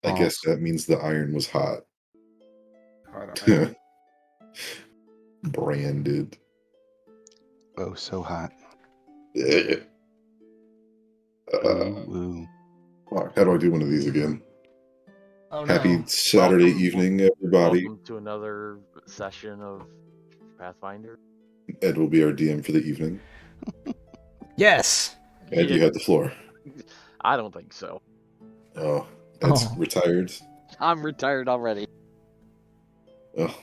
I guess False. that means the iron was hot. Hot iron. Branded. Oh, so hot. Ugh. Ooh. Fuck, how do I do one of these again? Oh Happy no. Saturday evening, everybody. Welcome to another session of Pathfinder. Ed will be our DM for the evening. Yes. Ed, you have the floor. I don't think so. Oh, Ed's Oh. retired. I'm retired already. Oh.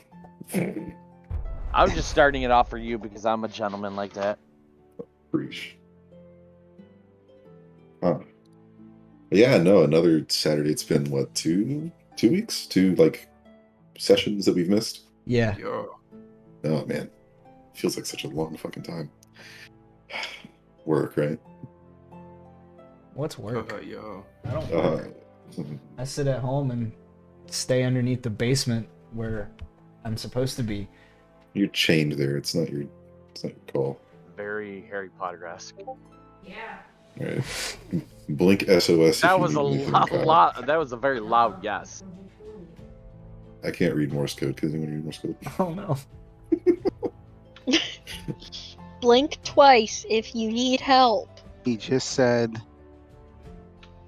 I was just starting it off for you because I'm a gentleman like that. Preach. Huh. Yeah, no, another Saturday. It's been, what, 2 weeks? 2, sessions that we've missed? Yeah. Yo. Oh, man. Feels like such a long fucking time. Work, right? What's work? Yo. I don't work. I sit at home and stay underneath the basement where I'm supposed to be. You're chained there. It's not your call. Very Harry Potter-esque. Yeah. All right. Blink SOS. That if was you a need anything, Kyle. lot. That was a very loud yes. I can't read Morse code. Because anyone read Morse code? Oh no. Blink twice if you need help. He just said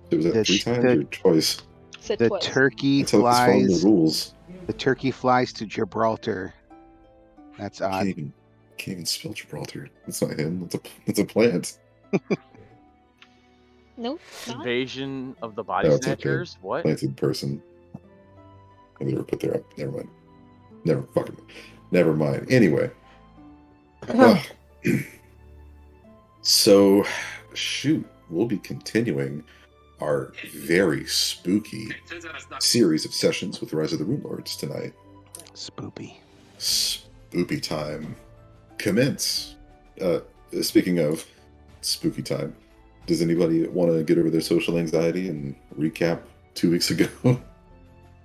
So was that The 3 sh- times the- or twice? Said the twice. turkey That's how it's following the flies. rules. The turkey flies to Gibraltar. That's odd. Can't even spell Gibraltar. That's not him. That's a plant. Nope, not. Invasion of the Body No, it's okay. Snatchers? What? Planted person. And they were put there. Never mind. Never mind. Anyway. So, shoot, we'll be continuing our very spooky series of sessions with the Rise of the Runelords tonight. Spoopy. Spoopy time. Commence. Speaking of spooky time, does anybody want to get over their social anxiety and recap 2 weeks ago? It was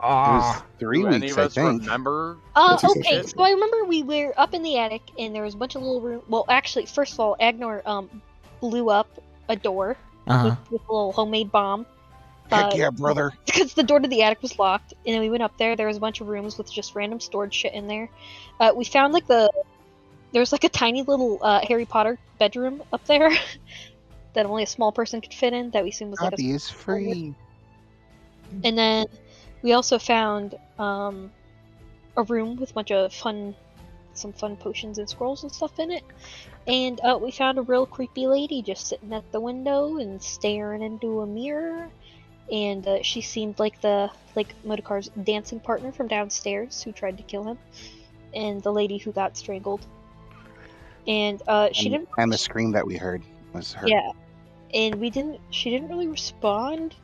Ah. 3 Do any weeks, of I us think. remember? That's Okay, essentially- so I remember we were up in the attic and there was a bunch of little room. Well, actually, first of all, Agnor blew up a door Uh-huh. with a little homemade bomb. Heck yeah, brother. Because the door to the attic was locked, and then we went up there. There was a bunch of rooms with just random stored shit in there. We found there was a tiny little Harry Potter bedroom up there that only a small person could fit in. That we assumed was like Copy is free. And then we also found a room with a bunch of some fun potions and scrolls and stuff in it. And we found a real creepy lady just sitting at the window and staring into a mirror. And she seemed like Modakar's dancing partner from downstairs who tried to kill him. And the lady who got strangled. And she didn't. And the scream that we heard was her. Yeah. And she didn't really respond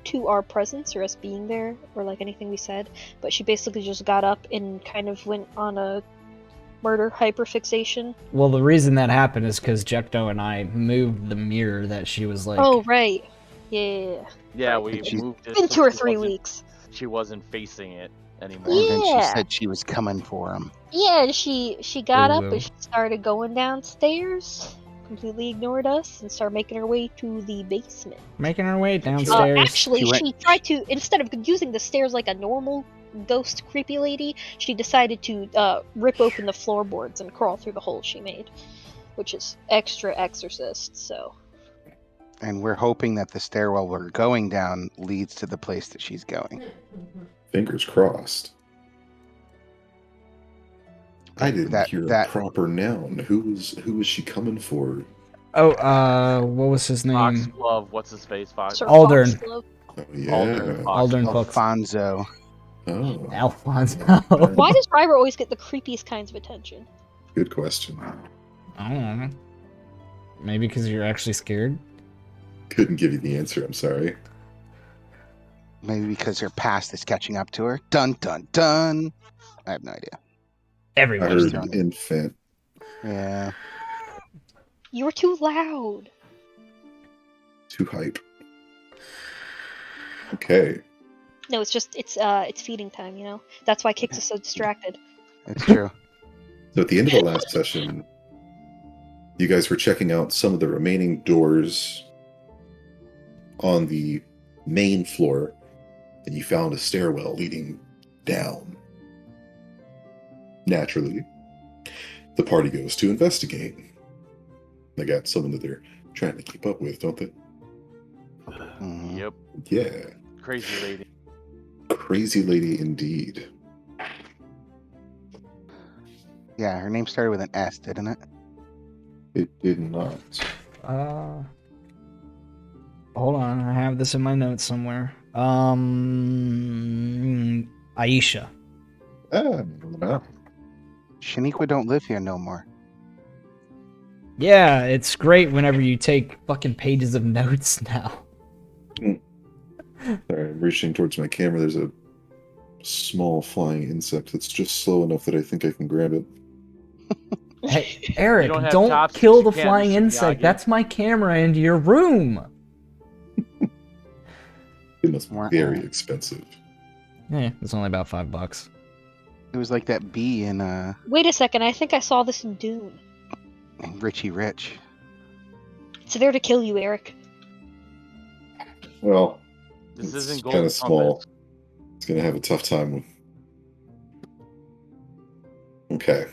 to our presence or us being there or anything we said, but she basically just got up and kind of went on a murder hyperfixation. Well, the reason that happened is because Jekto and I moved the mirror that she was like. Oh, right. Yeah. Yeah, Right. we She's moved it. Been so 2 or she 3 wasn't- weeks. She wasn't facing it anymore. And then she Yeah. said she was coming for him. Yeah, and she got up Ooh. and she started going downstairs, completely ignored us, and started making her way to the basement. Making her way downstairs. Actually, She went- she tried to, instead of using the stairs like a normal ghost creepy lady, she decided to rip open the floorboards and crawl through the hole she made, which is extra exorcist, so. And we're hoping that the stairwell we're going down leads to the place that she's going. Fingers crossed. I didn't hear a proper noun. Who was she coming for? Oh, what was his name? Foxglove, what's his face? Fox. Sir Aldern. Foxglove. Oh, yeah. Aldern Fox. Alfonso. Oh, Alfonso. Why does Ryber always get the creepiest kinds of attention? good question. I don't know. Maybe because you're actually scared? Couldn't give you the answer. I'm sorry. Maybe because her past is catching up to her. Dun dun dun. I have no idea. I Everybody's heard infant. Yeah. You were too loud. Too hype. Okay. No, it's feeding time, you know? That's why Kix is so distracted. It's true. So at the end of the last session, you guys were checking out some of the remaining doors on the main floor and you found a stairwell leading down. Naturally, the party goes to investigate. They got someone that they're trying to keep up with, don't they? Mhm. Yep. Yeah. Crazy lady. Crazy lady indeed. Yeah, her name started with an S, didn't it? It did not. Hold on, I have this in my notes somewhere. Aisha. No. Shaniqua don't live here no more. Yeah, it's great whenever you take fucking pages of notes now. Sorry, I'm reaching towards my camera. There's a small flying insect that's just slow enough that I think I can grab it. Hey, Eric, don't have don't chopsticks, kill you the can't, flying Mr. insect. Miyagi. That's my camera into your room. It must be very Uh-uh. expensive. It's only about $5. It was like that bee in Wait a second, I think I saw this in Dune. Richie Rich. It's there to kill you, Eric. Well, This it's isn't kind Golden of small. Compass. It's gonna have a tough time with. Okay.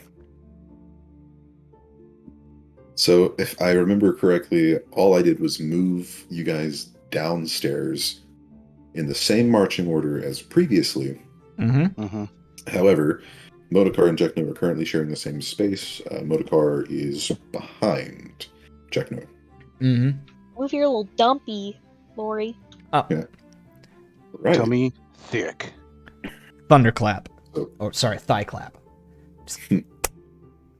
So, if I remember correctly, all I did was move you guys downstairs in the same marching order as previously. Mm-hmm. Mm-hmm. However, Modokar and Jekno are currently sharing the same space. Modokar is behind Jekno. Mm-hmm. Move your little dumpy, Lori. Right. Tummy thick. Thunderclap. Oh. Oh, sorry, thigh clap.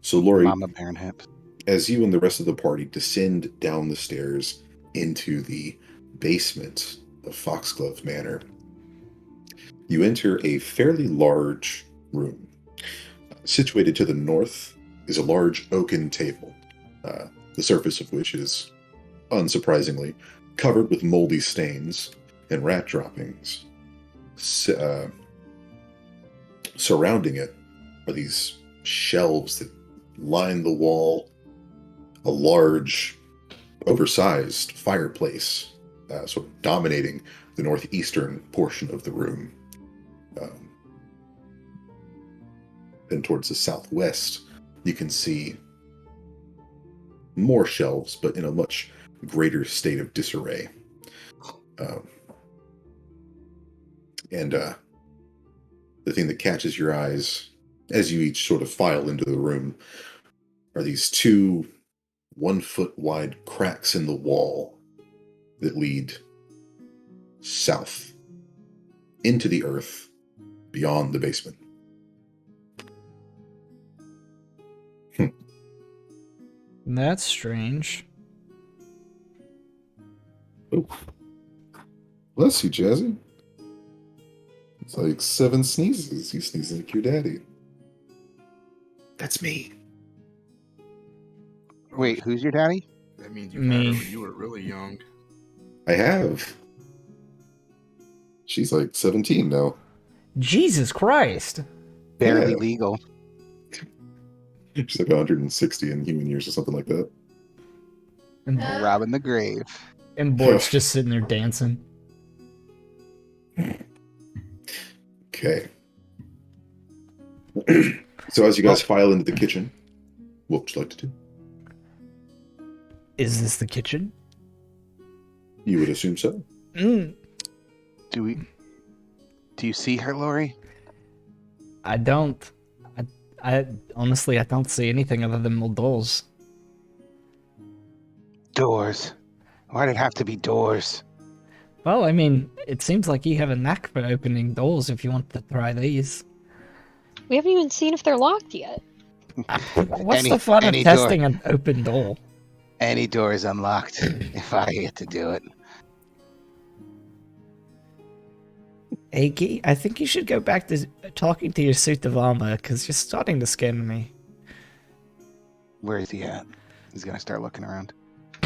So, Lori, Mama Baron hips. as you and the rest of the party descend down the stairs into the basement of Foxglove Manor, you enter a fairly large room. Situated to the north is a large oaken table, the surface of which is, unsurprisingly, covered with moldy stains and rat droppings. Surrounding it are these shelves that line the wall, a large, oversized fireplace, sort of dominating the northeastern portion of the room. Then towards the southwest, you can see more shelves, but in a much greater state of disarray. And the thing that catches your eyes as you each sort of file into the room are these 2 1-foot wide cracks in the wall that lead south into the earth beyond the basement. That's strange. Oh, bless you, Jazzy. It's like 7 sneezes. You sneezing like your daddy. That's me. Wait, who's your daddy? That means you Me. had her when you were really young. I have. She's like 17 now. Jesus Christ. Barely Yeah. legal. She's like 160 in human years or something like that. And, Robbing the grave. and Bort's just sitting there dancing. Okay. So as you guys file into the kitchen, what would you like to do? Is this the kitchen? You would assume so. Mm. Do you see her, Lori? I don't. I honestly, I don't see anything other than more doors. Doors. Why'd it have to be doors? Well, I mean, it seems like you have a knack for opening doors if you want to try these. We haven't even seen if they're locked yet. What's Any- the fun of any door. testing an open door? Any door is unlocked if I get to do it. Aki, I think you should go back to talking to your suit of armor, because you're starting to scare me. Where is he at? He's gonna start looking around.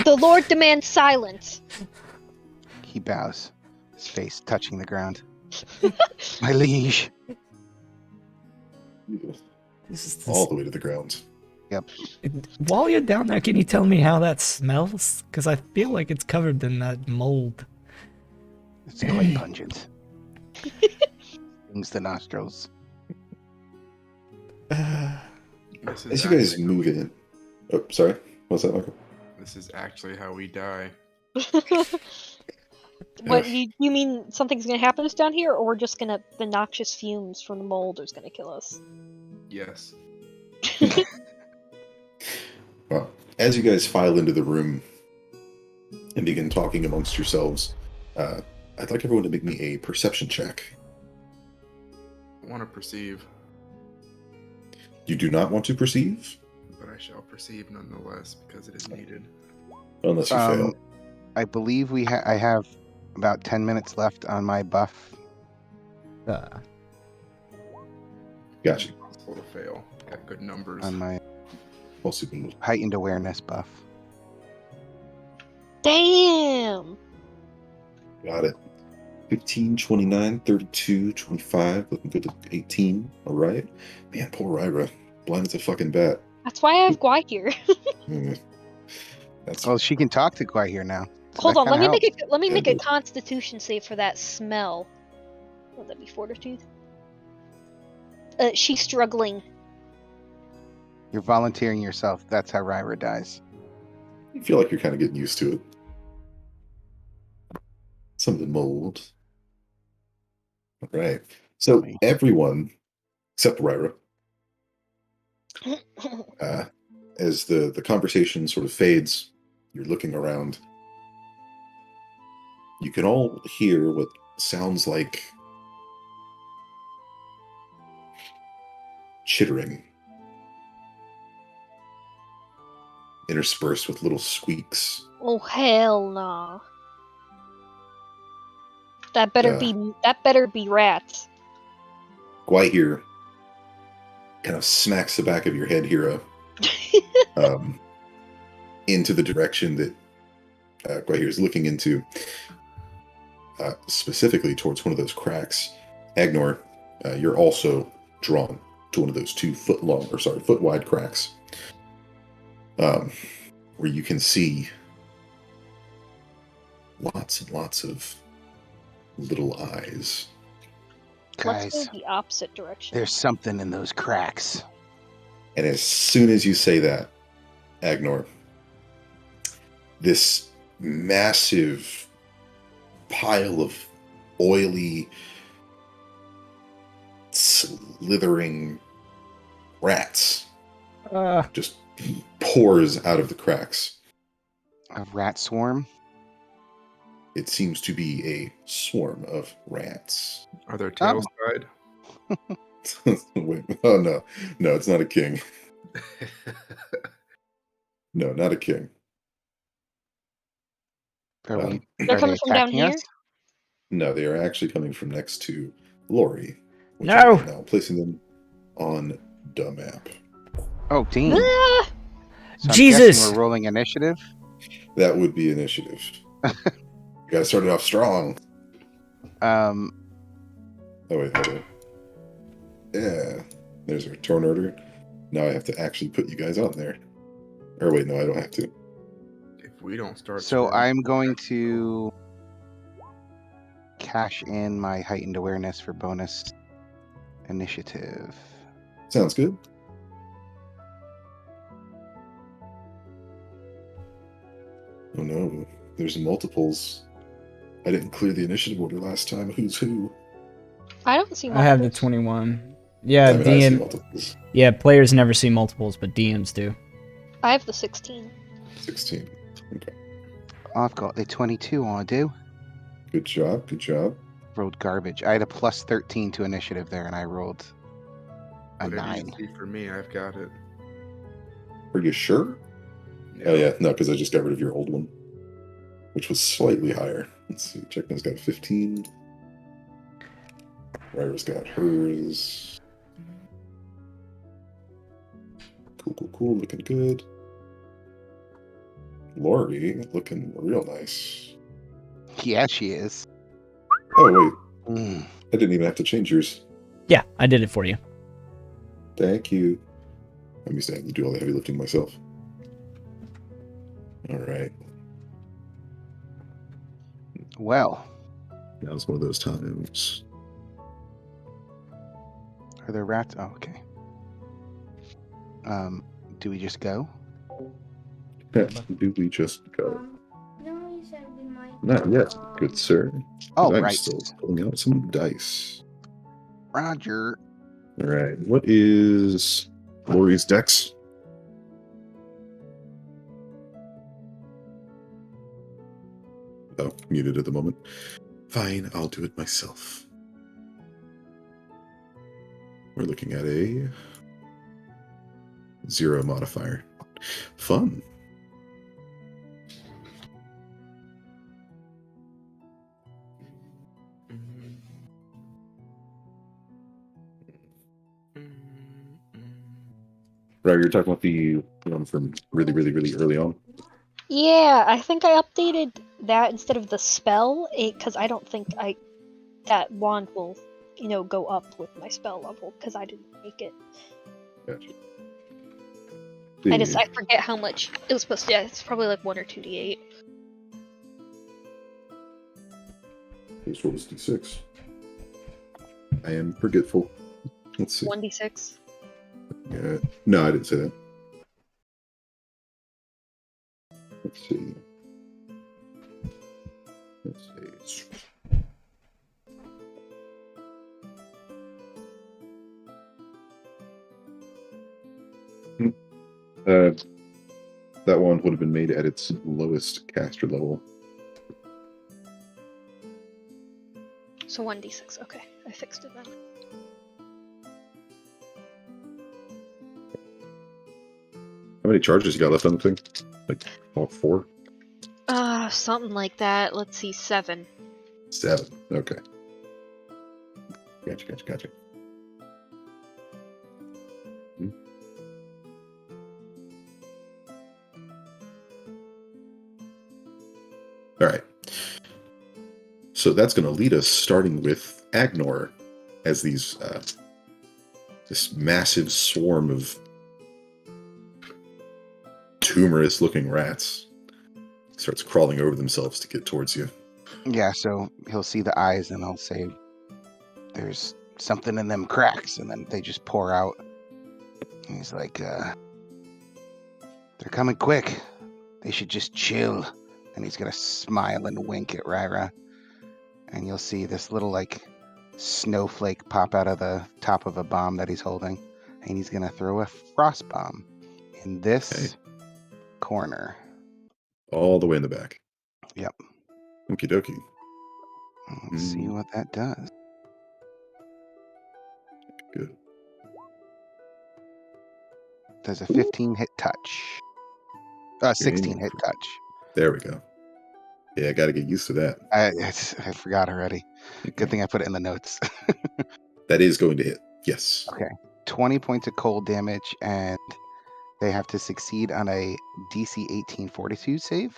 The Lord demands silence. He bows, his face touching the ground. My liege. This is All the way to the ground. While you're down there, can you tell me how that smells? Because I feel like it's covered in that mold. It's quite pungent. Stings the nostrils. This is As you guys actually- move in. Oh, sorry. What's that, Michael? This is actually how we die. What you mean? Something's gonna happen to us down here, or we're just gonna the noxious fumes from the mold is gonna kill us? Yes. Well, as you guys file into the room and begin talking amongst yourselves, I'd like everyone to make me a perception check. I want to perceive, You do not want to perceive, but I shall perceive nonetheless because it is needed. unless you fail. I believe I have about 10 minutes left on my buff. Gotcha. Possible to fail. Got good numbers. On my Possible. heightened awareness buff. Damn. Got it. 15, 29, 32, 25, looking good at 18. All right. Man, poor Ryra. Blind as a fucking bat. That's why I have Guy here. Mm. That's Well, she can talk to Guy here now. So Hold that on, let me kinda make a Yeah, Constitution save for that smell. Would that be Fortitude? She's struggling. You're volunteering yourself. That's how Ryra dies. I feel like you're kind of getting used to it. Some of the mold. All right. So Me. everyone, except Ryra, as the conversation sort of fades, you're looking around. You can all hear what sounds like chittering, interspersed with little squeaks. Oh hell no. That better be rats. Gwai here kind of smacks the back of your head, Hero, into the direction that Gwai here is looking into, specifically towards one of those cracks. Agnor, you're also drawn to one of those 2 foot wide cracks, where you can see lots and lots of little eyes. Let's Guys, go the opposite direction. there's something in those cracks. And as soon as you say that, Agnor, this massive pile of oily, slithering rats just pours out of the cracks. A rat swarm? It seems to be a swarm of rats. Are their tails tied? Wait, oh no, it's not a king. No, not a king. Are Um, They're coming from down attacking here? us? No, they are actually coming from next to Lori. Which No! I am now placing them on the map. Oh, damn. Ah! So I'm Jesus! guessing we're rolling initiative? That would be initiative. You gotta start it off strong. Um, Oh wait, hold on. Yeah, there's our turn order. Now I have to actually put you guys on there. Or wait, no, I don't have to. If we don't start. so swarming- I'm going to cash in my heightened awareness for bonus initiative. Sounds good. Oh no, there's multiples. I didn't clear the initiative order last time. Who's who? I don't see I have the multiples. 21. Yeah, I mean, I see DM. multiples. Yeah, players never see multiples, but DMs do. I have the 16. 16. Okay. I've got the 22 I do. Good job. Good job. Rolled garbage. I had a plus 13 to initiative there, and I rolled a Whatever 9. you see for me, I've got it. Are you sure? Oh yeah, no, because I just got rid of your old one, which was slightly higher. Let's see. Checkman's got 15. Ryra's got hers. Cool. Looking good. Lori looking real nice. Yeah, she is. Oh wait, Mm. I didn't even have to change yours. Yeah, I did it for you. Thank you. I'm used to having to do all the heavy lifting myself. All right. Well, That was one of those times. Are there rats? Oh, okay. Do we just go? Do we just go? No, you said we might. Not yet, good sir. 'Cause Oh, I'm right. still pulling out some dice. Roger. All right, what is Lori's dex? Oh, muted at the moment. Fine, I'll do it myself. We're looking at a 0 modifier. Fun. Right, you're talking about the one from really early on. Yeah, I think I updated that instead of the spell, because I don't think that wand will, go up with my spell level because I didn't make it. Gotcha. I forget how much it was supposed to. Yeah, it's probably like 1 or 2d8. This rolls d6. I am forgetful. Let's see. 1d6. Yeah. No, I didn't say that. Let's see. That one would have been made at its lowest caster level. So 1d6. Okay, I fixed it then. How many charges you got left on the thing? Like all 4? Something like that. Let's see, 7. 7. Okay. Gotcha. All right. So that's going to lead us starting with Agnor as these this massive swarm of tumorous-looking rats starts crawling over themselves to get towards you. Yeah, so he'll see the eyes and he'll say, there's something in them cracks, and then they just pour out. And he's like, they're coming quick. They should just chill. And he's going to smile and wink at Ryra. And you'll see this little, snowflake pop out of the top of a bomb that he's holding. And he's going to throw a frost bomb in this corner. All the way in the back. Yep. Okie dokie. Let's see what that does. Good. Does a 15 hit touch. 16 hit touch. There we go. Yeah, I got to get used to that. I forgot already. Good thing I put it in the notes. That is going to hit. Yes. Okay. 20 points of cold damage, and they have to succeed on a DC 18 Fortitude save.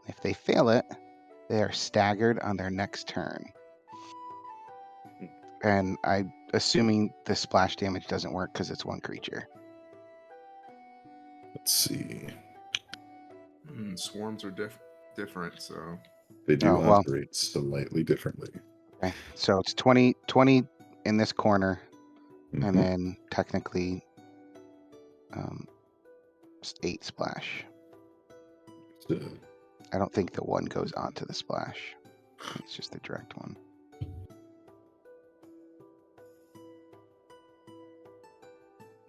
If they fail it, they are staggered on their next turn. And I'm assuming the splash damage doesn't work because it's one creature. Let's see. Swarms are different, so They do Oh, well. operate slightly differently. Okay. So it's 20 in this corner, Mhm. and then technically 8 splash. So, I don't think the one goes onto the splash. I think it's just the direct one.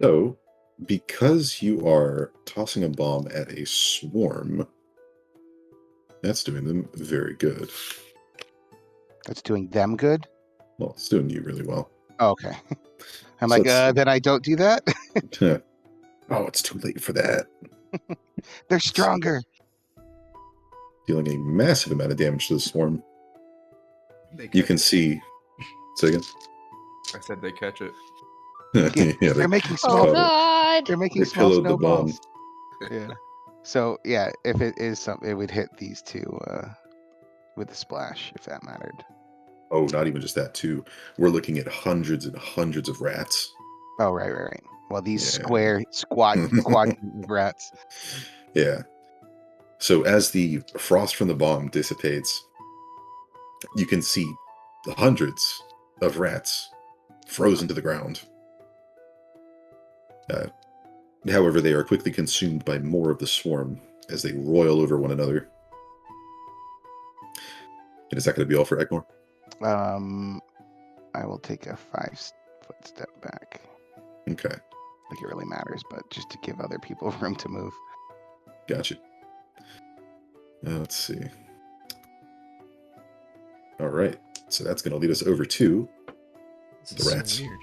So, because you are tossing a bomb at a swarm, that's doing them very good. That's doing them good? Well, it's doing you really well. Oh, okay. I'm So like, it's- then I don't do that? Oh, it's too late for that. They're stronger. Dealing a massive amount of damage to the swarm. they You catch can it. see. Say again. I said they catch it. Yeah, They're making Oh small. god! They're making they small pillowed the bomb. snowballs. Yeah. So yeah, if it is something, it would hit these two with the splash, if that mattered. Oh, not even just that, too. We're looking at hundreds and hundreds of rats. Oh, right. Well, these Yeah. square squad rats. Yeah. So as the frost from the bomb dissipates, you can see the hundreds of rats frozen to the ground. Uh, however, they are quickly consumed by more of the swarm as they roil over one another. And is that going to be all for Ekmor? I will take a 5-foot step back. Okay, Like it really matters, but just to give other people room to move. gotcha. Let's see. All right, so that's going to lead us over to This the is so rats. weird.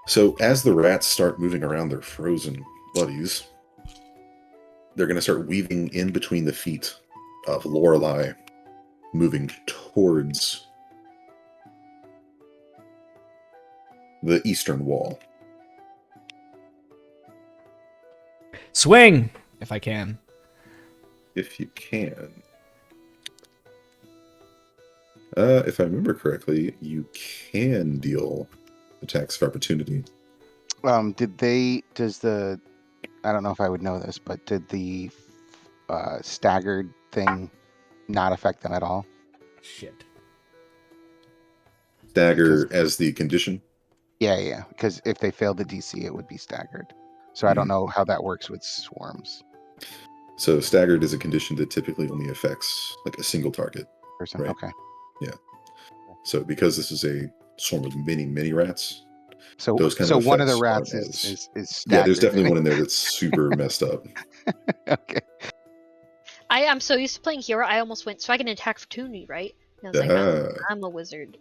So as the rats start moving around their frozen buddies, they're going to start weaving in between the feet of Lorelei, moving towards the eastern wall. Swing, if I can. If you can. If I remember correctly, you can deal attacks of opportunity. I don't know if I would know this, but did the staggered thing not affect them at all? Shit. Dagger as the condition. Yeah. Because if they failed the DC, it would be staggered. So I don't know how that works with swarms. So staggered is a condition that typically only affects like a single target. Person. Right. Okay. So because this is a swarm of mini rats, So those kind of one of the effects rats aren't is yeah, staggered. there's definitely one in there that's super messed up. Okay. I'm so used to playing hero, I almost went, so I can attack opportunity, right? And I was like, I'm a wizard.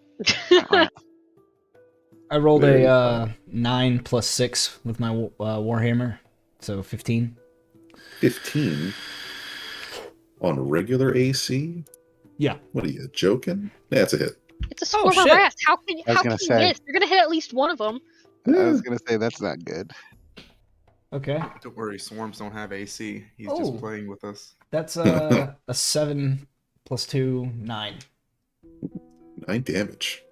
I rolled Very a 9 plus 6 with my Warhammer, so 15. 15 on regular AC? Yeah. What are you, joking? That's a hit. It's a swarm of shit. rats. How can I was you gonna say. miss? You're gonna hit at least one of them. I was gonna say that's not good. Okay. Don't worry, swarms don't have AC. He's Oh. just playing with us. That's a 7 plus 2, 9. 9 damage.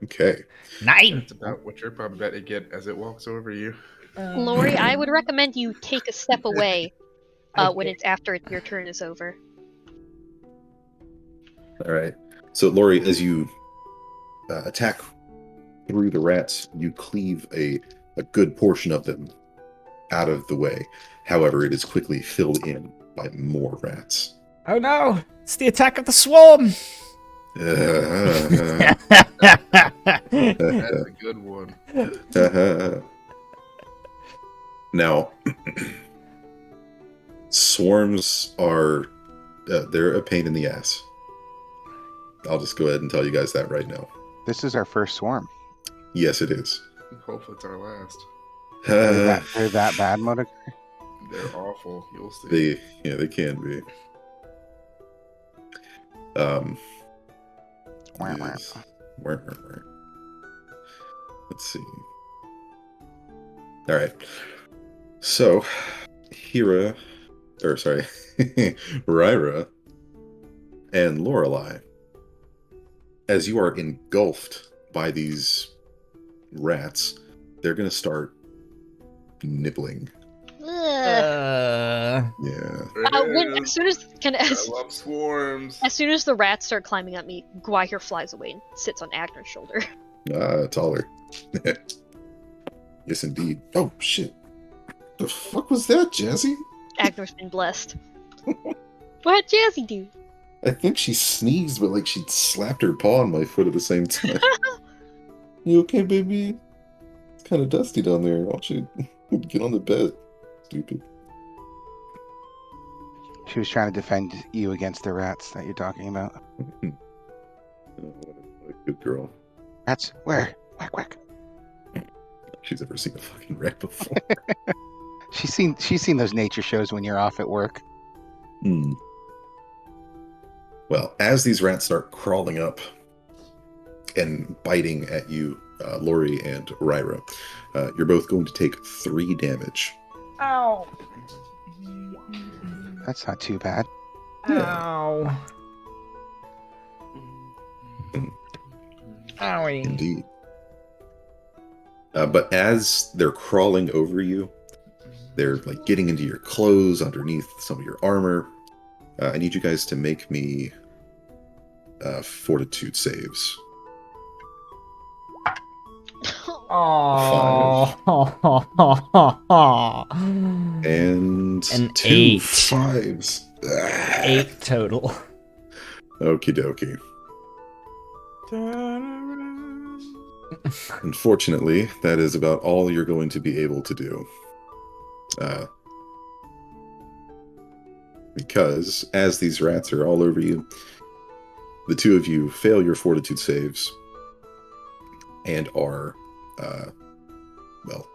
Okay. 9! That's about what you're probably about to get as it walks over you. Lori, I would recommend you take a step away when it's after your turn is over. All right. So, Lori, as you attack through the rats, you cleave a good portion of them out of the way. However, it is quickly filled in by more rats. Oh no! It's the attack of the swarm! That's a good one. Now, swarms are they're a pain in the ass. I'll just go ahead and tell you guys that right now. This is our first swarm. Yes, it is. Hopefully it's our last. They're that bad, Motor? They're awful. You'll see. They can be. Yes. Let's see. All right. So, Ryra and Lorelei, as you are engulfed by these rats, they're going to start nibbling. Ugh. Yeah. As soon as I love swarms. as soon as the rats start climbing at me, Gwahir flies away and sits on Agner's shoulder. Taller. Yes, indeed. Oh, shit. The fuck was that, Jazzy? Agner's been blessed. What'd Jazzy do? I think she sneezed, but like she slapped her paw on my foot at the same time. You okay, baby? It's kind of dusty down there. Why don't you get on the bed? Stupid. She was trying to defend you against the rats that you're talking about. Good girl. Rats? Where? Quack, quack. She's ever seen a fucking rat before. She's seen those nature shows when you're off at work. Well, as these rats start crawling up and biting at you, Lori and Ryra, you're both going to take 3 damage. Ow! That's not too bad. Ow! Owie. Indeed. But as they're crawling over you, they're like getting into your clothes, underneath some of your armor. I need you guys to make me fortitude saves. Oh. And An 2 8. 5s. 8 total. Okie dokie. Unfortunately, that is about all you're going to be able to do. Because as these rats are all over you, the two of you fail your fortitude saves and are, well,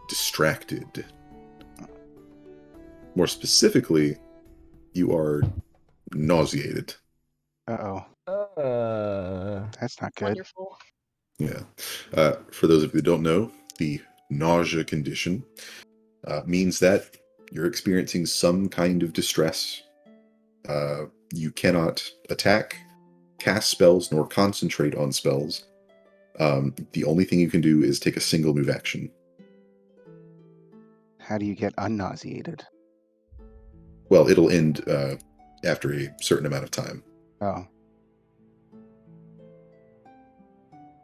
distracted. More specifically, you are nauseated. Uh-oh. That's not good. Wonderful. Yeah. For those of you who don't know, the nausea condition means that you're experiencing some kind of distress. You cannot attack, cast spells, nor concentrate on spells. The only thing you can do is take a single move action. How do you get unnauseated? Well, it'll end after a certain amount of time. Oh.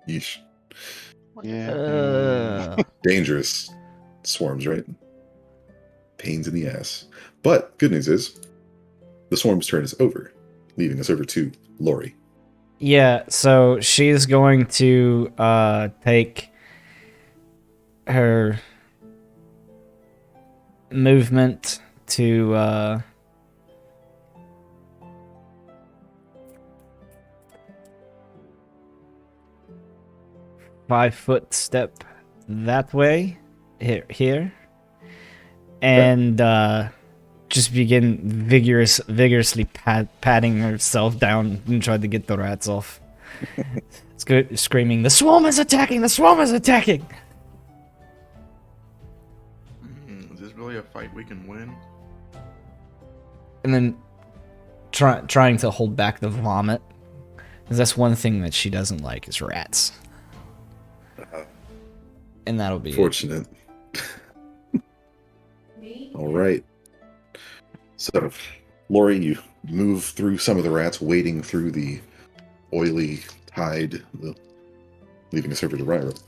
Yeesh. Yeah. Dangerous swarms, right? Pains in the ass. But good news is, the swarm's turn is over, leaving us over to Lori. Yeah, so she's going to take her movement to 5-foot step that way, here, and just begin vigorously patting herself down and try to get the rats off. It's good, screaming, "The swarm is attacking! The swarm is attacking!" Is this really a fight we can win? And then trying to hold back the vomit, because that's one thing that she doesn't like is rats. And that'll be Fortunate. All right. So, Lori, you move through some of the rats, wading through the oily tide, leaving us over to Ryra.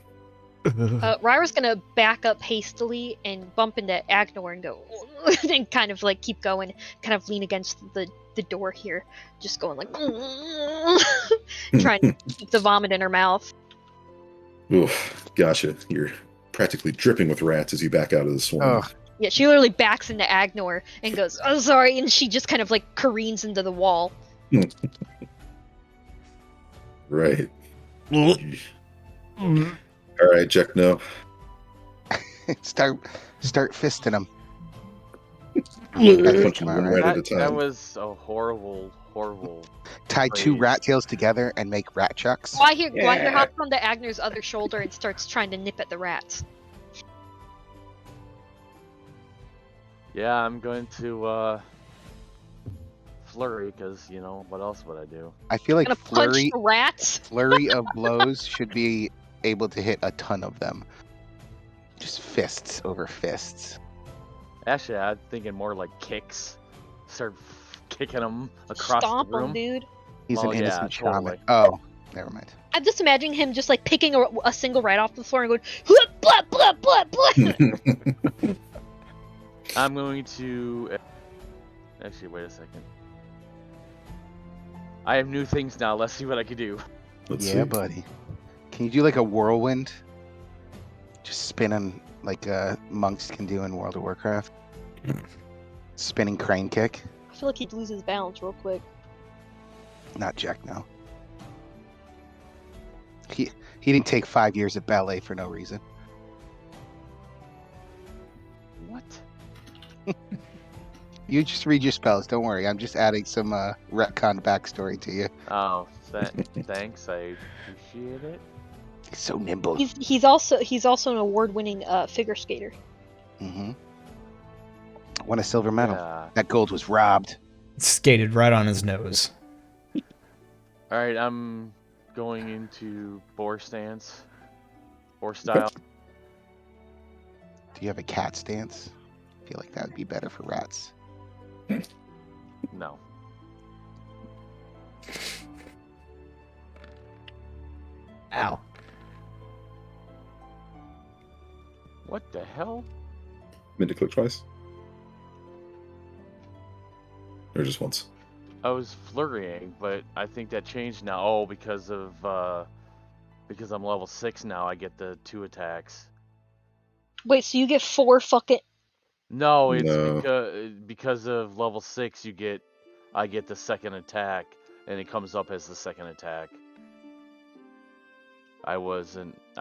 Ryra's gonna back up hastily and bump into Agnor and go, and kind of like keep going, kind of lean against the door here, just going like, trying to keep the vomit in her mouth. Oof, gotcha. You're practically dripping with rats as you back out of the swarm. Oh. Yeah, she literally backs into Agnor and goes, "Oh, sorry," and she just kind of like careens into the wall. Right. All right, Jack, no. Start fisting them. Punch them one rat at a That time. was a horrible. Tie 2 Phrase. rat tails together and make rat chucks. Gwahir hops onto Agnor's other shoulder and starts trying to nip at the rats. Yeah, I'm going to flurry because what else would I do? I feel like Gonna punch flurry the rats. of blows should be able to hit a ton of them. Just fists over fists. Actually, I'm thinking more like kicks. Start kicking them across Stomp the room. him, dude. He's Oh, an yeah, innocent shaman. totally. Oh, never mind. I'm just imagining him just like picking a single rat off the floor and going, blah, blah, blah, blah. I'm going to. Actually, wait a second. I have new things now. Let's see what I can do. Let's Yeah, see. buddy. Can you do like a whirlwind? Just spinning like monks can do in World of Warcraft. Spinning crane kick. I feel like he'd lose his balance real quick. Not Jack, no. He didn't take 5 years of ballet for no reason. What? You just read your spells. Don't worry. I'm just adding some retcon backstory to you. Oh, thanks. I appreciate it. He's so nimble. He's also an award-winning figure skater. Mm-hmm. Won a silver medal. Yeah. That gold was robbed. Skated right on his nose. All right, I'm going into boar stance, boar style. Do you have a cat stance? I feel like that would be better for rats. No. Ow. What the hell? Meant to click twice? Or just once? I was flurrying, but I think that changed now. Oh, because I'm level 6 now, I get the 2 attacks. Wait, so you get 4 fucking. No, it's No. because of level 6 I get the second attack, and it comes up as the second attack. I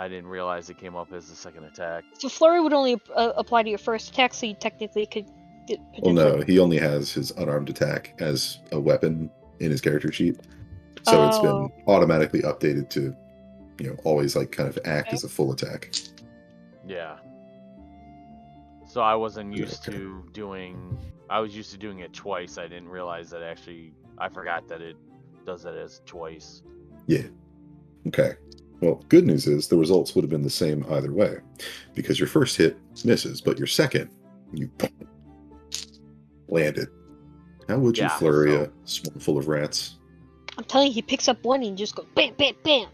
didn't realize it came up as the second attack. So flurry would only apply to your first attack, so you technically could Well, potentially. no, he only has his unarmed attack as a weapon in his character sheet. So it's Oh. been automatically updated to, always like kind of act Okay. as a full attack. Yeah. So I wasn't Yeah, used okay. to doing. I was used to doing it twice. I didn't realize that I forgot that it does it as twice. Yeah. Okay. Well, good news is the results would have been the same either way, because your first hit misses, but your second, you landed. How would you Yeah, flurry so- a swarm full of rats? I'm telling you, he picks up one and he just goes bam, bam, bam.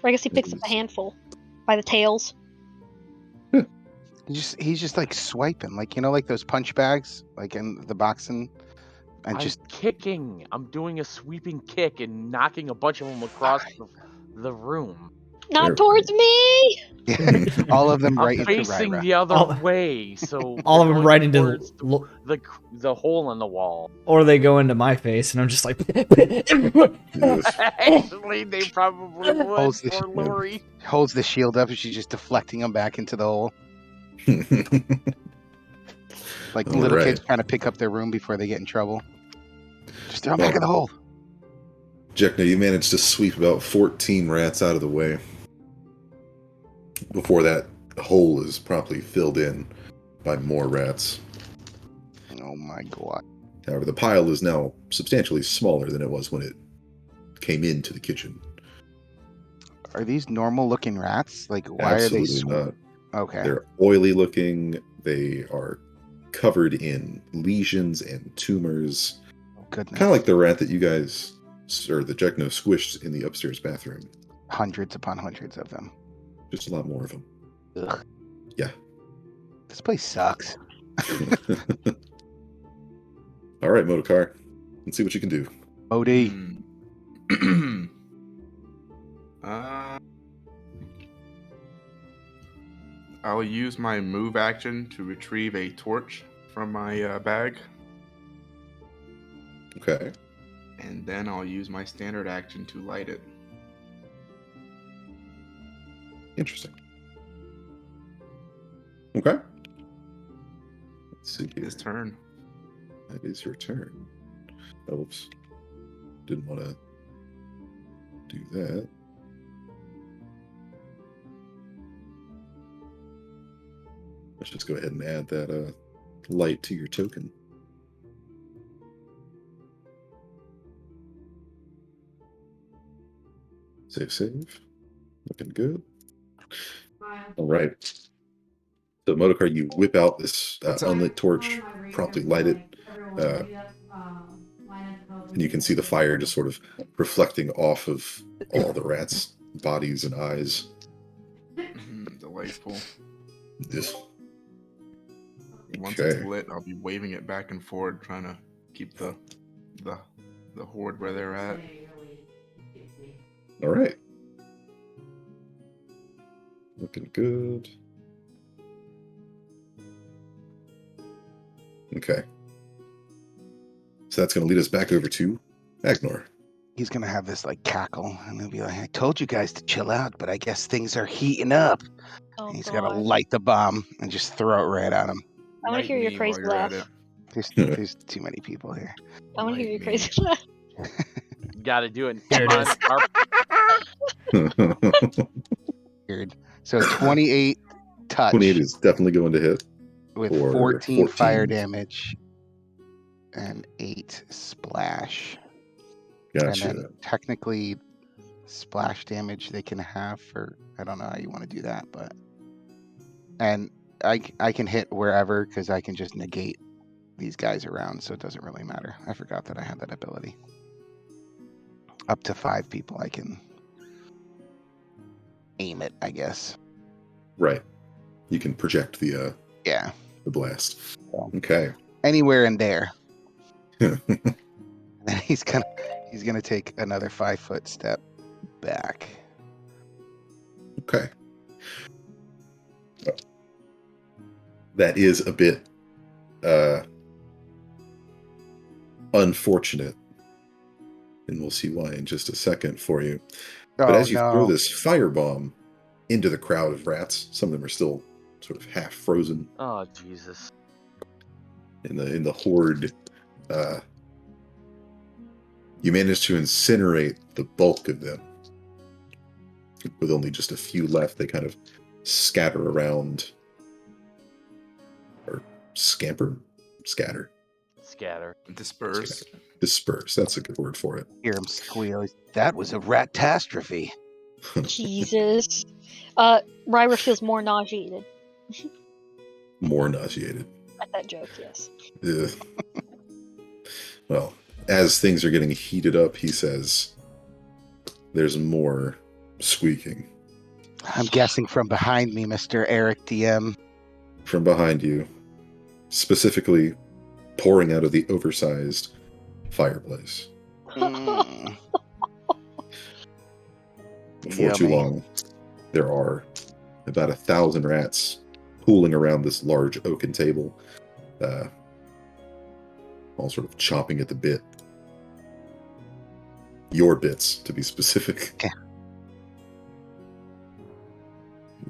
Or I guess he picks up a handful by the tails. He's just like swiping, like like those punch bags, like in the boxing, and I'm just kicking. I'm doing a sweeping kick and knocking a bunch of them across the room. There Not we towards go. me. all of them I'm right into facing Ryra. the other All- way, so all they're of them going right into towards the hole in the wall. or they go into my face, and I'm just like. Yes. Actually, they probably would. Holds the Poor Lori. Holds the shield up, and she's just deflecting them back into the hole, like All little right. kids trying to pick up their room before they get in trouble. Just throw them back in the hole. Jekna, you managed to sweep about 14 rats out of the way before that hole is promptly filled in by more rats. Oh my god! However, the pile is now substantially smaller than it was when it came into the kitchen. Are these normal-looking rats? Like, why Absolutely are they? not. Okay. They're oily looking. They are covered in lesions and tumors. Oh, goodness. Kind of like the rat that you guys, or the Jekno, squished in the upstairs bathroom. Hundreds upon hundreds of them. Just a lot more of them. Ugh. Yeah. This place sucks. All right, Motokar. Let's see what you can do. OD. I'll use my move action to retrieve a torch from my bag, Okay. and then I'll use my standard action to light it. Interesting. Okay. Let's see here. His turn. That is your turn. Oops. Didn't want to do that. Let's just go ahead and add that light to your token. Save. Looking good. All right. So, Motokar, you whip out this unlit torch, promptly light it, and you can see the fire just sort of reflecting off of all the rats' bodies and eyes. Delightful. This. Once it's Okay. lit, I'll be waving it back and forth, trying to keep the horde where they're at. All right. Looking good. Okay. So that's going to lead us back over to Agnor. He's gonna have this like cackle, and he'll be like, "I told you guys to chill out, but I guess things are heating up." Oh, And he's God. gonna light the bomb and just throw it right at him. I want to hear your Light me crazy while you're at laugh. There's too many people here. I want to hear your Light crazy me. laugh. Gotta do it. Here it Come is. on, Carp. Weird. So 28 touch 28 is definitely going to hit. with or 14 fire 14. damage and 8 splash. Gotcha. And then technically splash damage they can have for, I don't know how you want to do that, but and I can hit wherever because I can just negate these guys around, so it doesn't really matter. I forgot that I had that ability. Up to 5 people I can. aim it, I guess. Right. You can project the Yeah. blast. Yeah. Okay. Anywhere in there. And then he's gonna take another 5-foot step back. Okay. That is a bit unfortunate. And we'll see why in just a second for you. But Oh as you throw no. this firebomb into the crowd of rats, some of them are still sort of half frozen Oh Jesus. in the horde. You manage to incinerate the bulk of them. With only just a few left, they kind of scatter around. Or scamper? Scatter. Scatter. Disperse. Disperse. That's a good word for it. Hear him squeal. That was a rat-tastrophe. Jesus. Ryra feels more nauseated More nauseated. at that joke, yes. Ugh. Well, as things are getting heated up, he says, there's more squeaking. I'm guessing from behind me, Mr. Eric DM. From behind you, specifically pouring out of the oversized fireplace. Mm. Before too Yummy. long, there are about 1,000 rats pooling around this large oaken table, all sort of chomping at the bit. Your bits, to be specific. Okay.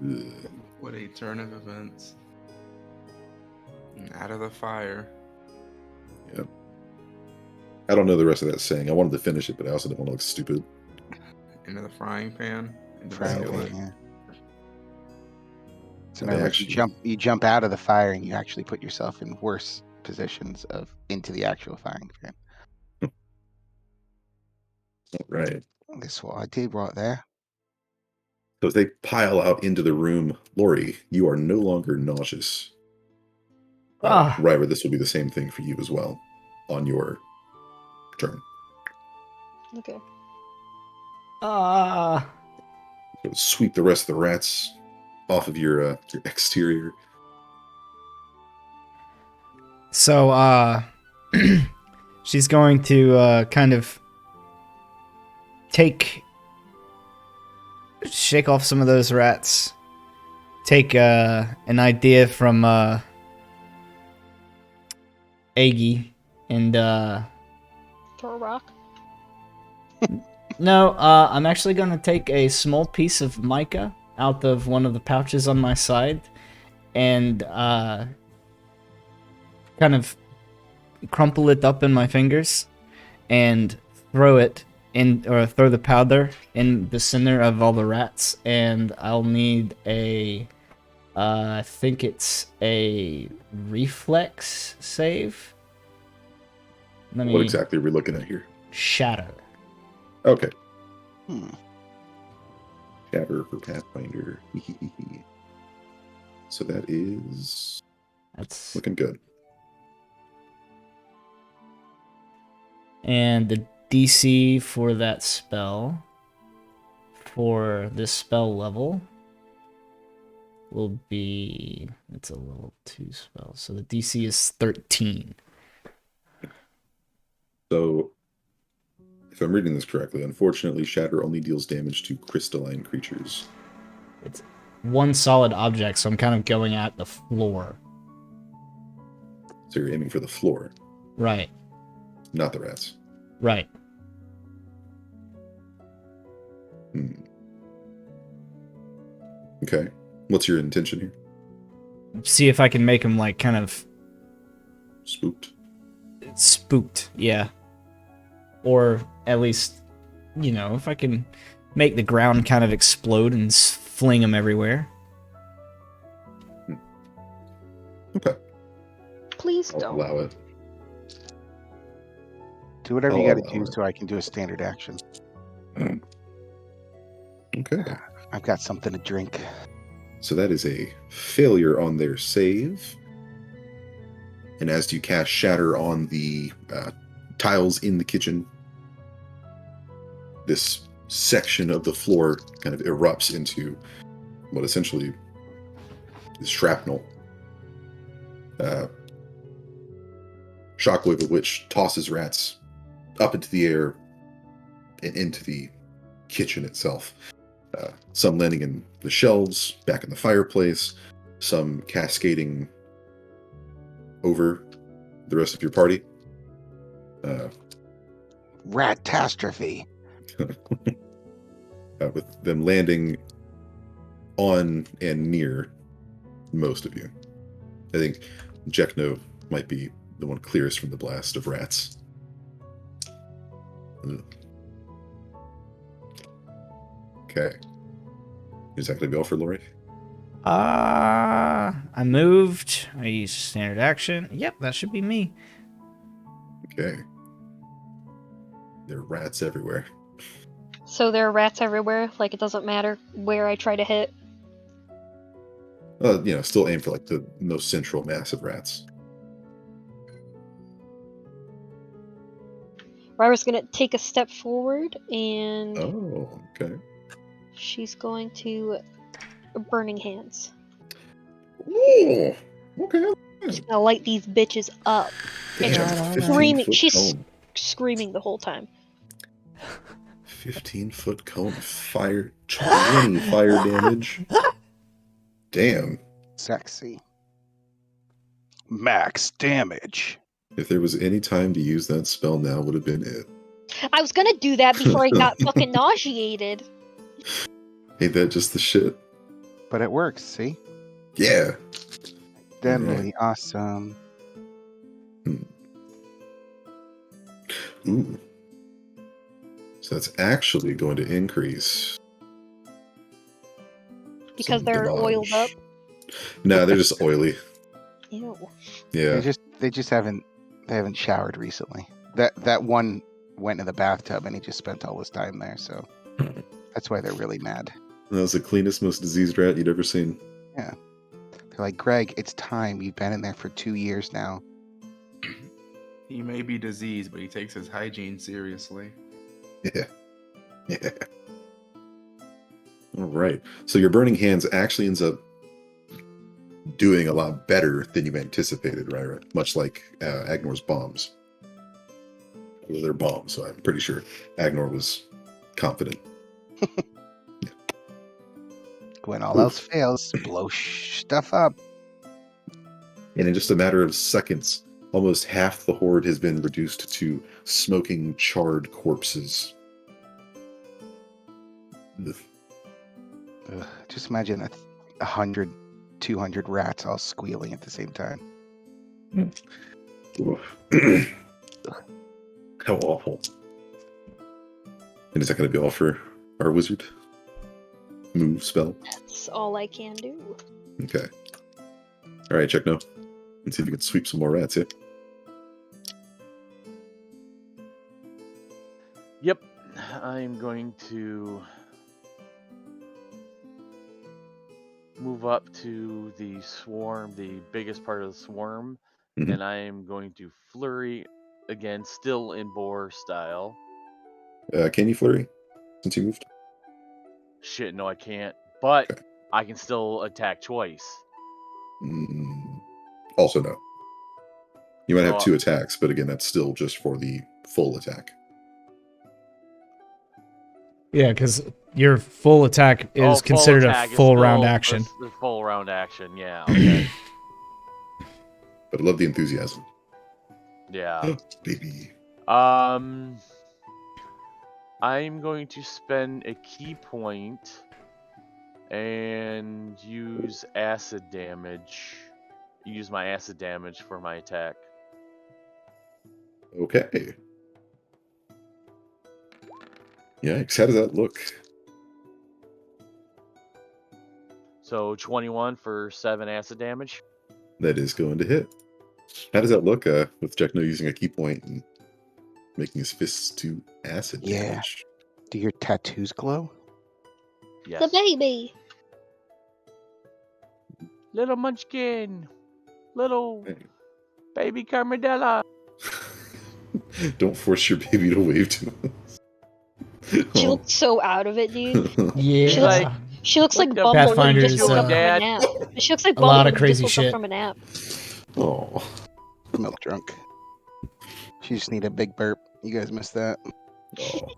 Ugh. What a turn of events. And out of the fire. Yep. I don't know the rest of that saying. I wanted to finish it, but I also didn't want to look stupid. Into the frying pan. Into the Frying skillet. pan, yeah. So They in other words, actually- you jump out of the fire and you actually put yourself in worse positions of into the actual firing pan. Right. That's what I did right there. So as they pile out into the room, Lori, you are no longer nauseous. Ah. Ryver, this will be the same thing for you as well on your turn. Okay. Ah. So sweep the rest of the rats off of your exterior. So, she's going to kind of shake off some of those rats. Take an idea from Aggie and Throw a rock. no, I'm actually gonna take a small piece of mica out of one of the pouches on my side and kind of crumple it up in my fingers and throw the powder in the center of all the rats, and I'll need I think it's a reflex save. Let What me exactly are we looking at here? shatter. Okay. Hmm. Shatter for Pathfinder. So that is That's looking good. and the DC for that spell for this spell level will be it's a level 2 spell. So the DC is 13. So, if I'm reading this correctly, unfortunately, Shatter only deals damage to crystalline creatures. It's one solid object, so I'm kind of going at the floor. So you're aiming for the floor, Right. not the rats. Right. Okay. What's your intention here? See if I can make him like kind of Spooked? spooked, yeah. Or at least, if I can make the ground kind of explode and fling him everywhere. Okay. Please I'll don't. allow it. Do whatever I'll you got to allow do it. so I can do a standard action. Okay. I've got something to drink. So that is a failure on their save. And as you cast Shatter on the tiles in the kitchen, this section of the floor kind of erupts into what essentially is shrapnel. Shockwave of which tosses rats up into the air and into the kitchen itself. Some landing in the shelves, back in the fireplace, some cascading over the rest of your party. Rat-tastrophe. With them landing on and near most of you. I think Jekno might be the one clearest from the blast of rats. Okay. Is that going to be all for Lori? I moved. I used standard action. Yep, that should be me. Okay. There are rats everywhere. So there are rats everywhere. Like it doesn't matter where I try to hit. Still aim for like the most central mass of rats. Ryra's gonna take a step forward and Oh, okay. she's going to burning hands. Ooh, okay. She's gonna light these bitches up. And Damn, she's 15 screaming. foot She's cone. screaming the whole time. 15-foot cone of fire, 20 fire damage. Damn. Sexy. Max damage. If there was any time to use that spell, now would have been it. I was gonna do that before I got fucking nauseated. Ain't that just the shit? But it works, see? Yeah. Deadly awesome. Ooh. So that's actually going to increase. Because some they're oiled up. damage. No, they're just oily. Ew. Yeah. They just haven't showered recently. That one went in the bathtub and he just spent all his time there, so that's why they're really mad. That was the cleanest, most diseased rat you'd ever seen. Yeah. They're like, Greg, it's time. You've been in there for 2 years now. He may be diseased, but he takes his hygiene seriously. Yeah. Yeah. All right. So your burning hands actually ends up doing a lot better than you anticipated, Ryra. Much like Agnor's bombs. Well, they're bombs, so I'm pretty sure Agnor was confident. When all else fails, blow stuff up. And in just a matter of seconds, almost half the horde has been reduced to smoking, charred corpses. Ugh. Ugh, just imagine 100, 200 rats all squealing at the same time. How awful. And is that going to be all for our wizard? Move spell? That's all I can do. Okay. Alright, check no. Let's see if we can sweep some more rats here. Yep, I'm going to move up to the swarm, the biggest part of the swarm, Mhm. and I am going to flurry again, still in boar style. Can you flurry since you moved? Shit, no, I can't. But Okay. I can still attack twice. Also, no. You might have Oh. 2 attacks, but again, that's still just for the full attack. Yeah, because your full attack is full considered attack a is full round still action. The full round action, yeah. Okay. But I love the enthusiasm. Yeah. Baby. I'm going to spend a key point and use acid damage. Use my acid damage for my attack. Okay. Yikes, how does that look? So 21 for 7 acid damage. That is going to hit. How does that look with Jekno using a key point and making his fists do acid damage? Do your tattoos glow? Yes. The baby. Little munchkin. Little Hey. baby Carmedella. Don't force your baby to wave to us. She She looks so out of it, dude. She looks Yeah. she looks like What the Bumble fuck when he Pathfinder just is, woke up from a Dad? nap. She looks like a Bumble lot when of he just crazy woke shit. up from a nap. Oh, Milk drunk. She just need a big burp. You guys missed that. oh.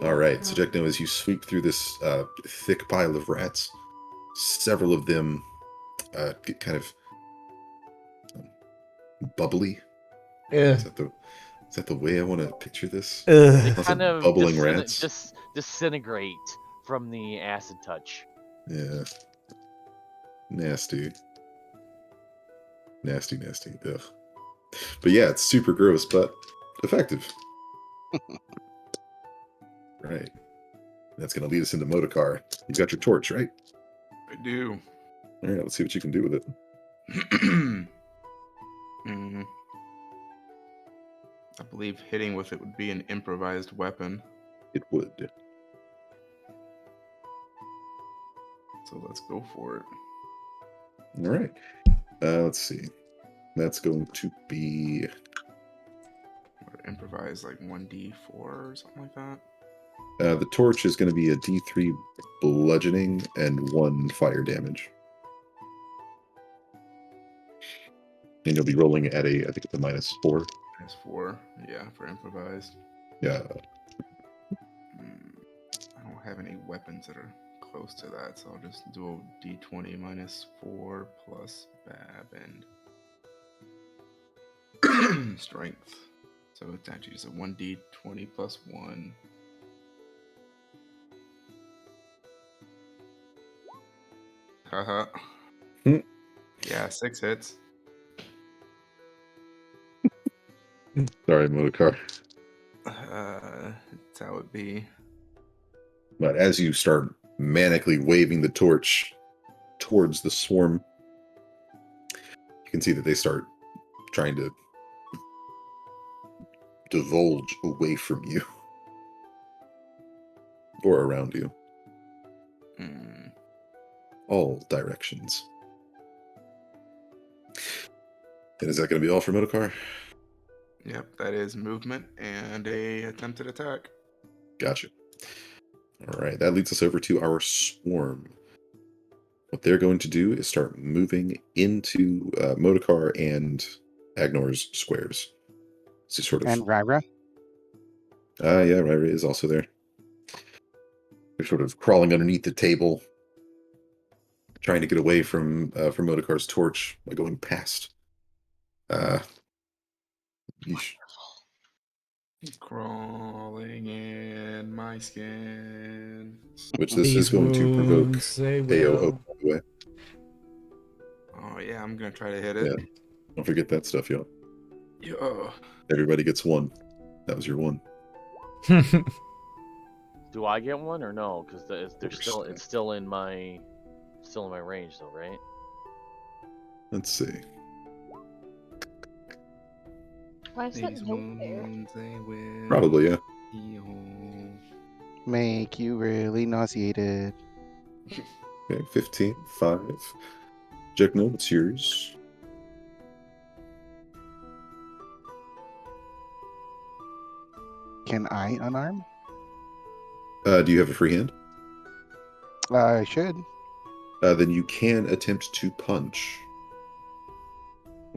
All right. So, Jack, now as you sweep through this thick pile of rats, several of them get kind of bubbly. Ugh. Is that the way I want to picture this? They Ugh. Lots kind of bubbling rats. disintegrate from the acid touch. Yeah. Nasty. Nasty. Ugh. But yeah, it's super gross, but effective. Right. That's going to lead us into Motorcar. You've got your torch, right? I do. All right, let's see what you can do with it. Mhm. I believe hitting with it would be an improvised weapon. It would. So let's go for it. All right. Let's see. That's going to be... Or improvise like 1d4 or something like that. the torch is going to be a D3 bludgeoning and 1 fire damage. And you'll be rolling at I think it's a -4. That's 4. Yeah, for improvised. Yeah. I don't have any weapons that are close to that, so I'll just do a d20 -4 plus Bab and strength. So it's actually just a 1d20 plus 1. Haha. Hmm. Yeah, 6 hits. Sorry, Motorcar. That's how it be. But as you start manically waving the torch towards the swarm, you can see that they start trying to divulge away from you. Or around you. Hmm. All directions. And is that going to be all for Motorcar? Yep, that is movement and a attempted attack. Gotcha. All right, that leads us over to our swarm. What they're going to do is start moving into Motorcar and Agnor's squares. So sort of. And Ryra. Yeah, Ryra is also there. They're sort of crawling underneath the table, trying to get away from Motorcar's torch by going past. Yeesh. Crawling in my skin. Which this is These going to provoke wounds, they AOO, will. by the way. Oh yeah, I'm gonna try to hit it. Yeah. Don't forget that stuff, y'all. Yeah. Everybody gets 1. That was your 1. Do I get one or no? Because it's still in my range though, right? Let's see. Why is that These note there? wounds, they will Probably, yeah. heal. Make you really nauseated. Okay, 15, 5. Jack, no, it's yours. Can I unarm? Do you have a free hand? I should. Then you can attempt to punch.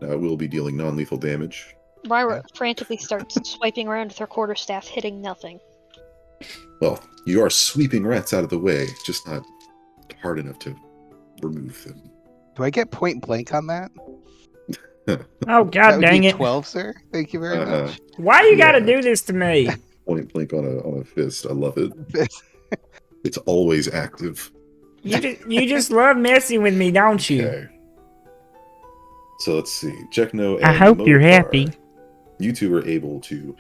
It will be dealing non-lethal damage. Ryra frantically starts swiping around with her quarterstaff, hitting nothing. Well, you are sweeping rats out of the way, just not hard enough to remove them. Do I get point blank on that? Oh That god would dang be it! 12, sir. Thank you very much. Why you gotta Yeah. do this to me? Point blank on a fist. I love it. It's always active. You just love messing with me, don't you? Okay. So let's see. Jekno and I hope you're Motar, happy. You two are able to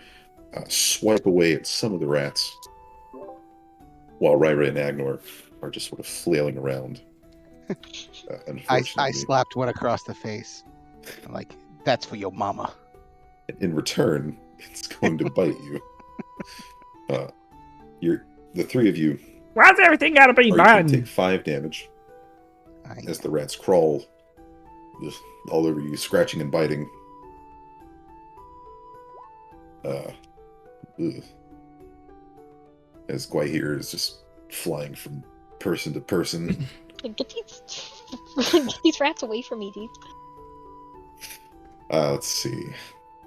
swipe away at some of the rats, while Ryra and Agnor are just sort of flailing around. I Unfortunately, slapped one across the face. I'm like, that's for your mama. in return, it's going to bite you. The 3 of you Why's everything gotta be are each going to button? take 5 damage I as the rats crawl just all over you, scratching and biting. Ugh. as Guahir is just flying from person to person. Like, get these rats away from me, dude. Let's see.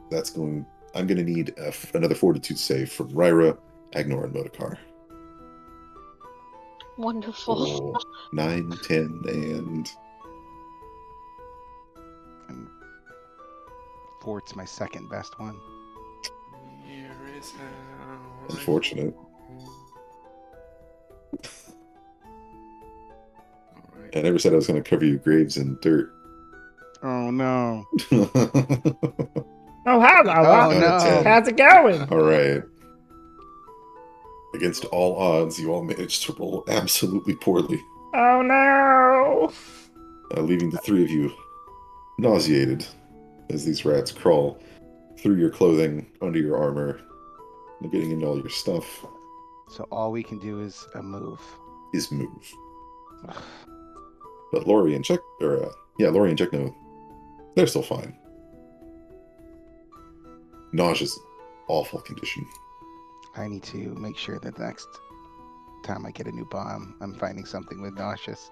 That's going. I'm going to need another fortitude save from Ryra, Agnor, and Modokar. Wonderful. 9, 10, and 4's my second best one. Here is how unfortunate. Alright. I never said I was going to cover your graves in dirt. Oh no. Oh, hello. Oh no. How's it going? All right. Against all odds, you all managed to roll absolutely poorly, Oh no. leaving the three of you nauseated as these rats crawl through your clothing, under your armor, and getting into all your stuff. So all we can do is a move. Is move. But Lori and Lori and Jekno, they're still fine. Nausea's awful condition. I need to make sure that next time I get a new bomb, I'm finding something with nauseous.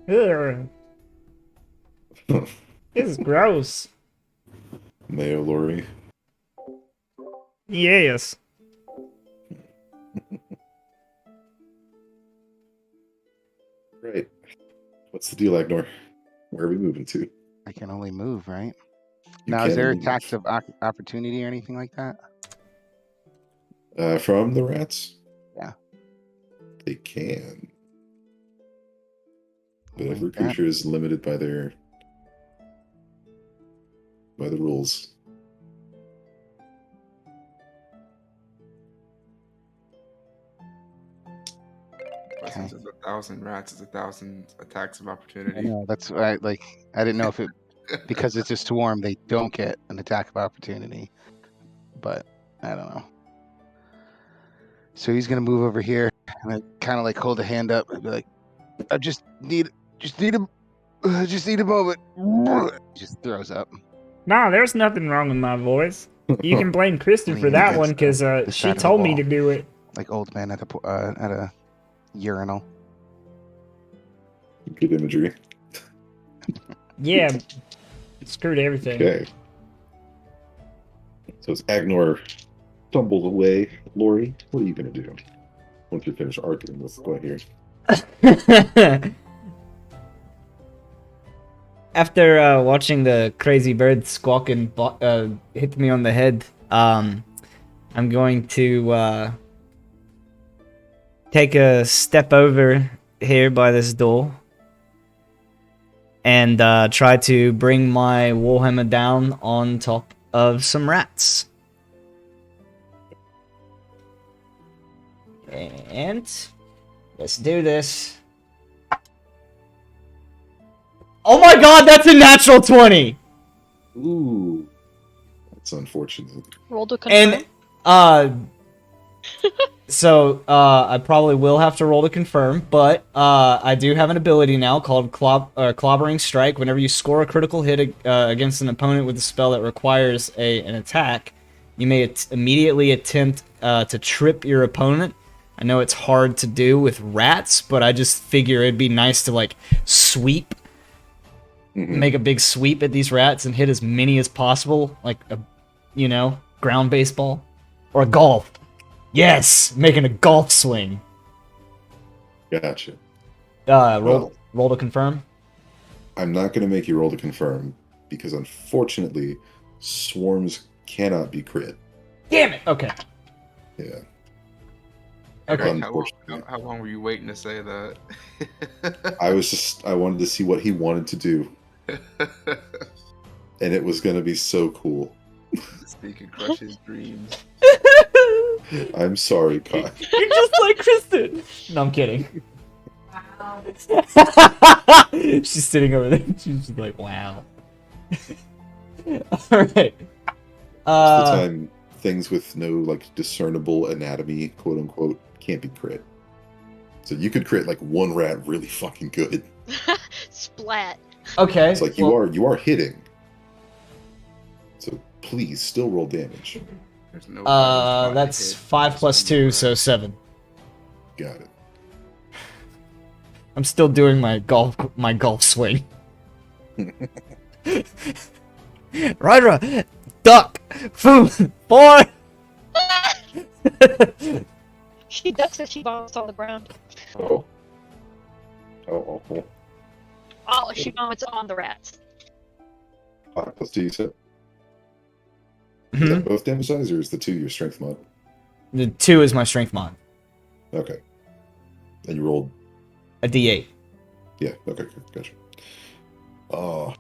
Ugh. This is gross. Mayo Lori. Yes. Right. What's the deal, Agnor? Where are we moving to? I can only move, right? You Now, is can there only move. attacks of opportunity or anything like that? From the rats? Yeah. They can. But Like every that. creature is limited by the rules. But since it's 1,000 rats, it's 1,000 attacks of I opportunity. know, that's why, I didn't know if it, because it's a swarm, they don't get an attack of opportunity. But, I don't know. So he's gonna move over here, and I kind of hold a hand up and be like, I just need a moment. Just throws up. Nah, there's nothing wrong with my voice. You can blame Kristen for Leaning that against one because the she side of the told me wall. to do it. Like old man at a urinal. Good imagery. Yeah, it screwed everything. Okay. So as Agnor stumbles away, Lori, what are you going to do once you're finished arguing with Guahir? After watching the crazy bird squawk and hit me on the head, I'm going to take a step over here by this door and try to bring my warhammer down on top of some rats. And let's do this. Oh my god, that's a natural 20! Ooh. That's unfortunate. Roll to confirm. And, I probably will have to roll to confirm, but I do have an ability now called Clobbering Strike. Whenever you score a critical hit against an opponent with a spell that requires an attack, you may immediately attempt to trip your opponent. I know it's hard to do with rats, but I just figure it'd be nice to, sweep. Mm-hmm. Make a big sweep at these rats and hit as many as possible, like ground baseball or golf. Yes, making a golf swing. Gotcha. Roll to confirm. I'm not going to make you roll to confirm because unfortunately, swarms cannot be crit. Damn it. Okay. Yeah. Okay. Unfortunately. How long were you waiting to say that? I wanted to see what he wanted to do, and it was going to be so cool. He could crush his dreams. I'm sorry, Kai. You're just like Kristen. No, I'm kidding. Wow. She's sitting over there. She's just like, wow. Alright. Most of the time, things with no discernible anatomy, quote unquote, can't be crit. So you could crit one rat really fucking good. Splat. Okay. It's you are hitting. So please still roll damage. There's no better spot to That's hit 5 plus than 2, the so rat. 7. Got it. I'm still doing my golf swing. Ryra, duck, food, boy. She ducks as she vomits on the ground. Oh. Oh. Oh, she vomits on the rats. 5 plus 2, you said? Is that both damage size, or is the 2 your strength mod? The 2 is my strength mod. Okay. And you rolled... A D8. Yeah, okay, gotcha. Oh.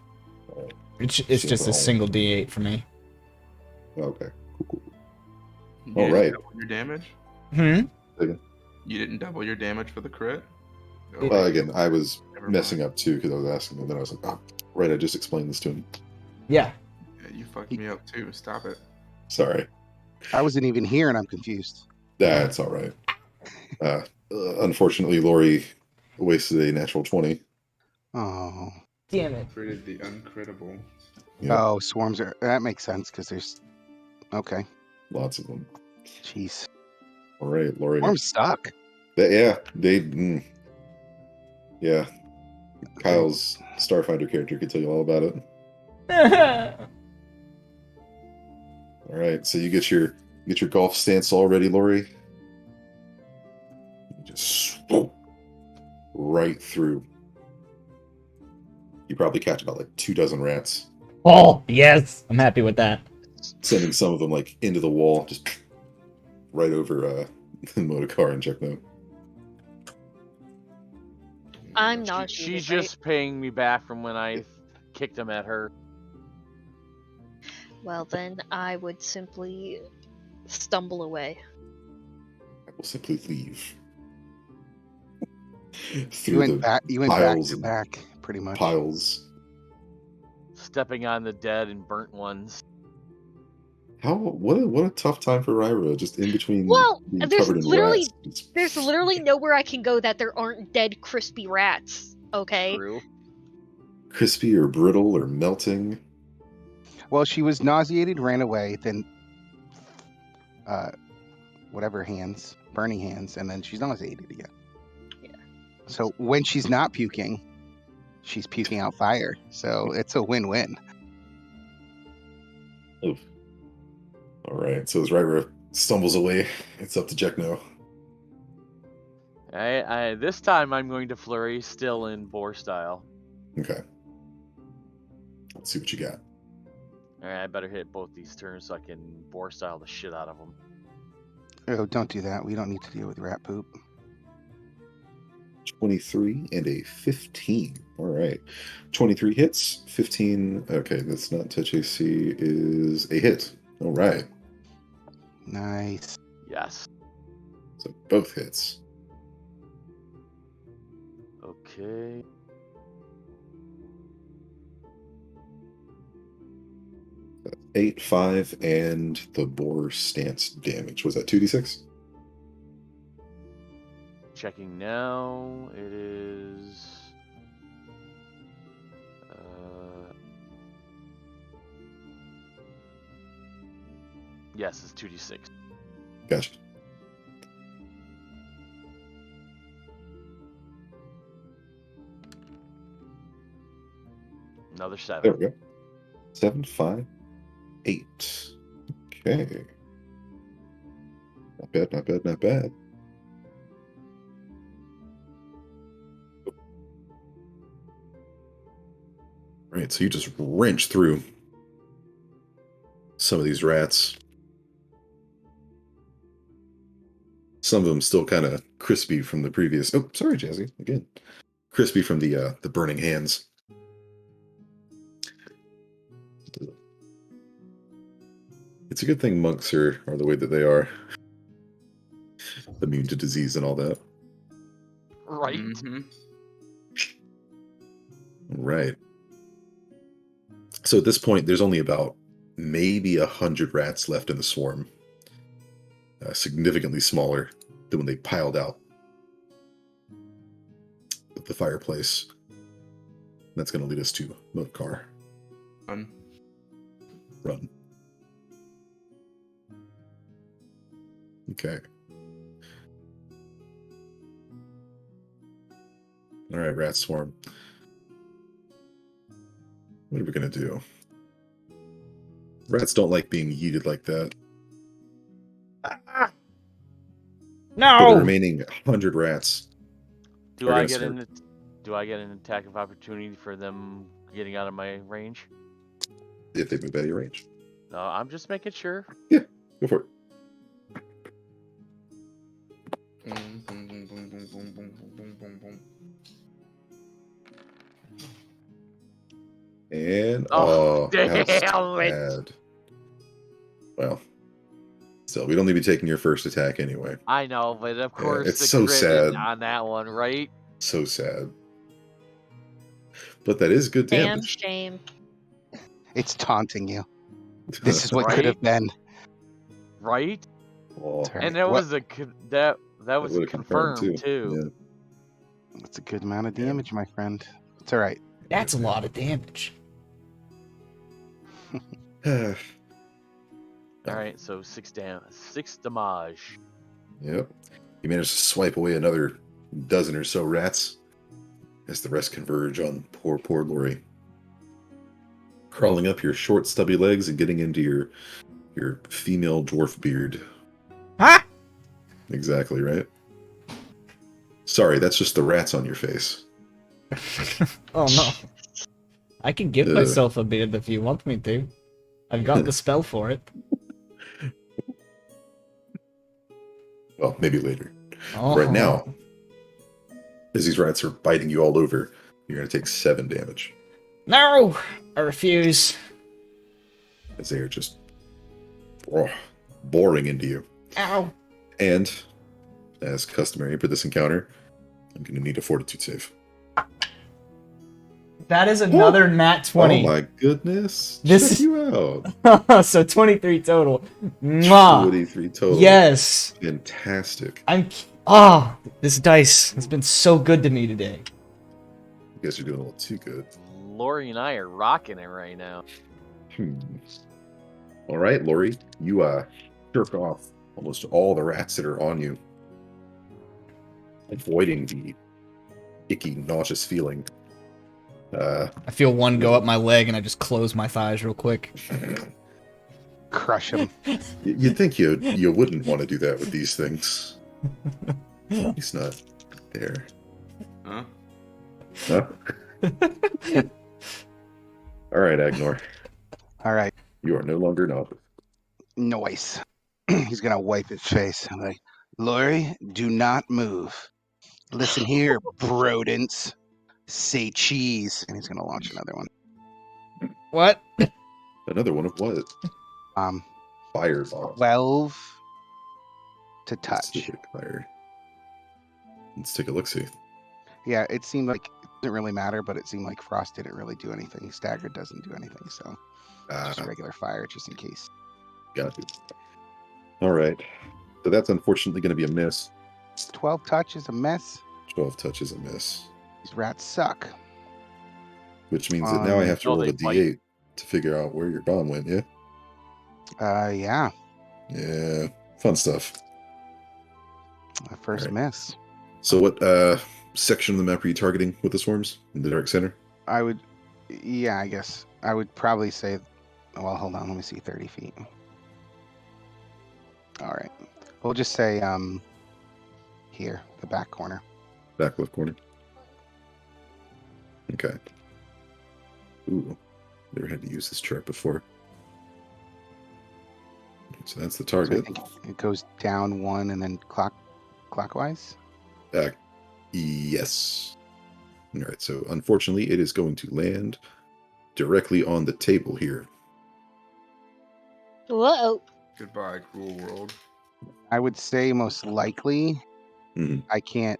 It's Shit, just a all. single D8 for me. Okay, cool. You All didn't right. double your damage? Hmm? You didn't double your damage for the crit? Well, again, I was Never messing mind. up too because I was asking him, and then I was like, oh, right, I just explained this to him. Yeah. Yeah, you fucked me up too. Stop it. Sorry. I wasn't even here and I'm confused. That's all right. Unfortunately, Lori wasted a natural 20. Oh. Damn it. Created the uncrittable. Yeah, Oh, swarms are. That makes sense because there's. Okay. lots of them. Jeez. All right, Lori. Swarms suck. Yeah. Kyle's Starfinder character could tell you all about it. All right, so you get your golf stance all ready, Lori. You just swoop right through. You probably catch about like 24 rats, Oh, yes. I'm happy with that. sending some of them like into the wall, just right over the motor car and Checkno. I'm not. She's just paying me back from when I kicked him at her. Well, then I would simply stumble away. I will simply leave. You Through went the back. You went back piles to and back, pretty much. piles. Stepping on the dead and burnt ones. What a tough time for Ryra, just in between Well, being there's covered in literally- rats. It's- There's literally nowhere I can go that there aren't dead, crispy rats. Okay. True. crispy or brittle or melting. Well, she was nauseated, ran away, then whatever hands, burning hands, and then she's nauseated again. Yeah. So when she's not puking, she's puking out fire. So it's a win-win. Oof. All right, so as Ryra stumbles away, it's up to Checkno. This time I'm going to flurry, still in boar style. Okay. Let's see what you got. Alright, I better hit both these turns so I can boar style the shit out of them. Oh, don't do that. We don't need to deal with rat poop. 23 and a 15. All right. 23 hits, 15. Okay, that's not touch AC, is a hit. All right. Nice. Yes. So both hits. Okay. That's 8, 5, and the boar stance damage. Was that 2d6? Checking now. It is. Yes, it's 2d6. Gotcha. Another 7. There we go. 7, 5, 8. Okay. Not bad, not bad, not bad. Right, so you just wrench through some of these rats. Some of them still kind of crispy from the previous. Oh, sorry, Jazzy. Again, crispy from the burning hands. It's a good thing monks are the way that they are, immune to disease and all that. Right? Mm-hmm. Right. So at this point, there's only about maybe 100 rats left in the swarm. Significantly smaller than when they piled out the fireplace. That's going to lead us to Motor Run. Okay. All right, rat swarm. What are we gonna do? Rats don't like being yeeted like that. So the No. remaining 100 rats Do are I gonna get start. an Do I get an attack of opportunity for them getting out of my range? If they move out of your range. No, I'm just making sure. Yeah, go for it. Boom, boom, boom, boom, boom, boom, boom, boom, boom, boom, boom. And Oh, that's damn it. bad. Well, still, we'd only be taking your first attack anyway. I know, but of course it's the so crit sad. on that one, right? So sad. But that is good Damn damage. shame. It's taunting you. This is what could have Right? been. Right? Oh, It's all right. And that What- was that was would've confirmed too. That's a good amount of Yeah. damage, my friend. It's all right. That's a lot of damage. Yeah. All right, so 6 damage. Yep. You managed to swipe away another dozen or so rats as the rest converge on poor Lori. Crawling up your short, stubby legs and getting into your female dwarf beard. Ha! Exactly, right? Sorry, that's just the rats on your face. Oh no. I can give Ugh. myself a beard if you want me to. I've got the spell for it. Well, maybe later. Oh. Right now, as these rats are biting you all over, you're going to take 7 damage. No! I refuse. As they are just boring into you. Ow. And, as customary for this encounter, I'm going to need a fortitude save. That is another nat 20. Oh my goodness. This Check is- you out. So 23 total. Mwah. 23 total. Yes. Fantastic. This dice has been so good to me today. You guys are doing a little too good. Lori and I are rocking it right now. All right, Lori, you jerk off almost all the rats that are on you, avoiding the icky, nauseous feeling. I feel one go up my leg and I just close my thighs real quick. Crush him. You'd think you wouldn't want to do that with these things. He's not there. Huh? Huh? All right, Agnor. All right. You are no longer novice. Noise. He's gonna wipe his face. I'm like, Lori, do not move. Listen here, brodents. Say cheese. And he's gonna launch another one. What? Another one of what? Fireball. 12 to touch. Specific fire. Let's take a look-see. Yeah, it seemed like it didn't really matter, but it seemed like Frost didn't really do anything. Stagger doesn't do anything, so just regular fire, just in case. Got it. All right. So that's unfortunately going to be a miss. 12 touch is a mess. 12 touches a miss. These rats suck. Which means that now I have to No, roll they a d8 to figure out where your bomb went, yeah? Yeah. Yeah. Fun stuff. First Alright. miss. So what section of the map are you targeting with the swarms? In the dark center? I would, yeah, I guess. I would probably say, well, hold on, let me see, 30 feet. All right. We'll just say, here, the back corner. Back left corner. Okay. Ooh. Never had to use this chart before. So that's the So I target. think it goes down 1 and then clockwise. Yes. All right. So unfortunately, it is going to land directly on the table here. Whoa. Goodbye, cruel world. I would say most likely Mhm. I can't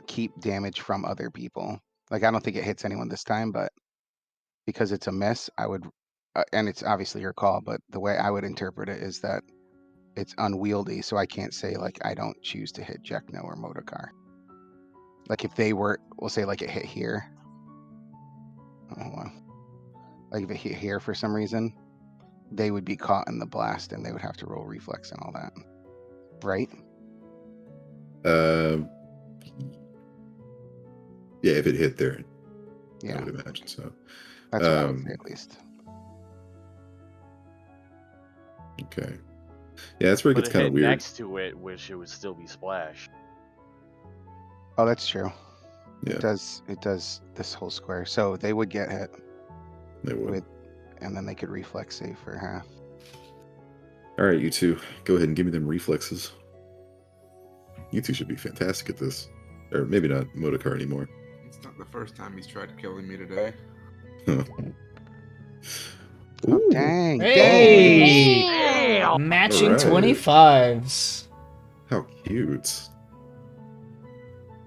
keep damage from other people. Like, I don't think it hits anyone this time, but because it's a miss, I would, and it's obviously your call, but the way I would interpret it is that it's unwieldy, so I can't say, like, I don't choose to hit Jekno or Motorcar. Like, if they were, we'll say, like, it hit here. Oh, hold on. Like, if it hit here for some reason, they would be caught in the blast and they would have to roll reflex and all that. right? Yeah, if it hit there, I Yeah, would imagine so. that's what I would say at least. Okay. Yeah, that's where it But gets it kind hit of weird. next to it, which it would still be splash. Oh, that's true. Yeah, It does this whole square. So they would get hit they would. with, and then they could reflex save for half. All right, you two, go ahead and give me them reflexes. You two should be fantastic at this. Or maybe not Modokar anymore. It's not the first time he's tried killing me today. Oh, Ooh, dang. Hey! Damn! Matching Alright. 25s. how cute.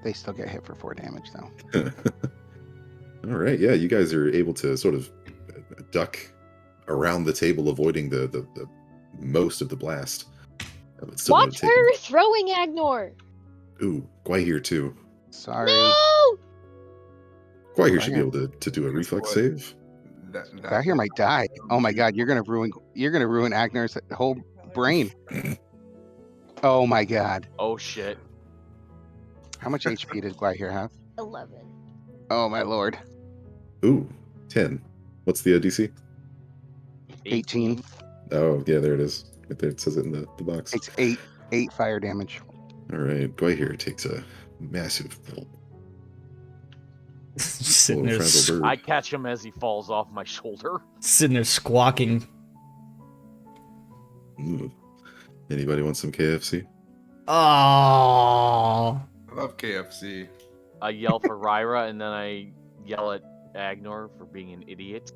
They still get hit for 4 damage, though. All right, yeah, you guys are able to sort of duck around the table, avoiding the most of the blast. It's still gonna Watch take- her throwing Agnor! Ooh, Gwahir too. Sorry. No! Gwahir should be Gwahir. able to do a Guess reflex what? save. I hear might die. Oh my god, you're gonna ruin Agnar's whole brain. Oh my god. Oh shit. How much HP does Gwahir have? 11. Oh my lord. Ooh, 10. What's the DC? 18. Oh, yeah, there it is. Right there, it says it in the box. Takes 8 fire damage. All right, Gwahir takes a massive Sitting little there, fragile bird. I catch him as he falls off my shoulder. sitting there squawking. Ooh. Anybody want some KFC? Oh, I love KFC. I yell for Ryra, and then I yell at Agnor for being an idiot.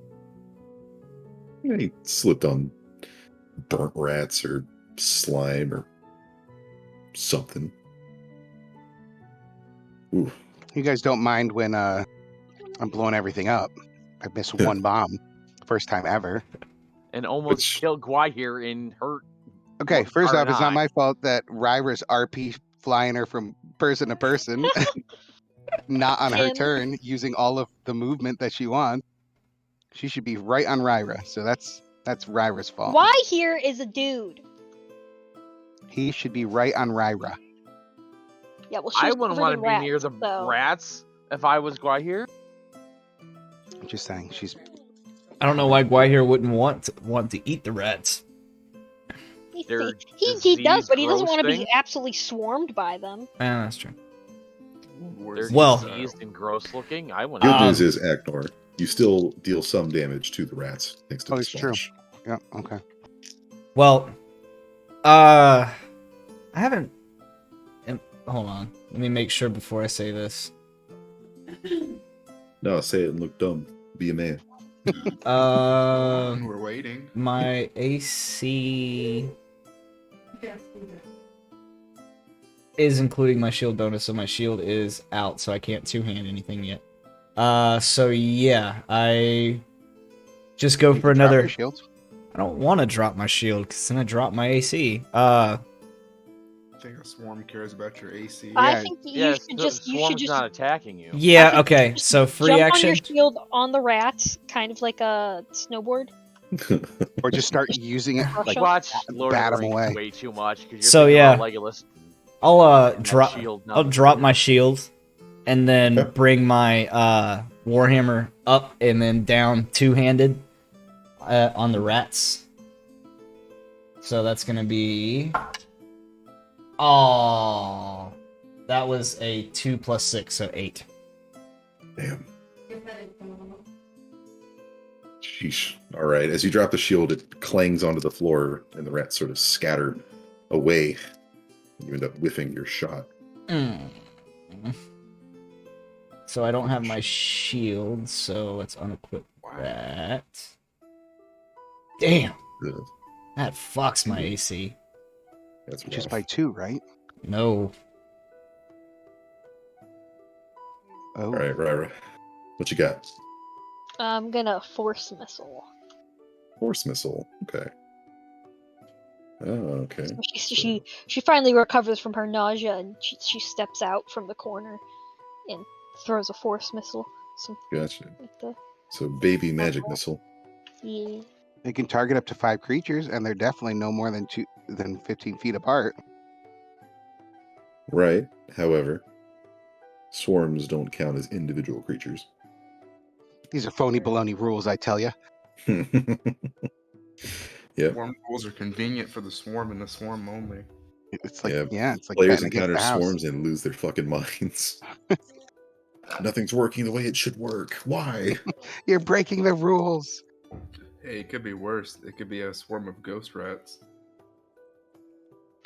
Yeah, he slipped on burnt rats or slime or something. Ooh. You guys don't mind when I'm blowing everything up. I missed one bomb. First time ever. And almost Which- killed Gwahir and hurt. Okay, Well, first or off, it's not not. my fault that Ryra's RP flying her from person to person. Not on her Tim. turn, using all of the movement that she wants. She should be right on Ryra, so that's Ryra's fault. Why here is a dude? He should be right on Ryra. Yeah, well, I she's wouldn't want to be near the rats if I was Gwahir. I'm just saying, she's I don't know why Gwahir wouldn't want to eat the rats. They're He does, but he doesn't want to disease be absolutely swarmed by them. Yeah, that's true. They're Well- diseased and gross looking. I wouldn't. Good news Um, is, Agnor, you still deal some damage to the rats thanks to Oh, the it's true. splash. yeah, okay. Well, I haven't. Hold on. Let me make sure before I say this. No, say it and look dumb. Be a man. We're waiting. My AC is including my shield bonus, so my shield is out, so I can't two-hand anything yet. So yeah, I just go You for can drop another. your shields. I don't want to drop my shield because then I drop my AC. I think a swarm cares about your AC. I Yeah. think Yeah, you should just not attacking you. Yeah. think Okay. just So free jump action. on your shield on the rats, kind of like a snowboard. Or just start using it Crush like 'em. Watch Lord of bat the 'em Rings away. way too much because you're So, thinking yeah. about Legolas. I'll and that drop. shield, not I'll the drop sword. my shield, and then Okay. bring my warhammer up and then down two-handed on the rats. So that's gonna be. Oh, that was a 2 + 6, so 8. Damn. Sheesh. All right. As you drop the shield, it clangs onto the floor, and the rats sort of scatter away. You end up whiffing your shot. So I don't have my shield, so let's unequip Wow. that. Damn, Ugh, that fucks my AC. That's just rough. by 2, right? No. Oh, All right, Ryra. What you got? I'm gonna force missile. Force missile. Okay. Oh, okay. So she finally recovers from her nausea and she steps out from the corner and throws a force missile. Some Gotcha. like the So, baby magic missile. yeah. they can target up to 5 creatures, and they're definitely no more than 15 feet apart. Right. However, swarms don't count as individual creatures. These are phony baloney rules, I tell you. Yep. Swarm rules are convenient for the swarm and the swarm only. It's like, Yeah. it's like Players betting against encounter the house. swarms and lose their fucking minds. Nothing's working the way it should work. Why? You're breaking the rules. Hey, it could be worse. It could be a swarm of ghost rats.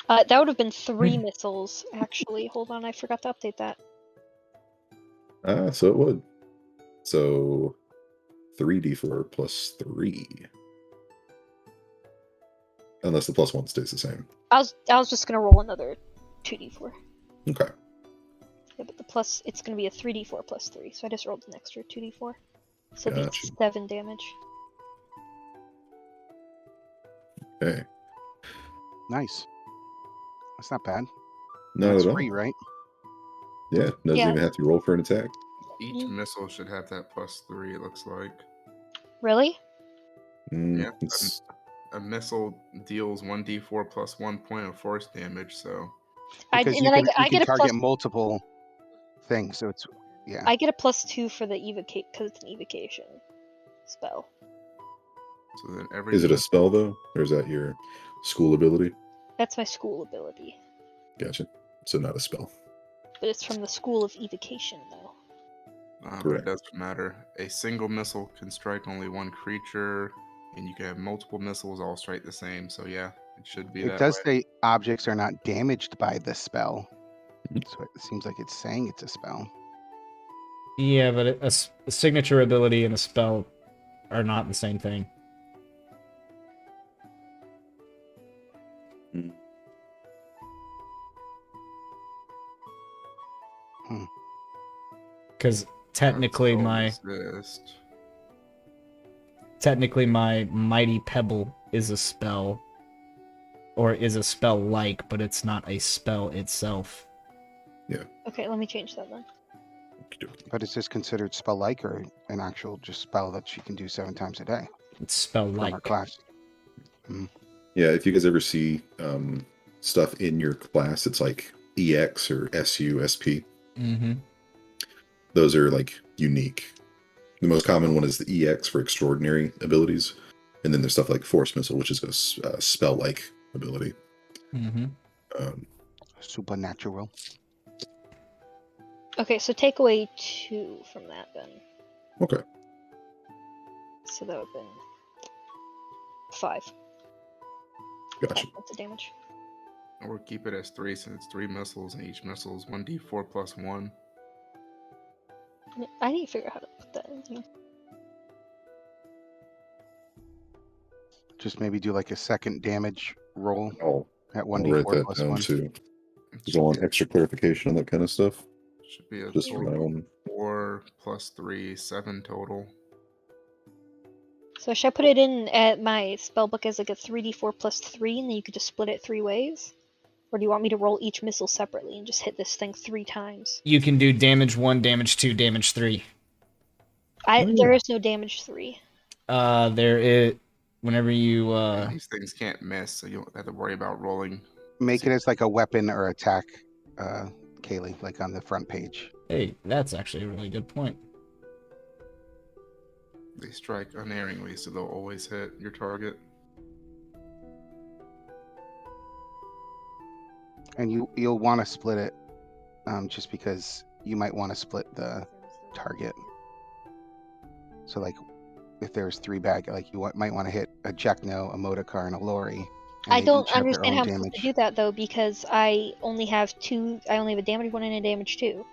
That would have been 3 missiles, actually. Hold on, I forgot to update that. So it would. So 3d4 plus 3. Unless the plus 1 stays the same. I was just gonna roll another 2d4. Okay. Yeah, but it's gonna be a 3d4 plus 3, so I just rolled an extra 2d4. So it'd Gotcha. be 7 damage. Okay. Nice. That's not bad. Not It's at all. free, right? Yeah. Doesn't Yeah. even have to roll for an attack. Each missile should have that plus 3, it looks like. Really? Yeah. It's- A missile deals 1d4 plus 1 point of force damage, so. Because and you then can, I you can get a target plus. multiple things, so it's yeah. I get a plus 2 for the evocate because it's an evocation spell. So then every. Is it a spell, though? Or is that your school ability? That's my school ability, Gotcha. So not a spell. but it's from the school of evocation, though. But it Correct. doesn't matter. A single missile can strike only one creature, and you can have multiple missiles all strike the same. So yeah, it should be It that does way. say objects are not damaged by the spell. So it seems like it's saying it's a spell. Yeah, but a signature ability and a spell are not the same thing. Mm. Because technically my mighty pebble is a spell, or is a spell like, but it's not a spell itself. Okay, let me change that then. But is this considered spell-like or an actual just spell that she can do 7 times a day It's spell from like. her class? Yeah, if you guys ever see stuff in your class, it's like EX or SU, SP. Mm-hmm. Those are like unique. The most common one is the EX for extraordinary abilities. And then there's stuff like Force Missile, which is a spell-like ability. Mm-hmm. Supernatural. Okay, so take away 2 from that then. Okay. So that would have been 5. Gotcha. 5 points of damage. Or keep it as 3 since it's 3 missiles, and each missile is 1d4 plus 1. I need to figure out how to put that in here. Just maybe do like a second damage roll I'll at write 1d4 that plus down 1. too. Because I want extra clarification on that kind of stuff. Should be a Just for my own. 4 plus 3, 7 total. So should I put it in at my spellbook as like a 3d4 plus 3, and then you could just split it 3 ways? Or do you want me to roll each missile separately and just hit this thing 3 times? You can do damage 1, damage 2, damage 3. There is no damage 3. There is. Whenever you And these things can't miss, so you don't have to worry about rolling. Make it as like a weapon or attack, Kaylee, like on the front page. Hey, that's actually a really good point. They strike unerringly, so they'll always hit your target. And you'll want to split it, just because you might want to split the target. So like, if there's 3 bag, like you might want to hit a Jekno, a Modacar, and a Lori. and I they don't each have their understand own how I'm supposed to do that though, because I only have a damage 1 and a damage 2.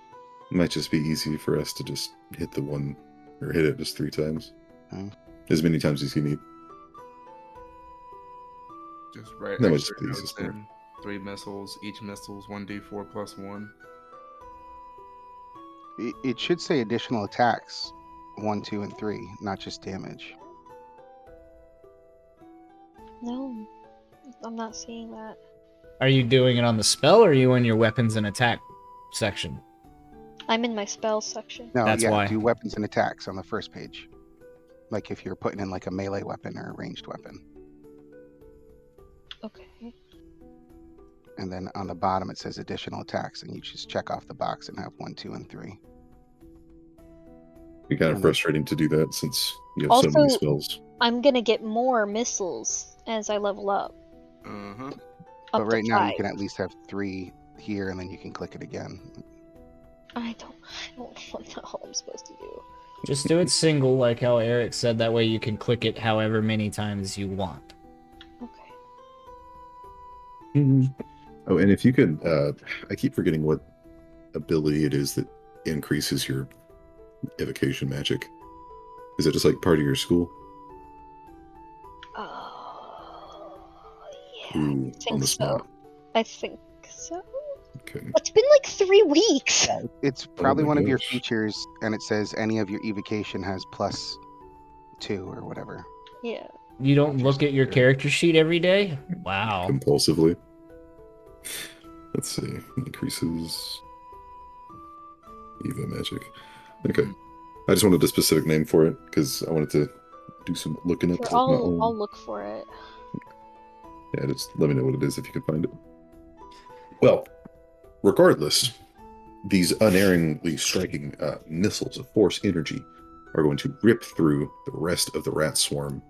It might just be easy for us to just hit the one, or hit it just 3 times. Hmm. As many times as you need. Just write That was extra the notes easiest part. in. 3 missiles. Each missile is 1d4 plus 1. It should say additional attacks, 1, 2, and 3, not just damage. No, I'm not seeing that. Are you doing it on the spell, or are you in your weapons and attack section? I'm in my spells section. No, That's yeah, why. do weapons and attacks on the first page. Like if you're putting in like a melee weapon or a ranged weapon. Okay. and then on the bottom it says additional attacks, and you just check off the box and have 1, 2, and 3. Be kind of And then- frustrating to do that since you have so many Also- spells. I'm gonna get more missiles as I level up. Uh-huh. But Up right to now 5. you can at least have 3 here, and then you can click it again. I don't know what I'm supposed to do. Just do it single, like how Eric said. That way you can click it however many times you want. Okay. Oh, and if you could, I keep forgetting what ability it is that increases your evocation magic. Is it just like part of your school? Oh, yeah. Ooh, I think on the so. spot. I think so. Okay. It's been like 3 weeks. It's probably my one of your gosh. features, and it says any of your evocation has +2 or whatever. Yeah. You don't look at your character sheet every day? Wow. Compulsively. Let's see. Increases Evo magic. Okay. I just wanted a specific name for it because I wanted to do some looking up. Sure, with my own. I'll look for it. Yeah, just let me know what it is if you can find it. Well, regardless, these unerringly striking missiles of force energy are going to rip through the rest of the rat swarm.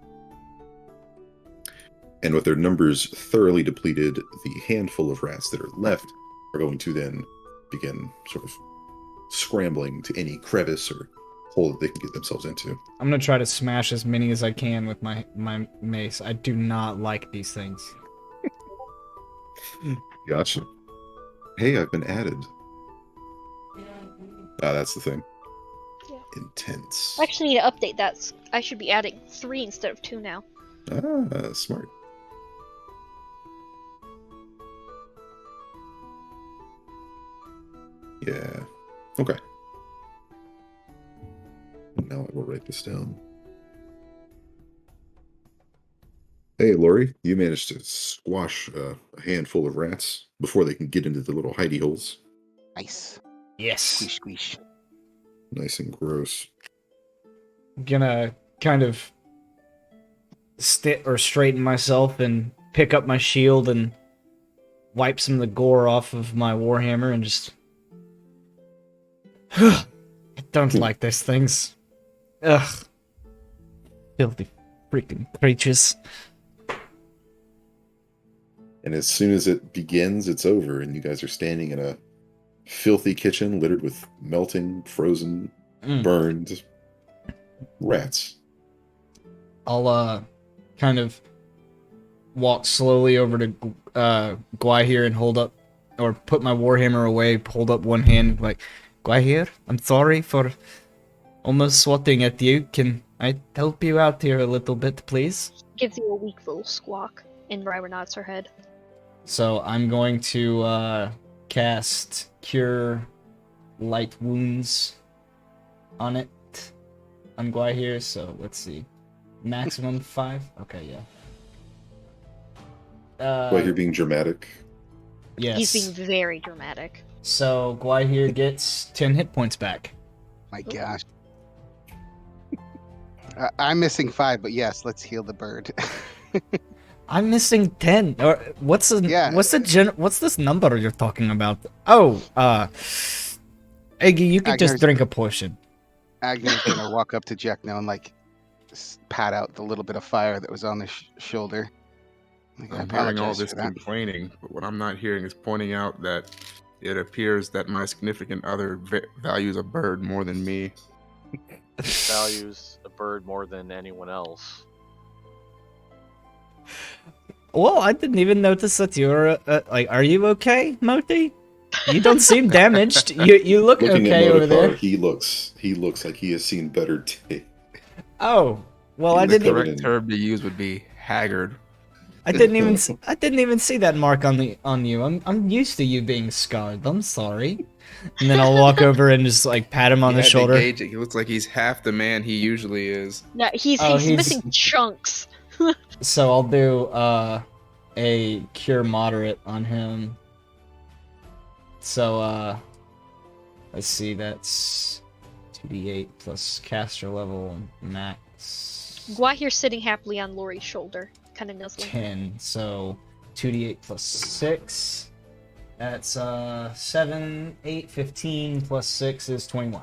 And with their numbers thoroughly depleted, the handful of rats that are left are going to then begin sort of scrambling to any crevice or hole that they can get themselves into. I'm gonna try to smash as many as I can with my mace. I do not like these things. Gotcha. Hey, I've been added. Ah, that's the thing. Yeah. Intense. I actually need to update that. I should be adding 3 instead of 2 now. Ah, smart. Yeah. Okay. Now I will write this down. Hey, Lori, you managed to squash a handful of rats before they can get into the little hidey holes. Nice. Yes. Squish, squish. Nice and gross. I'm gonna kind of straighten myself and pick up my shield and wipe some of the gore off of my warhammer and just. I don't like these things. Ugh. Filthy freaking creatures. And as soon as it begins, it's over, and you guys are standing in a filthy kitchen littered with melting, frozen, burned rats. I'll kind of walk slowly over to Gwahir and hold up, or put my warhammer away, hold up one hand, like, Gwahir, I'm sorry for almost swatting at you. Can I help you out here a little bit, please? Gives you a weak little squawk, and Ryra nods her head. So I'm going to cast Cure Light Wounds on it. On Gwahir, so let's see. Maximum 5? Okay, yeah. Like you're being dramatic. Yes. He's being very dramatic. So Gwahir gets 10 hit points back. My gosh. I'm missing 5, but yes, let's heal the bird. I'm missing 10. Or what's this number you're talking about? Oh, Eggy, you could just Agnar's- drink a potion. Agner's gonna walk up to Jack now and like pat out the little bit of fire that was on his shoulder. Like, I I'm hearing all apologize this for that. complaining, but what I'm not hearing is pointing out that it appears that my significant other values a bird more than me. Values a bird more than anyone else. Well, I didn't even notice that you're like. Are you okay, Moti? You don't seem damaged. You look Looking okay at over Moticar, there. he looks like he has seen better days. Oh, well, He I was didn't. covered Even, Correct term to use would be haggard. I didn't even see that mark on you. I'm used to you being scarred. I'm sorry. And then I'll walk over and just like pat him on the You had to shoulder. gauge it. He looks like he's half the man he usually is. Yeah, he's missing chunks. So I'll do a cure moderate on him. So let's see, that's 2d8 plus caster level max Gwahir's sitting happily on Lori's shoulder, kind of nuzzling. 10. So 2d8 plus 6 That's 7, 8, 15 plus 6 is 21.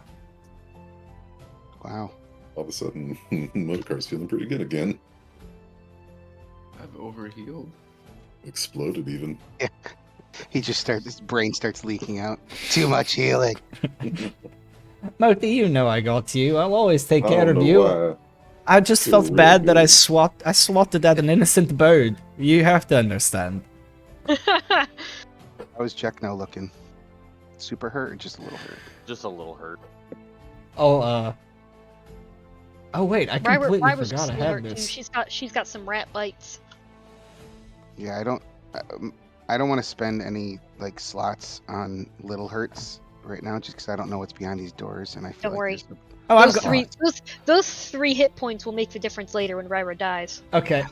Wow. All of a sudden, Motorcar's feeling pretty good again. I've overhealed. Exploded even. He just starts. His brain starts leaking out. Too much healing. Moti, you know I got you. I'll always take I care don't of know you. why. I just Feel felt real bad that I good. swatted at an innocent bird. You have to understand. How is Jack now looking? Super hurt or just a little hurt? Just a little hurt. Oh, oh wait, I completely Ryra's forgot I still had hurt too. this. She's got some rat bites. Yeah, I don't want to spend any like slots on little hurts right now, just because I don't know what's behind these doors, and I feel Don't like worry. there's Oh, I've Those 3 hit points will make the difference later when Ryra dies. Okay.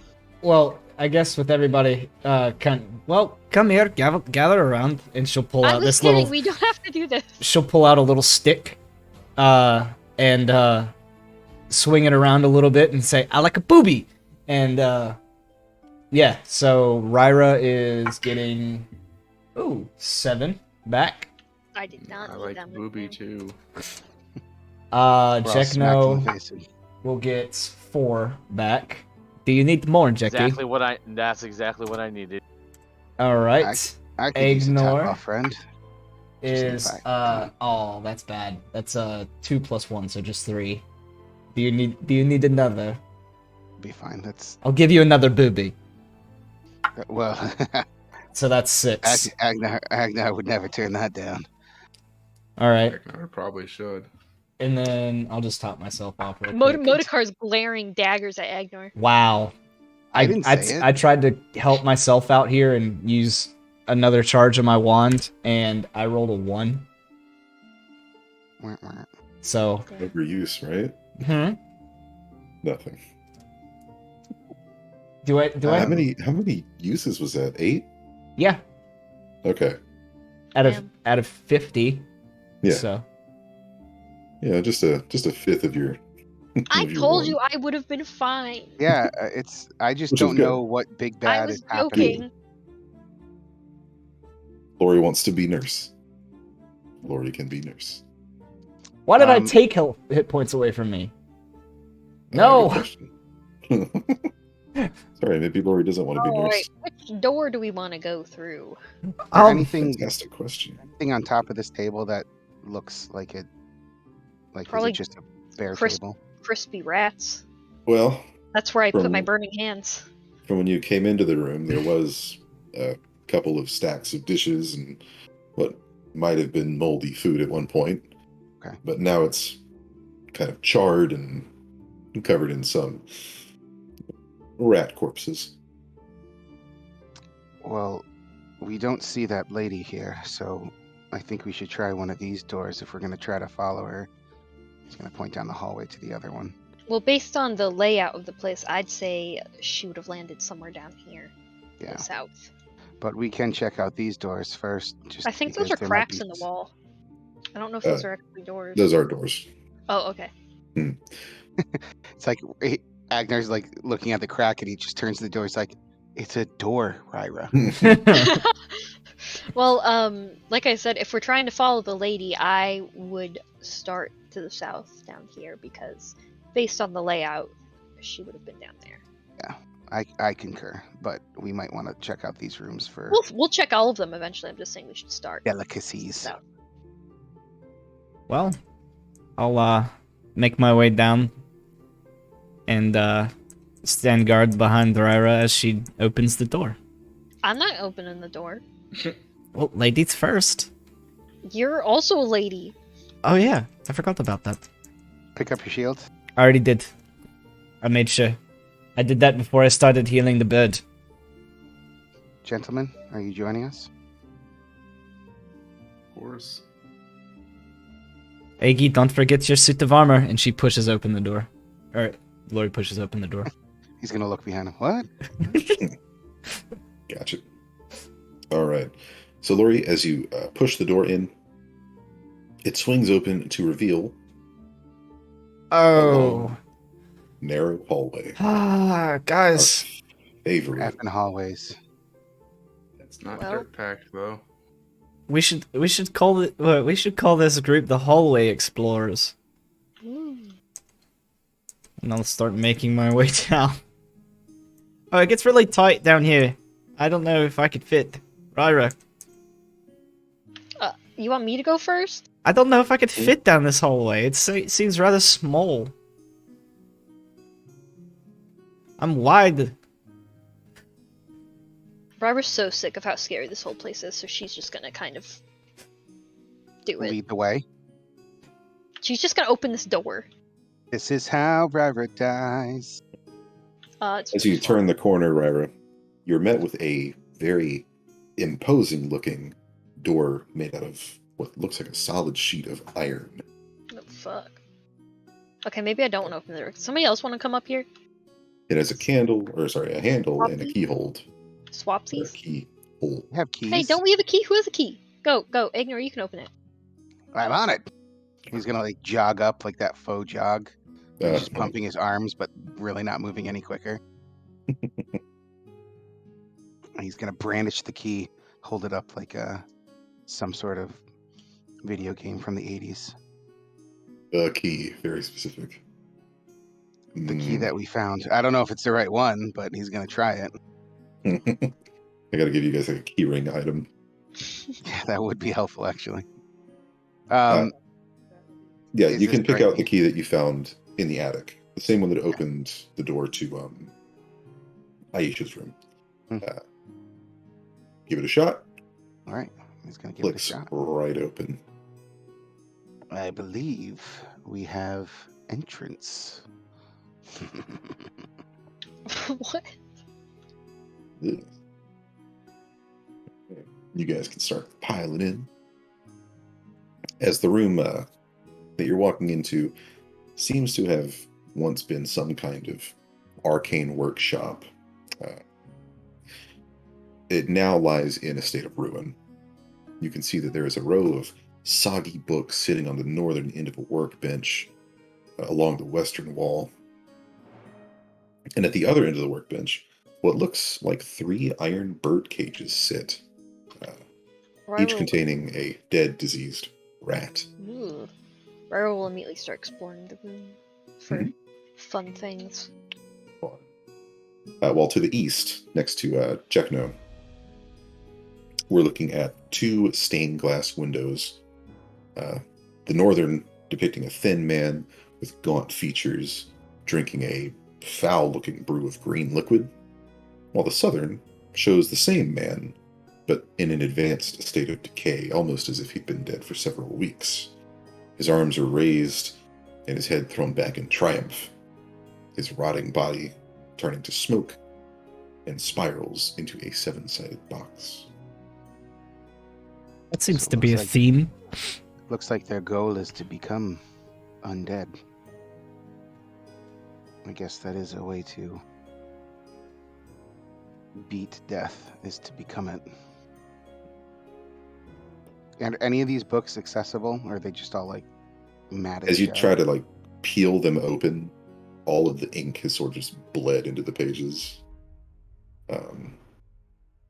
Well, I guess with everybody, come here, gather around, and she'll pull I out was this kidding. little. We don't have to do this. She'll pull out a little stick, and swing it around a little bit and say, "I like a booby," and yeah. So Ryra is getting 7 back. I did not I need like them. booby too. we're all smacked in Jekno the face. will get 4 back. Do you need more, Jackie? That's exactly what I needed. All right. I could use a top Ignore off friend. Just is in fact, oh, that's bad. That's 2 plus 1, so just 3. Do you need another? be fine. That's I'll give you another booby. well. So that's 6. Agnar would never turn that down. All right. I probably should. And then I'll just top myself off real quick. Motikar's glaring daggers at Agnar. Wow. I didn't say it. I tried to help myself out here and use another charge of my wand, and I rolled a 1. Wah, wah. So, Overuse, right? Nothing. do I? How many uses was that? 8? Yeah, Okay. out Damn. of 50. Yeah. So, Yeah, just a fifth of your. I of your told wand. you I would have been fine. Yeah, I just Which is don't good. know what big I bad was is happening. joking. Lori wants to be nurse. Lori can be nurse. why did I Um, take hit points away from me? Good No. question. Sorry, maybe Lori doesn't want to be nurse. Alright, which door do we want to go through? Anything Fantastic question. on top of this table that looks like it? Like Probably is it just a bare crisp- table? Crispy rats. Well, That's where I put my From- burning hands. from when you came into the room, there was a couple of stacks of dishes and what might have been moldy food at one point. Okay. But now it's kind of charred and covered in some rat corpses. Well, we don't see that lady here, so I think we should try one of these doors if we're going to try to follow her. He's going to point down the hallway to the other one. Well, based on the layout of the place, I'd say she would have landed somewhere down here. To Yeah, the south. but we can check out these doors first. Just I think those because are there might cracks be in the wall. I don't know if Uh, those are actually doors. Those are doors. Oh, okay. It's like Agnar's like looking at the crack and he just turns to the door. He's like, "It's a door, Ryra." Well, like I said, if we're trying to follow the lady, I would start to the south down here because based on the layout, she would have been down there. I concur, but we might want to check out these rooms for We'll check all of them eventually. I'm just saying we should start. delicacies. South. Well, I'll make my way down and stand guard behind Ryra as she opens the door. I'm not opening the door. Well, ladies first. You're also a lady. Oh yeah, I forgot about that. Pick up your shield. I already did. I made sure. I did that before I started healing the bird. Gentlemen, are you joining us? Of course. Aggie, don't forget your suit of armor. And she pushes open the door. Or Lori pushes open the door. He's gonna look behind him. What? Gotcha. All right. So, Lori, as you push the door in, it swings open to reveal Oh. narrow hallway. Ah, guys. Favorite. Effing hallways. It's not Well- dirt pack though. we should call it we should call this group the Hallway Explorers. Ooh. And I'll start making my way down. Oh, it gets really tight down here. I don't know if I could fit. Ryra, You want me to go first? I don't know if I could fit down this hallway. It seems rather small. I'm wide. Barbara's so sick of how scary this whole place is, so she's just gonna kind of do it. Lead the way. She's just gonna open this door. This is how Ryra dies. It's As you turn the corner, Ryra, you're met with a very imposing looking door made out of what looks like a solid sheet of iron. Oh, fuck. Okay, maybe I don't want to open the door. Somebody else want to come up here? It has a handle and a key hold. Or a Swapsies? key hole. I have keys. Hey, don't we have a key? Who has a key? Go, Ignore, you can open it. I'm on it. He's gonna like jog up like that faux jog. He's just pumping his arms, but really not moving any quicker. He's gonna brandish the key, hold it up like some sort of video game from the 80s. A key, very specific. The key that we found. I don't know if it's the right one, but he's gonna try it. I gotta give you guys like a key ring item. Yeah, that would be helpful actually. Yeah, is you this can pick right? out the key that you found in the attic. The same one that opened the door to Aisha's room. Hmm. Give it a shot. All right, he's gonna give it a Clicks shot. right open. I believe we have entrance. What? Yeah. You guys can start piling in. As the room that you're walking into seems to have once been some kind of arcane workshop, it now lies in a state of ruin. You can see that there is a row of soggy books sitting on the northern end of a workbench along the western wall. And at the other end of the workbench, what looks like 3 iron bird cages sit, each containing a dead, diseased rat. Ooh. Ryra will immediately start exploring the room for fun things. While to the east, next to Jekno, we're looking at 2 stained glass windows. The northern depicting a thin man with gaunt features drinking a foul-looking brew of green liquid, while the southern shows the same man, but in an advanced state of decay, almost as if he'd been dead for several weeks. His arms are raised and his head thrown back in triumph, his rotting body turning to smoke and spirals into a 7-sided box. That seems So to it be a looks like- theme. Looks like their goal is to become undead. I guess that is a way to beat death, is to become it. And are any of these books accessible, or are they just all like matted? As you shut? try to like peel them open, all of the ink has sort of just bled into the pages.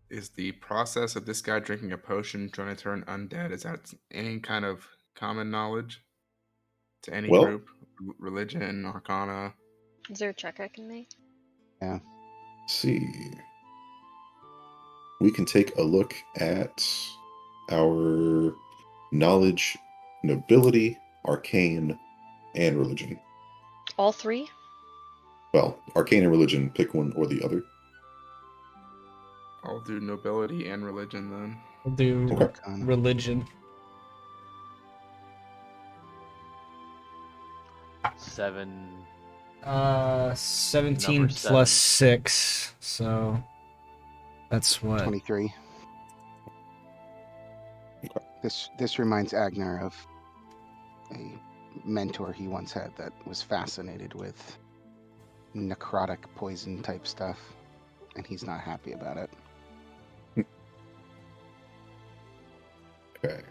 Is the process of this guy drinking a potion trying to turn undead, is that any kind of common knowledge to any Well- group? Religion, arcana? Is there a check I can make? Let's see. We can take a look at our knowledge, nobility, arcane, and religion. All 3? Well, arcane and religion, pick one or the other. I'll do nobility and religion then. We'll do Okay. Arcana. religion. 7. 17 Number plus 6, so that's what. 23. This reminds Agnar of a mentor he once had that was fascinated with necrotic poison type stuff, and he's not happy about it. Okay.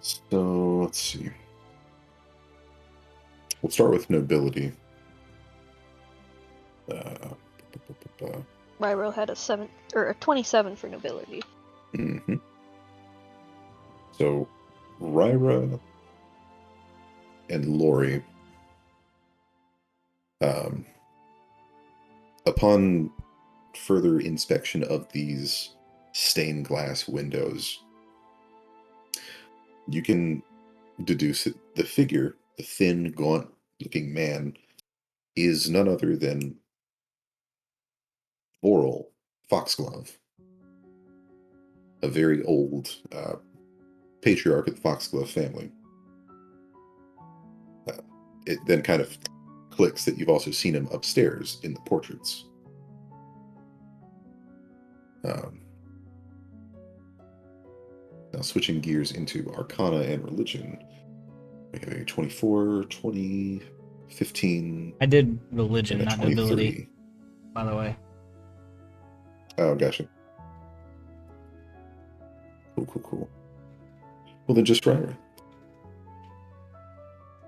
So let's see. We'll start with nobility. Ryra had a 27 for nobility. Mhm. So, Ryra and Lori, upon further inspection of these stained glass windows, you can deduce that the figure, the thin, gaunt-looking man, is none other than Laurel Foxglove, a very old patriarch of the Foxglove family. It then kind of clicks that you've also seen him upstairs in the portraits. Now switching gears into Arcana and Religion. We have a 24, 20, 15, I did religion, and a not 23. ability, by the way. Oh, gotcha. Cool. Well, then just try it.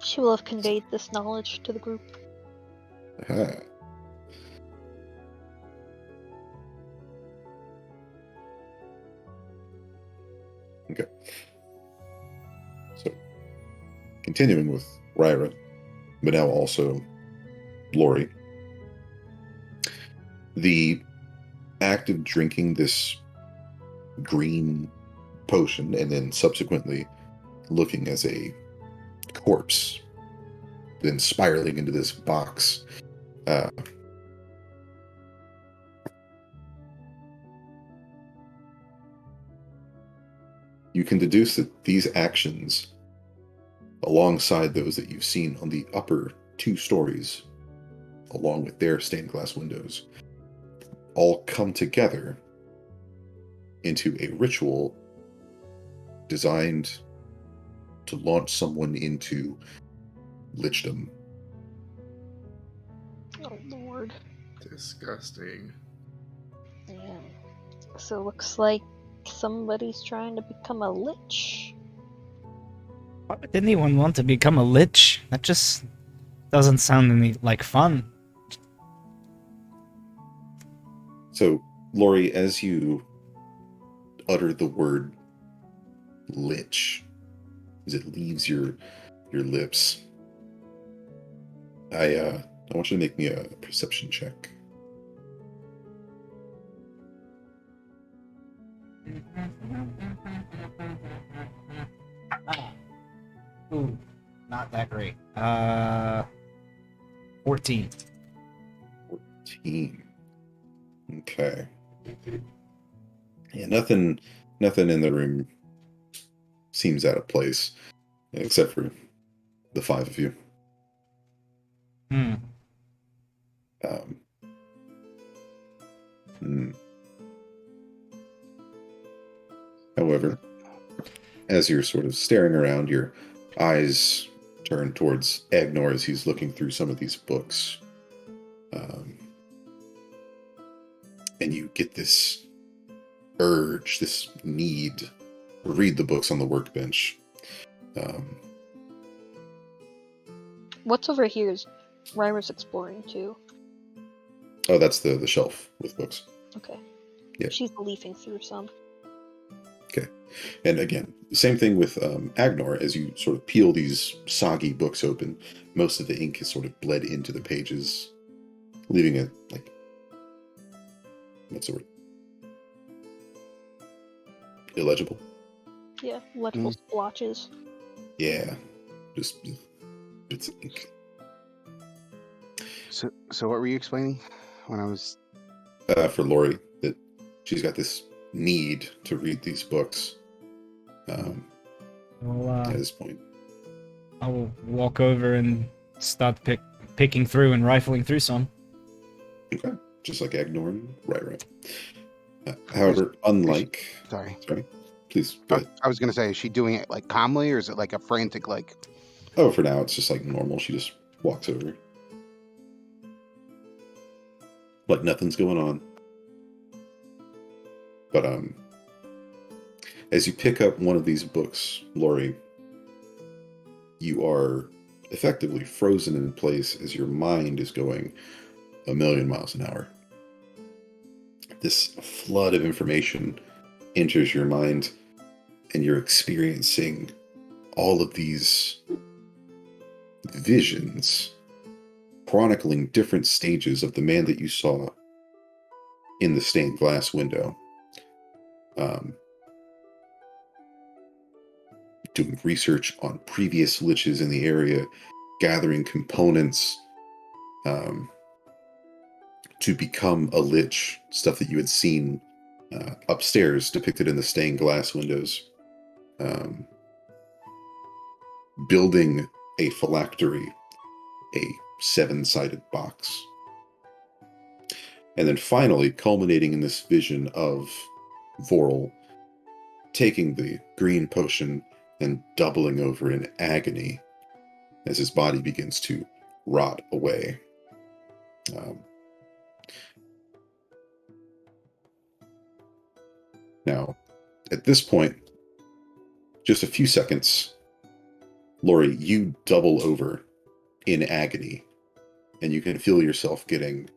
She will have conveyed this knowledge to the group. Aha. Okay. So, continuing with Ryra, but now also Lori. The act of drinking this green potion and then subsequently looking as a corpse, then spiraling into this box. You can deduce that these actions, alongside those that you've seen on the upper 2 stories, along with their stained glass windows, all come together into a ritual designed to launch someone into lichdom. Oh lord. Disgusting. Yeah. So it looks like somebody's trying to become a lich. Why would anyone want to become a lich? That just doesn't sound any like fun. So, Lori, as you utter the word lich, as it leaves your lips, I want you to make me a perception check. Ooh, not that great. 14. 14. Okay. Yeah, nothing in the room seems out of place, except for the 5 of you. Hmm. However, as you're sort of staring around, your eyes turn towards Agnor as he's looking through some of these books. And you get this urge, this need to read the books on the workbench. What's over here is Ryra's exploring too. Oh, that's the shelf with books. Okay. Yeah. She's leafing through some. Okay. And again, same thing with Agnor. As you sort of peel these soggy books open, most of the ink is sort of bled into the pages, leaving it like, what's the word? Illegible? Yeah, legible splotches. Yeah. Just bits of ink. So what were you explaining when I was? For Lori, that she's got this need to read these books at this point. I'll walk over and start picking through and rifling through some. Okay. Just like Agnor and Ryra. However, unlike... Sorry. Please, go ahead. I was going to say, is she doing it like calmly, or is it like a frantic, like... Oh, for now, it's just like normal. She just walks over. Like nothing's going on. But, as you pick up one of these books, Lori, you are effectively frozen in place as your mind is going 1,000,000 miles an hour. This flood of information enters your mind, and you're experiencing all of these visions chronicling different stages of the man that you saw in the stained glass window. Doing research on previous liches in the area, gathering components to become a lich, stuff that you had seen upstairs depicted in the stained glass windows. Building a phylactery, a 7-sided box. And then finally, culminating in this vision of Vorl taking the green potion and doubling over in agony as his body begins to rot away. Now, at this point, just a few seconds, Lori, you double over in agony, and you can feel yourself getting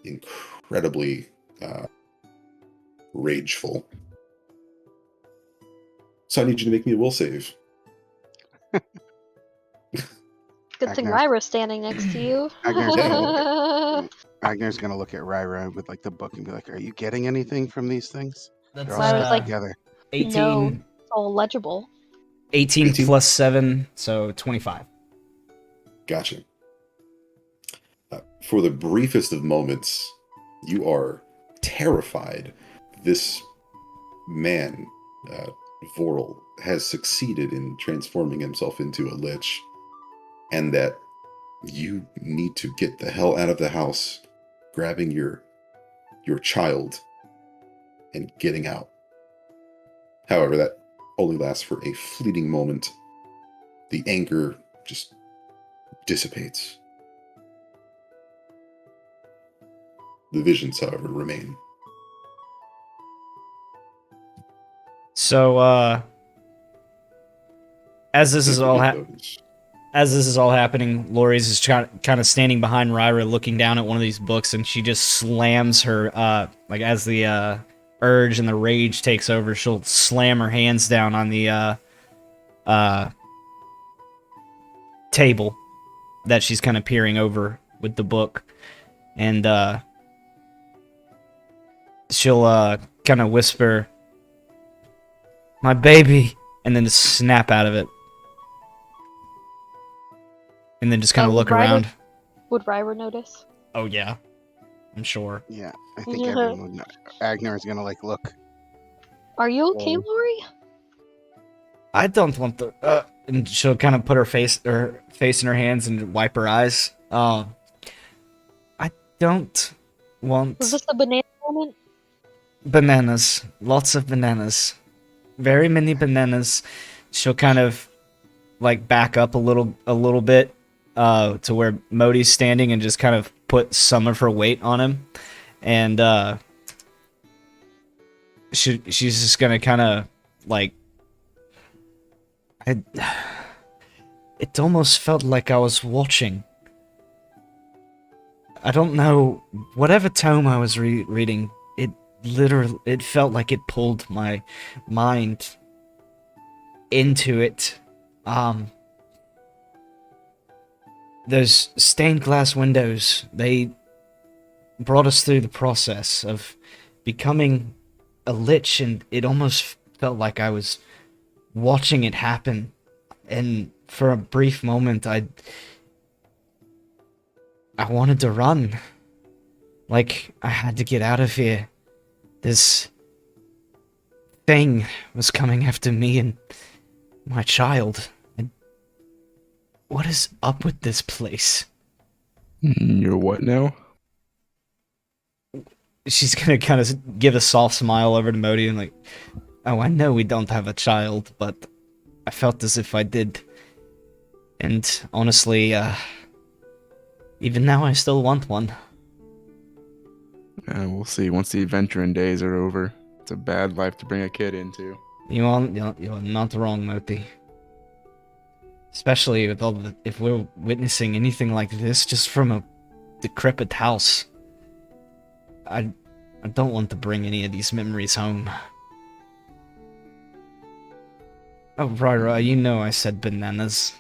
incredibly rageful. So I need you to make me a will save. Good thing Agnes. Lyra's standing next to you. Agner's gonna look at Ryra with like the book and be like, "Are you getting anything from these things?" That's They're all Lyra's stuck like, together. 18, No. It's all legible. 18 18. plus 7, so 25. Gotcha. For the briefest of moments, you are terrified. This man, Vorl, has succeeded in transforming himself into a lich, and that you need to get the hell out of the house, grabbing your child and getting out. However, that only lasts for a fleeting moment. The anger just dissipates. The visions, however, remain. So, as this is all happening, Lori's is kind of standing behind Ryra, looking down at one of these books, and she just slams her like as the urge and the rage takes over, she'll slam her hands down on the table that she's kind of peering over with the book, and she'll kind of whisper, "My baby," and then just snap out of it. And then just kind of look around. Would Ryra notice? Oh, yeah. I'm sure. Yeah, I think everyone would know. Agner is gonna like look. Are you okay, Oh. Lori? I don't want to... and she'll kind of put her face in her hands and wipe her eyes. I don't want... Was this a banana moment? Bananas. Lots of bananas. Very many bananas. She'll kind of like back up a little bit to where Modi's standing and just kind of put some of her weight on him. And she's just gonna kind of like... It almost felt like I was watching. I don't know, whatever tome I was reading, it felt like it pulled my mind into it. Those stained glass windows, they brought us through the process of becoming a lich, and it almost felt like I was watching it happen. And for a brief moment, I wanted to run. Like, I had to get out of here. This thing was coming after me and my child. And what is up with this place? You're what now? She's gonna kind of give a soft smile over to Modi and like, oh, I know we don't have a child, but I felt as if I did. And honestly, even now I still want one. We'll see. Once the adventuring days are over, it's a bad life to bring a kid into. You're not wrong, Moti. Especially with if we're witnessing anything like this just from a decrepit house. I don't want to bring any of these memories home. Oh, right, you know I said bananas.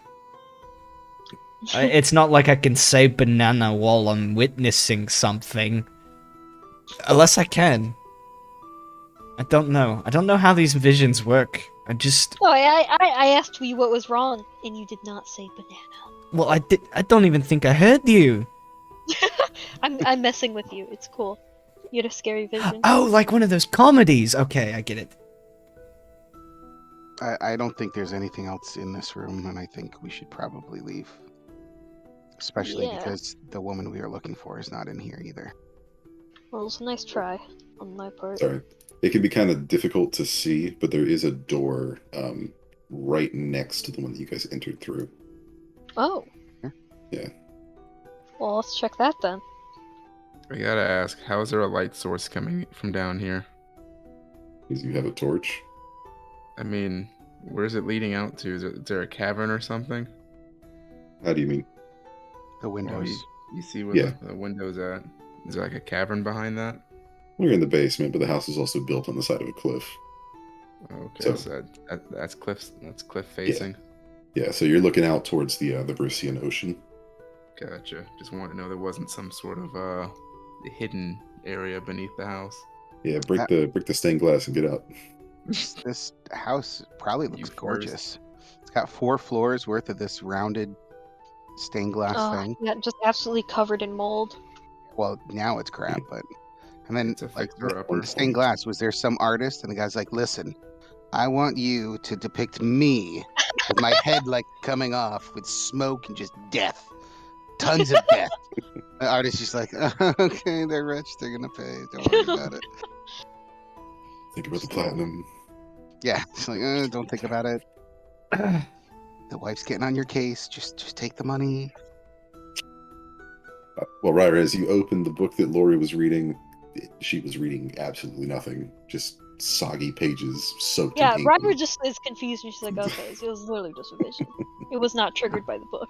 It's not like I can say banana while I'm witnessing something. Unless I can. I don't know. I don't know how these visions work. I just... Oh, I asked you what was wrong, and you did not say banana. Well, I don't even think I heard you. I'm messing with you. It's cool. You had a scary vision. Oh, like one of those comedies. Okay, I get it. I don't think there's anything else in this room, and I think we should probably leave. Especially Yeah. because the woman we are looking for is not in here either. Well, it was a nice try on my part. Sorry. It can be kind of difficult to see, but there is a door right next to the one that you guys entered through. Oh. Yeah. Well, let's check that then. I gotta ask, how is there a light source coming from down here? Because you have a torch. I mean, where's it leading out to? Is there a cavern or something? How do you mean? The Well, windows. you see where Yeah. the window's at? Is there like a cavern behind that? We're in the basement, but the house is also built on the side of a cliff. Okay, So- so that's cliff facing. Yeah, so you're looking out towards the Brucean Ocean. Gotcha. Just wanted to know there wasn't some sort of hidden area beneath the house. Yeah, break the stained glass and get out. This house probably You looks first. gorgeous. It's got 4 floors worth of this rounded stained glass thing. Yeah, just absolutely covered in mold. Well, now it's crap, but and then It's a like fixer-upper. the stained glass, was there some artist and the guy's like, listen, I want you to depict me with my head like coming off with smoke and just death. Tons of death. The artist's just like, okay, they're rich, they're gonna pay. Don't worry about it. Think about the platinum. Yeah, it's like, don't think about it. The wife's getting on your case. Just take the money. Well, Ryder, as you opened the book that Lori was reading, she was reading absolutely nothing. Just soggy pages soaked Yeah, in ink. Ryder just is confused and she's like, okay, so it was literally just a vision. It was not triggered by the book.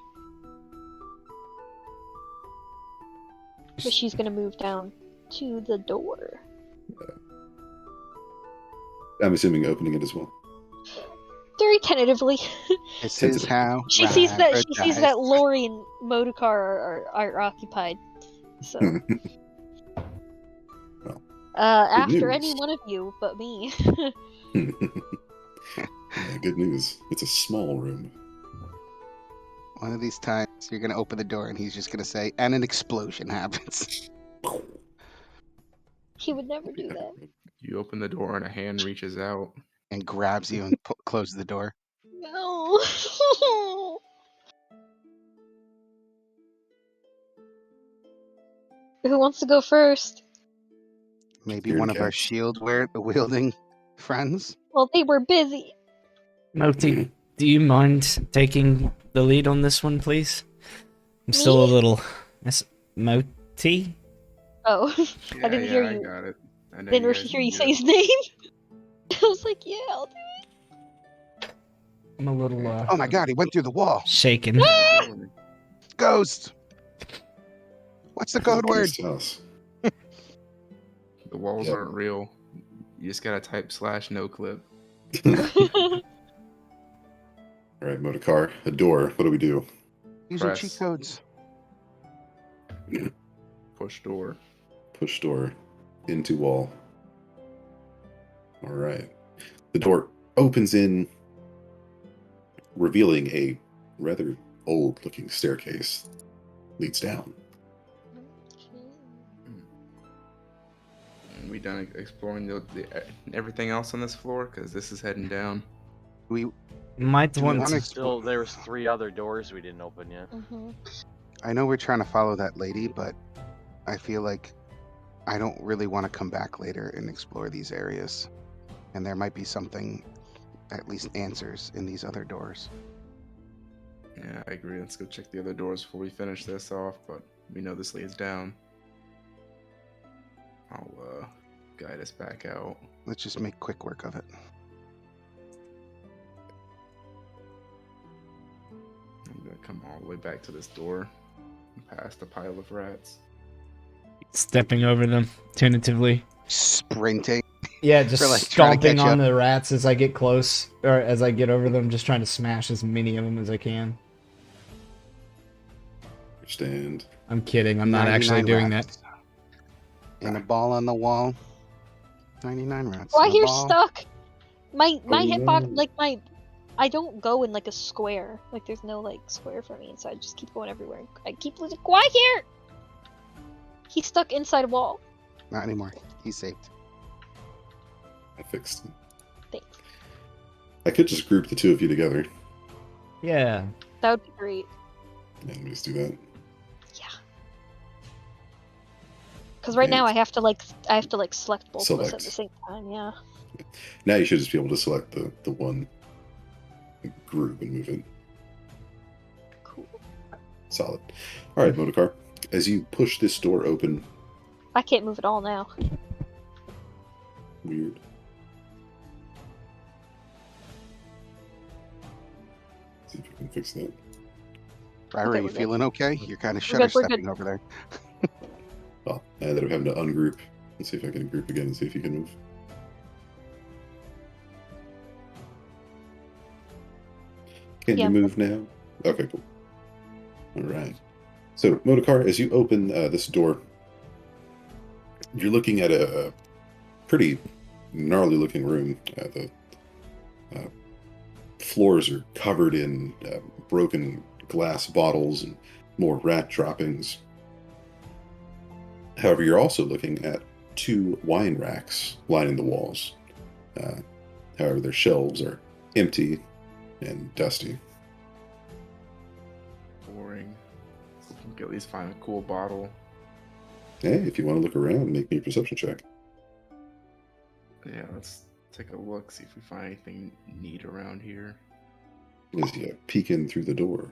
But she's gonna move down to the door. I'm assuming opening it as well. Very tentatively. This is how She sees Ryder dies. that Lori and Modokar are occupied. So Well, after news. any one of you but me. Yeah, good news. It's a small room. One of these times, you're gonna open the door and he's just gonna say, and an explosion happens. He would never do that. You open the door and a hand reaches out. And grabs you and closes the door. No. Who wants to go first? Maybe Scared one of our cats. shield wielding friends. Well, they were busy. Moti, do you mind taking the lead on this one, please? I'm still a Me? little... Moti? Oh, Yeah, didn't hear you. I got it. I know Didn't guys hear you can say do his name. I was like, yeah, I'll do I'm a little, Oh my god, he went through the wall. shaken. it. Ghost! What's the code word? Ghost house. The walls Yep. aren't real. You just gotta type /noclip. it. All right, Modokar, a door. What do we do? Using Press. cheat codes. Push door. Push door into wall. All right. The door opens in, revealing a rather old-looking staircase. Leads down. We done exploring everything else on this floor? Because this is heading down. We Might Do we want wanna to... Still, there was 3 other doors we didn't open yet. Mhm. I know we're trying to follow that lady, but I feel like I don't really want to come back later and explore these areas. And there might be something, at least answers, in these other doors. Yeah, I agree. Let's go check the other doors before we finish this off. But we know this leads down. I'll guide us back out. Let's just make quick work of it. I'm gonna come all the way back to this door and past a pile of rats. Stepping over them, tentatively. Sprinting. Yeah, just For, like, trying to stomping catch on up. the rats as I get close, or as I get over them, just trying to smash as many of them as I can. Understand. I'm kidding. I'm not actually 99 doing rats. And a ball on the wall. 99 rats. Why and a you're ball. stuck? My Oh, hitbox, no. like my, I don't go in like a square. Like there's no like square for me, so I just keep going everywhere. I keep losing. Why here? He's stuck inside a wall. Not anymore. He's saved. I fixed it. Thanks. I could just group the two of you together. that. Yeah. That would be great. Yeah, let me just do that. Yeah. Because right Yeah. now I have to like select both of us at Select. the same time. Yeah. Now you should just be able to select the one group and move it. Cool. Solid. All right, Motorcar. As you push this door open, I can't move at all now. weird. See if we can fix that. Ryra, Okay, you we're good. feeling okay? You're kind of We're shutter good, we're good. stepping over there. Well, now that I'm having to ungroup, let's see if I can group again and see if you can move. Can Yeah, you I'm move now? Okay, cool. All right. So, Motorcar, as you open this door, you're looking at a pretty gnarly-looking room. The floors are covered in broken glass bottles and more rat droppings. However, you're also looking at two wine racks lining the walls. However, their shelves are empty and dusty. Boring. So we can at least find a cool bottle. Hey, if you want to look around, make me a perception check. Yeah, let's take a look, see if we find anything neat around here. As you peek in through the door.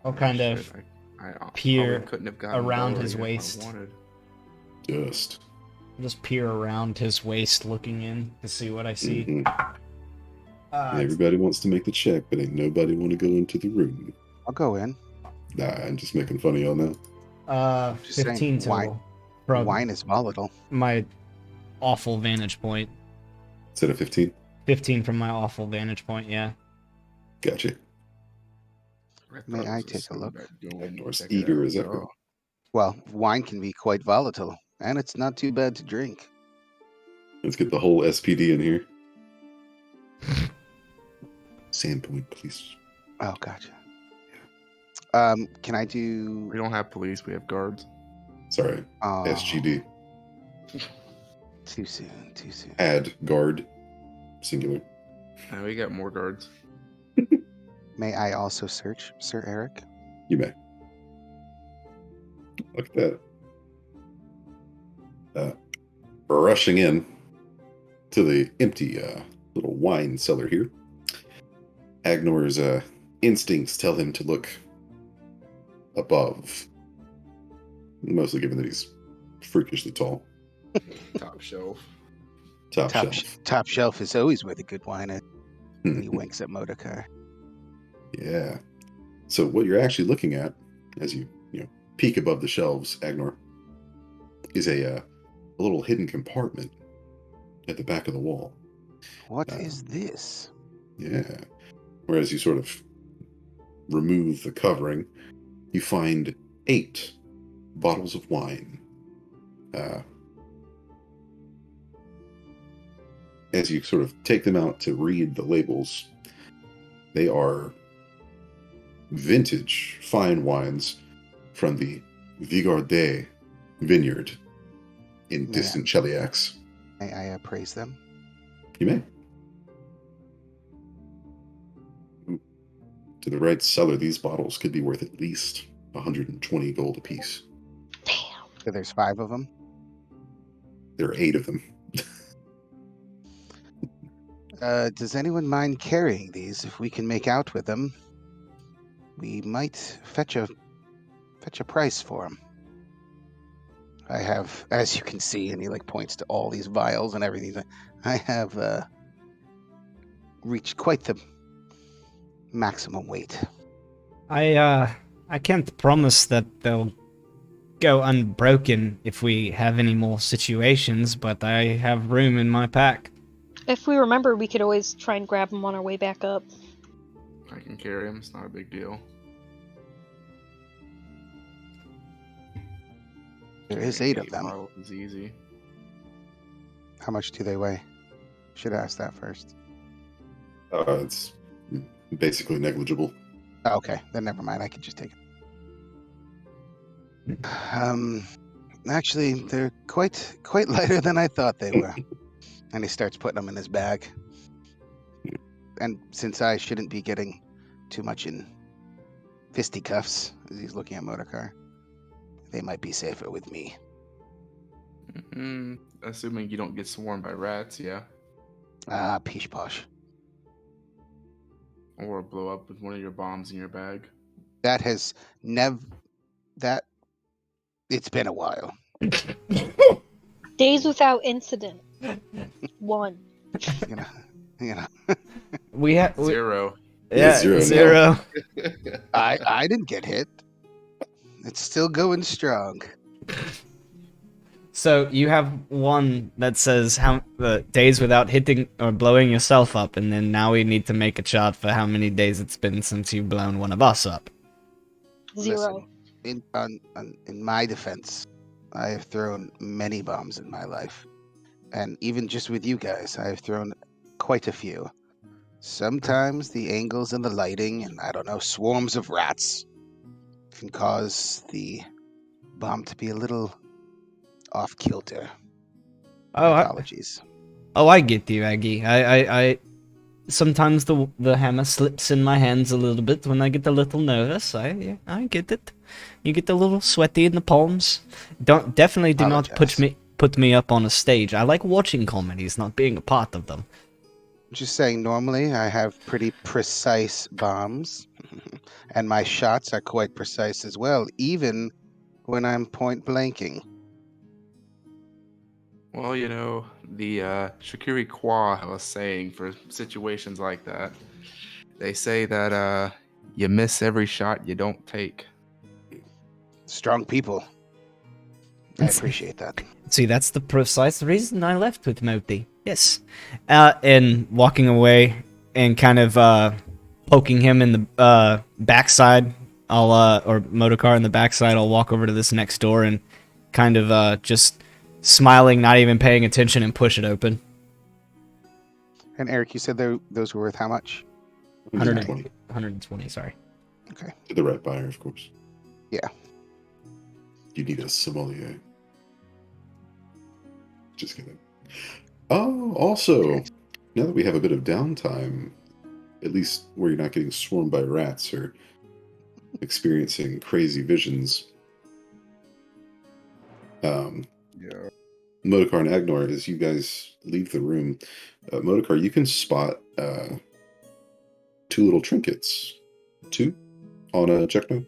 I'll kind Shit, of I peer probably couldn't have gotten around lower his even if I waist. wanted. Dust. just peer around his waist, looking in to see what I see. Mhm. Uh, Everybody wants to make the check, but ain't nobody want to go into the room. I'll go in. Nah, I'm just making fun of y'all now. Just saying, 15 total. wine- From Wine is volatile. my awful vantage point. Instead of 15? 15 from my awful vantage point, yeah. Gotcha. May thought it I was take a look? scumbag going and Norse check it eager out. as ever. Oh, Well, wine can be quite volatile, and it's not too bad to drink. Let's get the whole SPD in here. Sandpoint, please. Oh, gotcha. Can I do? we don't have police, we have guards. Sorry. Oh, SGD. Too soon. Too soon. Add guard. Singular. And we got more guards. May I also search, Sir Eric? You may. Look at that. Rushing in to the empty little wine cellar here. Agnor's instincts tell him to look above. Mostly given that he's freakishly tall. Top shelf. Top shelf. Top shelf is always where the good wine is. And he winks at Motorcar. Yeah. So what you're actually looking at, as you peek above the shelves, Agnor, is a little hidden compartment at the back of the wall. What is this? Yeah. Whereas you sort of remove the covering, you find 8 bottles of wine. As you sort of take them out to read the labels, they are vintage fine wines from the Vigarde vineyard in distant Cheliax. May I appraise them? You may. To the right cellar, these bottles could be worth at least 120 gold apiece. Damn. So there's 5 of them. There are 8 of them. Does anyone mind carrying these? If we can make out with them, we might fetch a price for them. I have, as you can see, and he points to all these vials and everything. I have reached quite the maximum weight. I can't promise that they'll go unbroken if we have any more situations, but I have room in my pack. If we remember, we could always try and grab him on our way back up. I can carry him. It's not a big deal. There is Carrying 8 of them. bottles is easy. How much do they weigh? Should ask that first. It's basically negligible. Oh, okay, then never mind. I can just take it. Actually, they're quite lighter than I thought they were. And he starts putting them in his bag. And since I shouldn't be getting too much in fisticuffs, as he's looking at Motorcar, they might be safer with me. Assuming you don't get swarmed by rats, yeah. Ah, peach posh. Or blow up with one of your bombs in your bag. That has it's been a while. Days without incident. 1. You know. We have 0. Yeah, zero now. zero. I didn't get hit. It's still going strong. So you have one that says how the days without hitting or blowing yourself up, and then now we need to make a chart for how many days it's been since you've blown one of us up. 0. Listen, in my defense, I have thrown many bombs in my life. And even just with you guys, I have thrown quite a few. Sometimes the angles and the lighting and, I don't know, swarms of rats can cause the bomb to be a little off kilter. My apologies. I get you, Aggie. I sometimes the hammer slips in my hands a little bit when I get a little nervous. I get it. You get a little sweaty in the palms. Definitely do not put me up on a stage. I like watching comedies, not being a part of them. Just saying, normally I have pretty precise bombs, and my shots are quite precise as well, even when I'm point blanking. Well, you know, the Shakiri Kwa has a saying for situations like that. They say that you miss every shot you don't take. Strong people. I appreciate that. See, that's the precise reason I left with Moti. Yes. And walking away and kind of poking him in the backside, or Motorcar in the backside, I'll walk over to this next door and kind of just smiling, not even paying attention, and push it open. And Eric, you said those were worth how much? 120. 120, sorry. Okay. To the right buyer, of course. Yeah. You need a sommelier. Just kidding. Oh, also, now that we have a bit of downtime, at least where you're not getting swarmed by rats or experiencing crazy visions, Yeah. Motorcar and Agnor, as you guys leave the room, Motorcar, you can spot 2 little trinkets. 2 on a Checkno.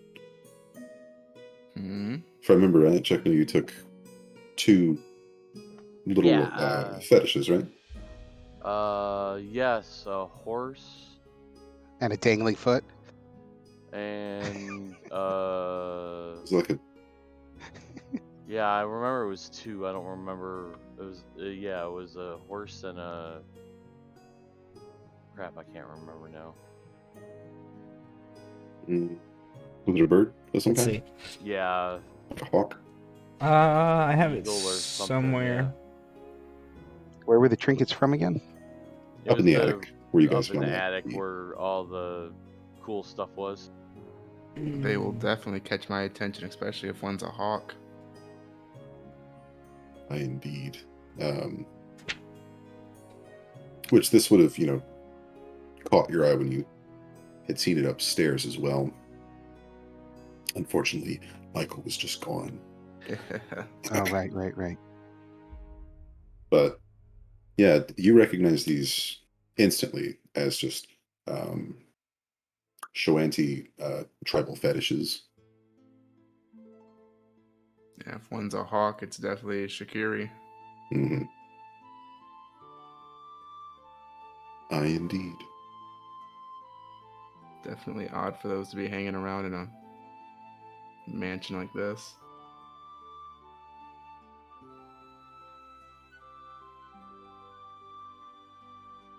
If I remember right, Checkno, you took 2 little fetishes, right? Yes, a horse And a dangling foot. and It's like a yeah, I remember it was 2. I don't remember. It was it was a horse and a crap. I can't remember now. was it a bird of some Let's kind? see. Yeah, Like a hawk? I have it eagle or something, somewhere. Where were the trinkets from again? It Up in was the attic, where you guys up in found the that. attic where all the cool stuff was. They will definitely catch my attention, especially if one's a hawk. Indeed. Which this would have, caught your eye when you had seen it upstairs as well. Unfortunately, Michael was just gone. Oh, right. But yeah, you recognize these instantly as just Shoanti tribal fetishes. Yeah, if one's a hawk, it's definitely a Shakiri. Mm-hmm. Indeed. Definitely odd for those to be hanging around in a mansion like this.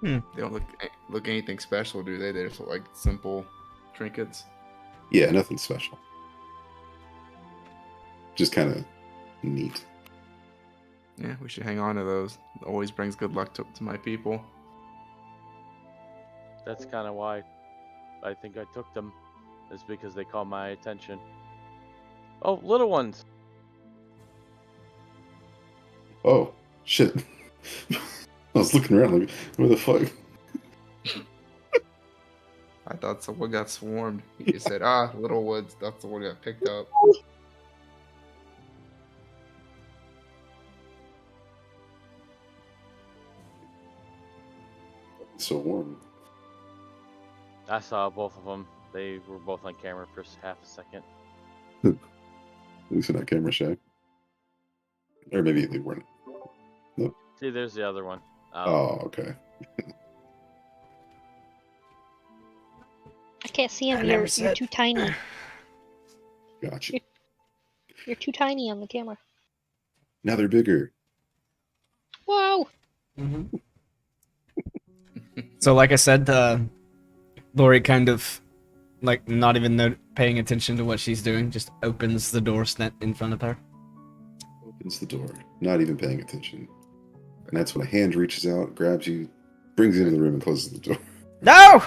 They don't look anything special, do they? They're just like simple trinkets. Yeah, nothing special. Just kind of neat. Yeah, we should hang on to those. Always brings good luck to my people. That's kind of why I think I took them, is because they caught my attention. Oh, little ones. Oh, shit. I was looking around like, where the fuck? I thought someone got swarmed. You said, Little Woods, that's the one that got picked up. It's so warm. I saw both of them. They were both on camera for half a second. At least in that camera shack. Or maybe they weren't. See, there's the other one. Oh, okay. I can't see him. I never You're said- too tiny. Gotcha. You're too tiny on the camera. Now they're bigger. Wow. So, like I said, Lori kind of, like, not even paying attention to what she's doing, just opens the door in front of her. Opens the door, not even paying attention. And that's when a hand reaches out, grabs you, brings you into the room, and closes the door. No!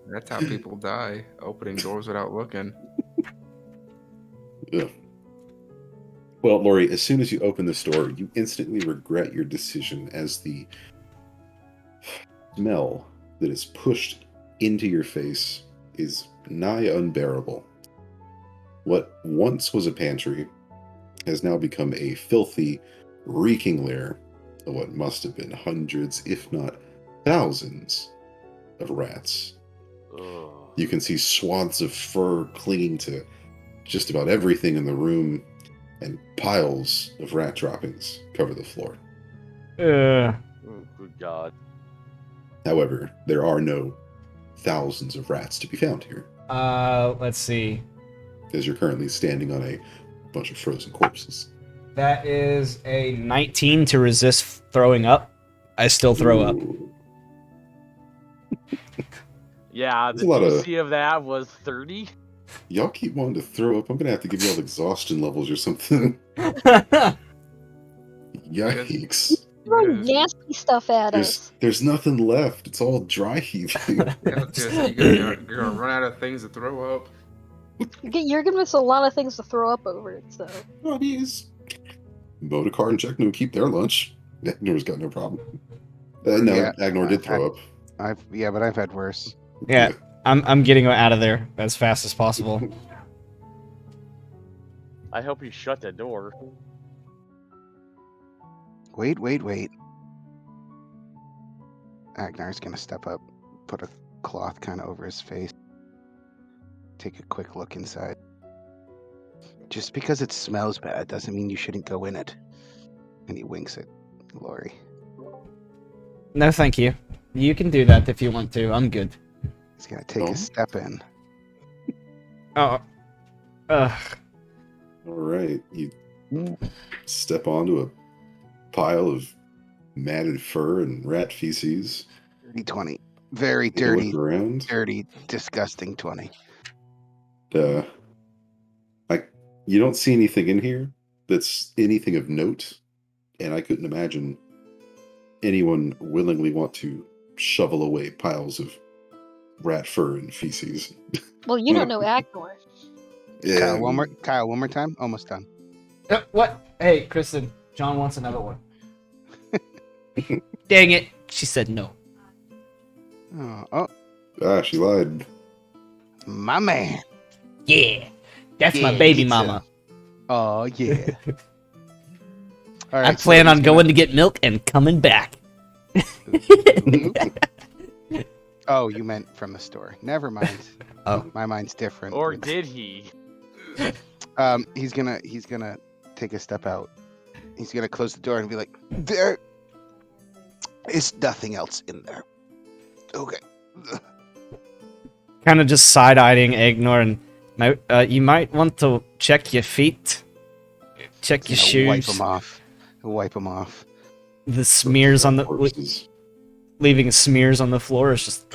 That's how people die, opening doors without looking. Ugh. Well, Lori, as soon as you open this door, you instantly regret your decision as the smell that is pushed into your face is nigh unbearable. What once was a pantry has now become a filthy, reeking lair of what must have been hundreds, if not thousands, of rats. Ugh. You can see swaths of fur clinging to just about everything in the room, and piles of rat droppings cover the floor. Oh, good God. However, there are no thousands of rats to be found here, Let's see. as you're currently standing on a bunch of frozen corpses. That is a 19 to resist throwing up. I still throw up. Ooh. Yeah, There's the a lot of- DC of that was 30. Y'all keep wanting to throw up. I'm gonna have to give y'all exhaustion levels or something. Yikes. Throw Yes. nasty stuff at us. There's nothing left. It's all dry heaving. Yeah, you're gonna run out of things to throw up. You're giving us a lot of things to throw up over it, so. Buddies. Motorcar and Checkno keep their lunch. Agnor's got no problem. No, Yeah, Agnor did throw up. But I've had worse. Yeah, I'm getting out of there as fast as possible. I hope you shut that door. Wait. Agnar's gonna step up, put a cloth kind of over his face, take a quick look inside. Just because it smells bad doesn't mean you shouldn't go in it. And he winks at Lori. No, thank you. You can do that if you want to. I'm good. He's gonna take Oh. a step in. Oh. Ugh. All right. You step onto a pile of matted fur and rat feces. Dirty 20. Very You dirty, look around. dirty, disgusting 20. You don't see anything in here that's anything of note, and I couldn't imagine anyone willingly want to shovel away piles of rat fur and feces. Well, you don't know Agnor. Yeah, Kyle, one more time. Almost done. What? Hey, Kristen. John wants another one. Dang it. She said no. Oh, she lied. my man. Yeah. That's my Yeah, baby pizza. mama. Oh yeah. All I right, plan so on he's going to get milk and coming back. Oh, you meant from the store. Never mind. Oh. My mind's different. Or It's- did he? He's gonna take a step out. He's gonna close the door and be like, "There is nothing else in there." Okay. Kind of just side-eyeing Ignore, and you might want to check your feet. Check your Wipe shoes. him off. Wipe him off. The smears on the... Corpses. leaving smears on the floor. It's just.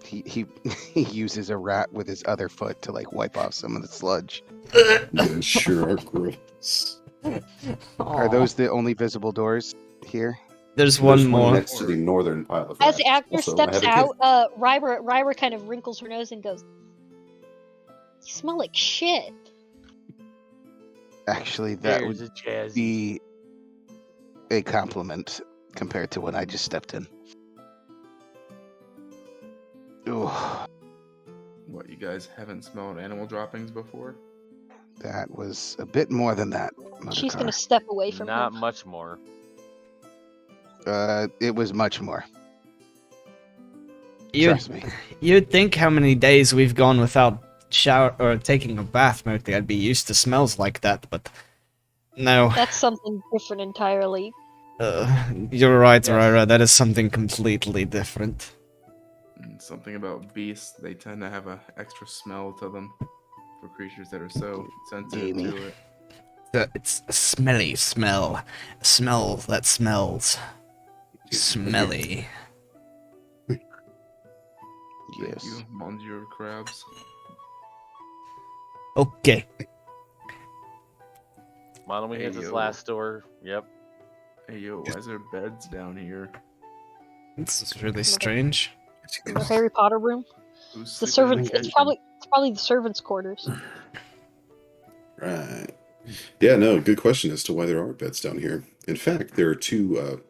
He he uses a rat with his other foot to like wipe off some of the sludge. Yeah, sure are gross. Are those the only visible doors here? There's There's one more. next to the northern pile of As rats. the actor Also, I steps have a out, kid. Ryra kind of wrinkles her nose and goes, "You smell like shit." Actually, that There's would a Jazzy. be a compliment compared to when I just stepped in. Ooh, What, you guys haven't smelled animal droppings before? that was a bit more than that. She's Motorcar. gonna step away from Not him. much more. It was much more. You'd, Trust me. you'd think how many days we've gone without shower or taking a bath, Moti. I'd be used to smells like that, but no. That's something different entirely. You're right, Yes. Ryra. That is something completely different. And something about beasts, they tend to have an extra smell to them for creatures that are so sensitive Gamey. to it. It's a smelly smell. A smell that smells smelly. Thank Yes. you, Monsieur Crabs. Okay. Why don't we hit Hey, this yo. last door? Yep. Hey yo, why is there beds down here? This is really strange. The Harry Potter room. Who's The sleeping in servants. the It's kitchen? probably the servants' quarters. Right. Yeah, no, good question as to why there are beds down here. In fact, there are two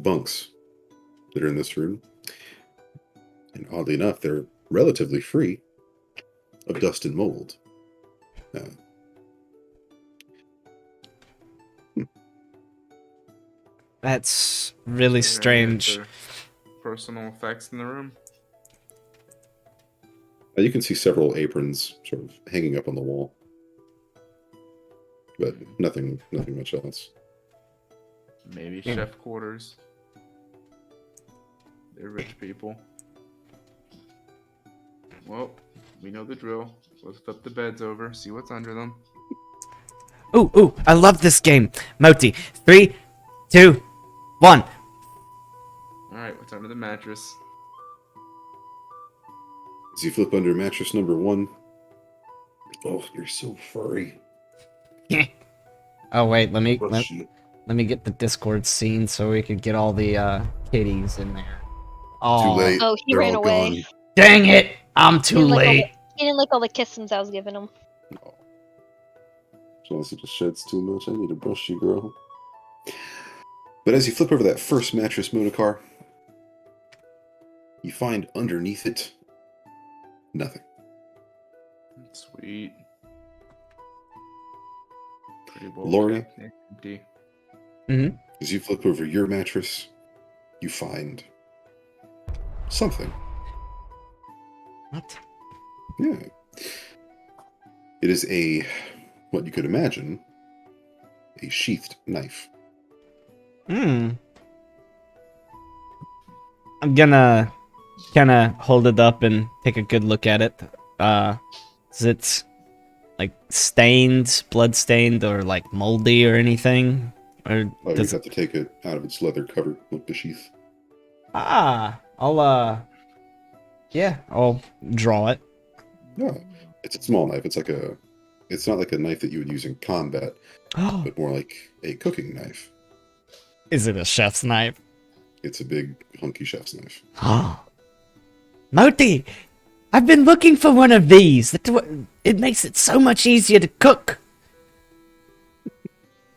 bunks that are in this room. And oddly enough, they're relatively free of dust and mold. That's really Are there any strange. other personal effects in the room? You can see several aprons sort of hanging up on the wall. But nothing much else. Maybe Hmm. chef quarters. They're rich people. Well, we know the drill. Let's flip the beds over, see what's under them. Ooh, I love this game. Moti, 3, 2, 1. Alright, what's under the mattress? As you flip under mattress number 1. Oh, you're so furry. Oh wait, let me Brushy. get the Discord scene so we could get all the kitties in there. Oh, Too late. Oh, he They're ran all away. gone. dang it! I'm too didn't like all late. He didn't like all the kissings I was giving him. Chelsea just sheds too much. I need to brush you, girl. But as you flip over that first mattress, Monikar, you find underneath it nothing. Sweet. Pretty well Lori? kept and empty. As you flip over your mattress, you find something. What? Yeah. It is what you could imagine, a sheathed knife. I'm gonna kind of hold it up and take a good look at it. Is it like stained, blood stained, or like moldy or anything? Or Oh, you does have to take it out of its leather cover, like the sheath. I'll draw it. Yeah. It's a small knife. It's not like a knife that you would use in combat, but more like a cooking knife. Is it a chef's knife? It's a big, hunky chef's knife. Moti, I've been looking for one of these. It makes it so much easier to cook.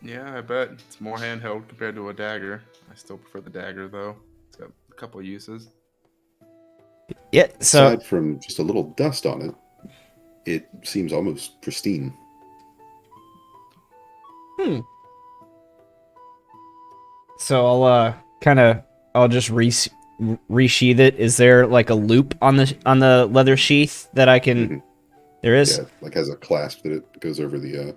Yeah, I bet. It's more handheld compared to a dagger. I still prefer the dagger, though. It's got a couple of uses. Yeah, so Aside from just a little dust on it, it seems almost pristine. So I'll just resheath it. Is there like a loop on the leather sheath that I can? Mhm. There is. Yeah, like has a clasp that it goes over the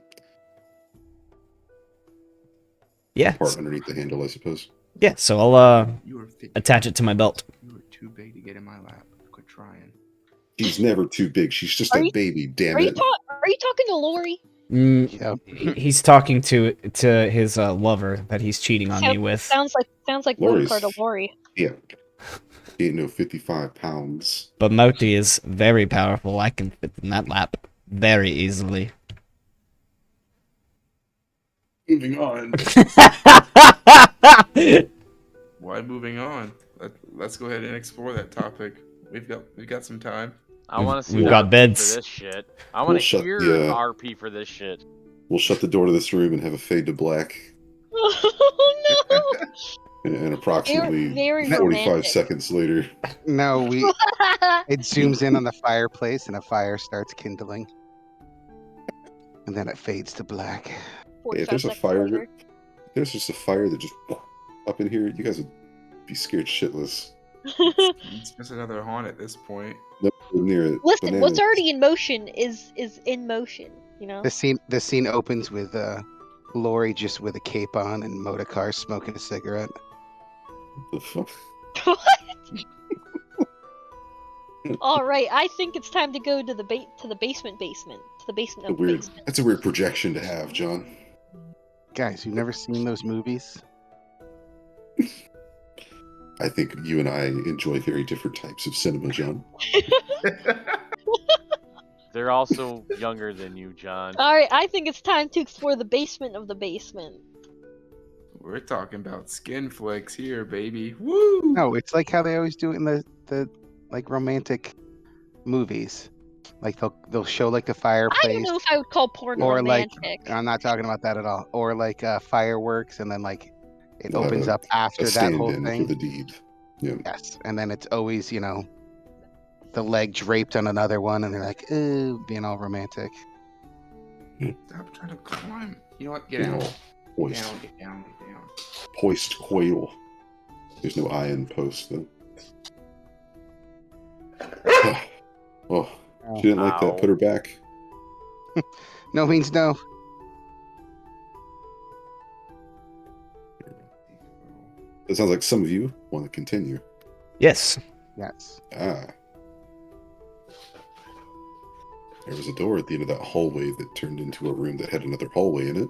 Yeah. part underneath the handle, I suppose. Yeah. So I'll You were fit. attach it to my belt. You were too big to get in my lap. Quit trying. She's never too big. She's just Are a you- baby, damn Are you it. talking to Lori? Yep. He's talking to his lover that he's cheating on me with. Sounds like moon Lori's- part of Lori. Yeah. He ain't no 55 pounds. But Moti is very powerful. I can fit in that lap very easily. Moving on. Why moving on? Let's go ahead and explore that topic. We've got some time. I want to see we've RP got beds. for this shit. I want We'll to shut hear the, RP for this shit. We'll shut the door to this room and have a fade to black Oh and approximately Very 45 romantic. seconds later. No, no! it zooms in on the fireplace and a fire starts kindling. And then it fades to black. Hey, 45 if there's a seconds fire, later. there's just a fire that just up in here, you guys would be scared shitless. It's just another haunt at this point. Nope, near it. Listen, what's Bananas. already in motion is in motion. You know. The scene opens with Lori just with a cape on and Motorcar smoking a cigarette. The fuck? All right, I think it's time to go to the basement of the basement. That's a weird projection to have, John. Guys, you've never seen those movies? I think you and I enjoy very different types of cinema, John. They're also younger than you, John. All right, I think it's time to explore the basement of the basement. We're talking about skin flicks here, baby. Woo! No, it's like how they always do it in the like romantic movies. Like they'll show like the I fireplace. don't know if I would call porn Or romantic. I'm not talking about that at all. Or like fireworks, and then like it They'll have opens up a after that whole stand-in thing. for the deed. Yeah. Yes, and then it's always the leg draped on another one, and they're like, ooh, being all romantic. Stop trying to climb. You know what? Get You down. know, Get hoist, down. Get down. Get down. hoist coil. There's no I in post, though. Oh, she didn't like that. Ow. Put her back. No means no. It sounds like some of you want to continue. Yes. Yes. Ah. There was a door at the end of that hallway that turned into a room that had another hallway in it,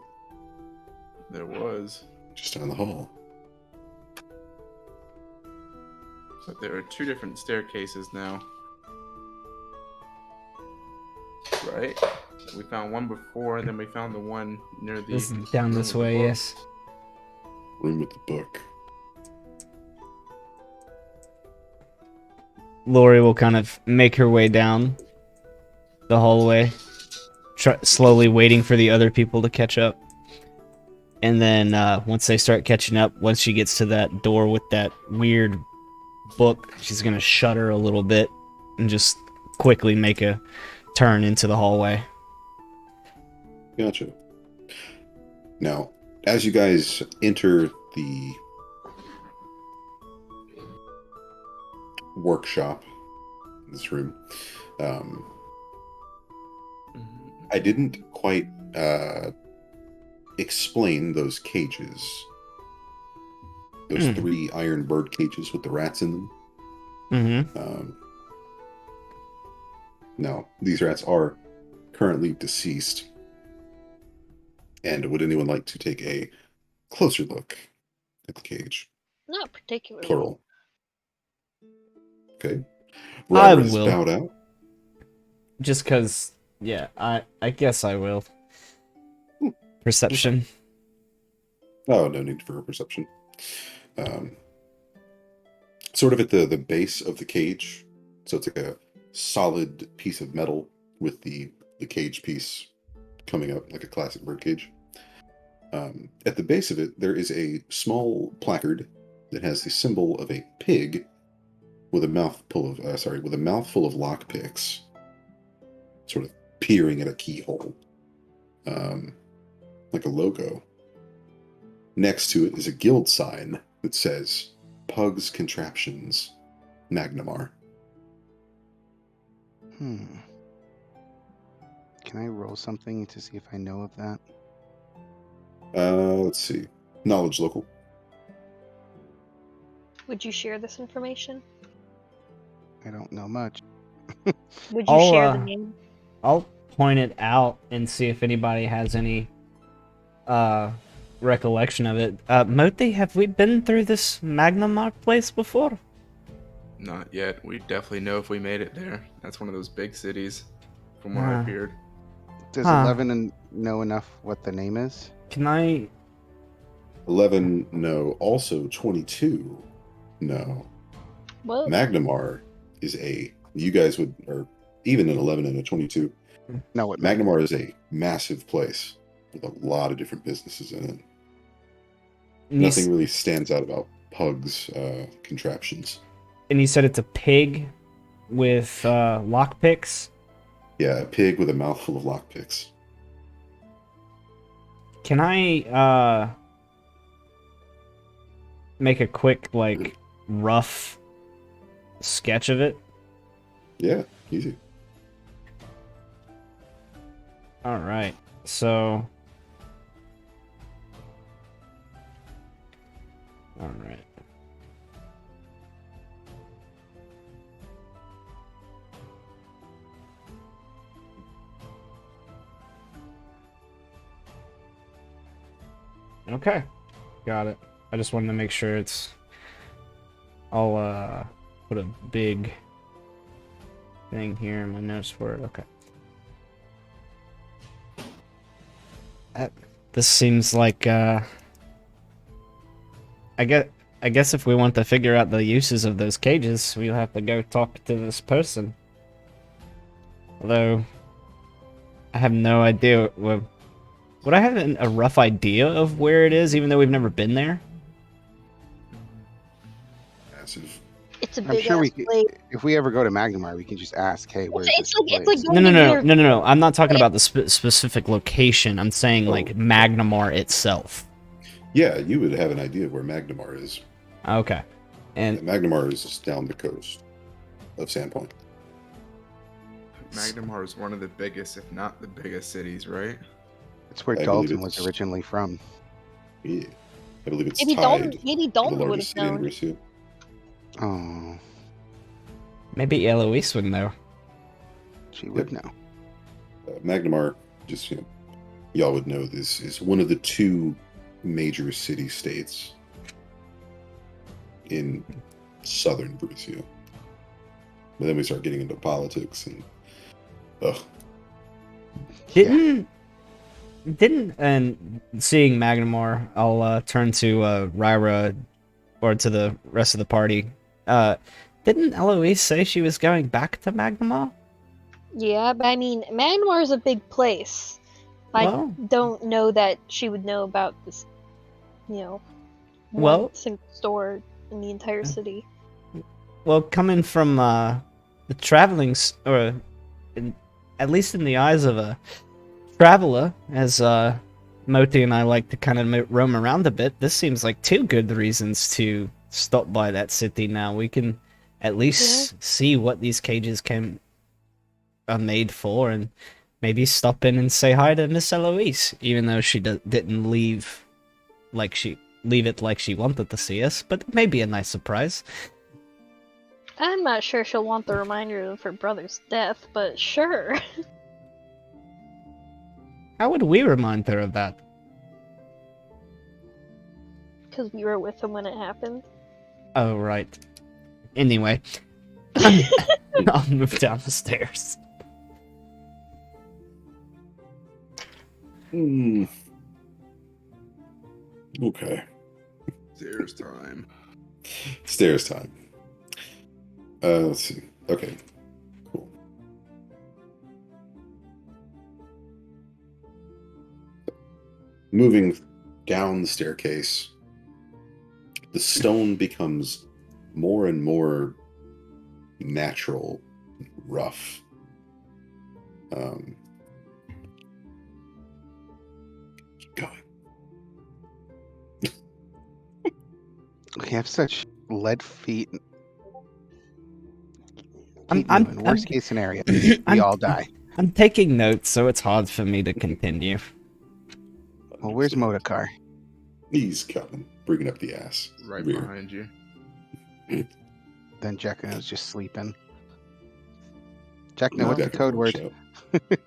There was. just down the hall. So there are two different staircases now. Right? We found one before, and then we found the one near the. This is down room this with the way, book. yes. Room with the book. Lori will kind of make her way down the hallway, slowly waiting for the other people to catch up. And then once they start catching up, once she gets to that door with that weird book, she's going to shudder a little bit and just quickly make a turn into the hallway. Gotcha. Now, as you guys enter the workshop in this room, I didn't quite explain those cages. Those three iron bird cages with the rats in them. Mm-hmm. Now, these rats are currently deceased. And would anyone like to take a closer look at the cage? Not particularly. Plural. Okay. I Ryder is will. bowed out. Just because, yeah, I guess I will. Perception. Oh, no need for a perception. Sort of at the base of the cage. So it's like a solid piece of metal with the cage piece coming up like a classic bird cage. At the base of it, there is a small placard that has the symbol of a pig with a mouthful of lockpicks, sort of peering at a keyhole, like a logo. Next to it is a guild sign that says Pugs Contraptions, Magnamar. Can I roll something to see if I know of that? Let's see. Knowledge local. Would you share this information? I don't know much. Would you I'll, share the name? I'll point it out and see if anybody has any recollection of it. Moti, have we been through this Magnamar place before? Not yet. We definitely know if we made it there. That's one of those big cities, from what I've heard. Does Huh. 11 know enough what the name is? Can I? 11, no. Also, 22, no. What? Magnamar is you guys would, or even an 11 and a 22, No, what Magnamar is a massive place with a lot of different businesses in it. And you, Nothing really stands out about Pug's contraptions. and you said it's a pig with lockpicks. Yeah, a pig with a mouthful of lockpicks. Can I make a quick, like, rough sketch of it? Yeah, easy. Alright, so... Alright. Okay, got it. I just wanted to make sure it's... I'll put a big thing here in my notes for it. Okay. This seems like I guess if we want to figure out the uses of those cages, we'll have to go talk to this person. Although I have no idea. Would I have a rough idea of where it is, even though we've never been there? Massive. It's a I'm big sure ass we could, place. if we ever go to Magnamar, we can just ask, hey, where's It's this like place? going to your- I'm not talking about the specific location. I'm saying Oh. like Magnamar itself. Yeah, you would have an idea of where Magnamar is. Okay, and Magnamar is just down the coast of Sandpoint. Magnamar is one of the biggest, if not the biggest cities, right? It's where I believe Dalton was it's- originally from. Yeah, I believe it's Maybe tied Maybe to the Dalton would have largest city in known. Russia. Oh, maybe Eloise would know. she would know. Magnamar, just y'all would know this is one of the two major city-states in southern Prussia. But then we start getting into politics and And seeing Magnamar, I'll turn to Ryra or to the rest of the party. Didn't Eloise say she was going back to Magnamar? Yeah, but I mean, Magnamar is a big place. Well- I don't know that she would know about this, one Well- single store in the entire city. Well, coming from the traveling, at least in the eyes of a traveler, as Moti and I like to kind of roam around a bit, this seems like two good reasons to stop by that city now. We can at least see what these cages are made for, and maybe stop in and say hi to Miss Eloise, even though she didn't leave it like she wanted to see us, but it may be a nice surprise. I'm not sure she'll want the reminder of her brother's death, but sure. How would we remind her of that? Because we were with him when it happened. Oh, right. Anyway, I'll move down the stairs. Okay. Stairs time. Stairs time. Let's see. Okay. Cool. Moving down the staircase, the stone becomes more and more natural, rough. Keep going. We have such lead feet. I'm- Keep I'm- moving. Worst I'm- case scenario, we I'm- all die. I'm taking notes, so it's hard for me to continue. Well, where's Modokar? He's coming, bringing up the ass. Right Rear. behind you. Then Jekna is just sleeping. Jekna, No, what's the Decker code won't word? show.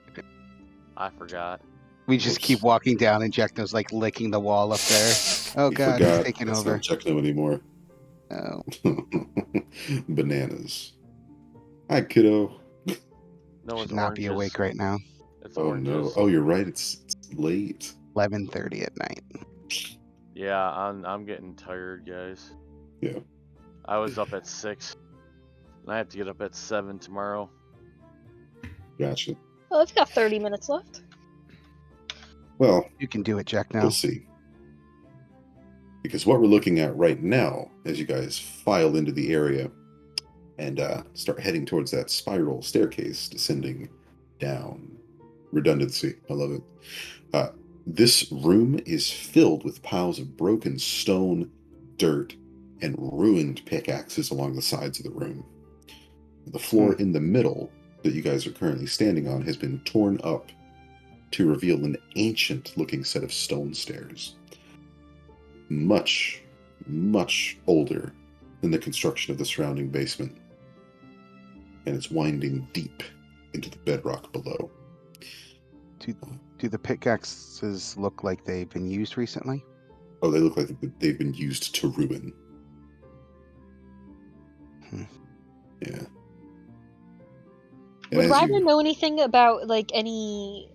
I forgot. We just Oops. keep walking down, and Jekno's like licking the wall up there. Oh You god, he's forgot. taking That's over. not Techno anymore. Oh, Bananas. Hi, kiddo. No, should it's not be oranges. awake right now. It's Oh oranges. no. Oh, you're right. It's late. 11:30 at night. Yeah, I'm getting tired, guys. Yeah. I was up at 6, and I have to get up at 7 tomorrow. Gotcha. Well, I've got 30 minutes left. Well, You can do it, Jekno. we'll see. Because what we're looking at right now, as you guys file into the area and start heading towards that spiral staircase descending down. Redundancy. I love it. This room is filled with piles of broken stone, dirt, and ruined pickaxes along the sides of the room. The floor in the middle that you guys are currently standing on has been torn up to reveal an ancient-looking set of stone stairs. Much, much older than the construction of the surrounding basement. And it's winding deep into the bedrock below. Do the pickaxes look like they've been used recently? Oh, they look like they've been used to ruin. Yeah. And Would as Ryder you- know anything about like anything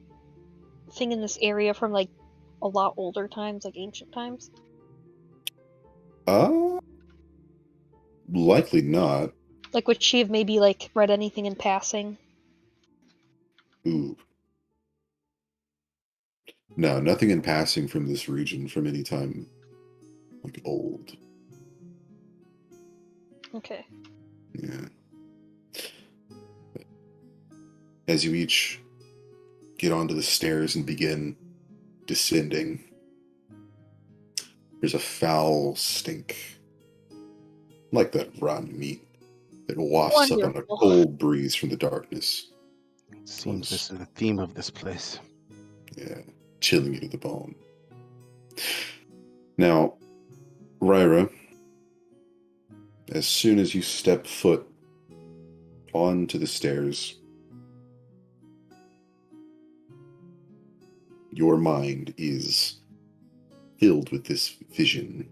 in this area from like a lot older times, like ancient times? Likely not. Like, would she have maybe like read anything in passing? Ooh. No, nothing in passing from this region from any time like old. Okay. Yeah. As you each get onto the stairs and begin descending, there's a foul stink, like that rotten meat, that wafts up on a Wonderful. cold breeze from the darkness. It seems this is the theme of this place. Yeah, chilling you to the bone. Now, Ryra, as soon as you step foot onto the stairs, your mind is filled with this vision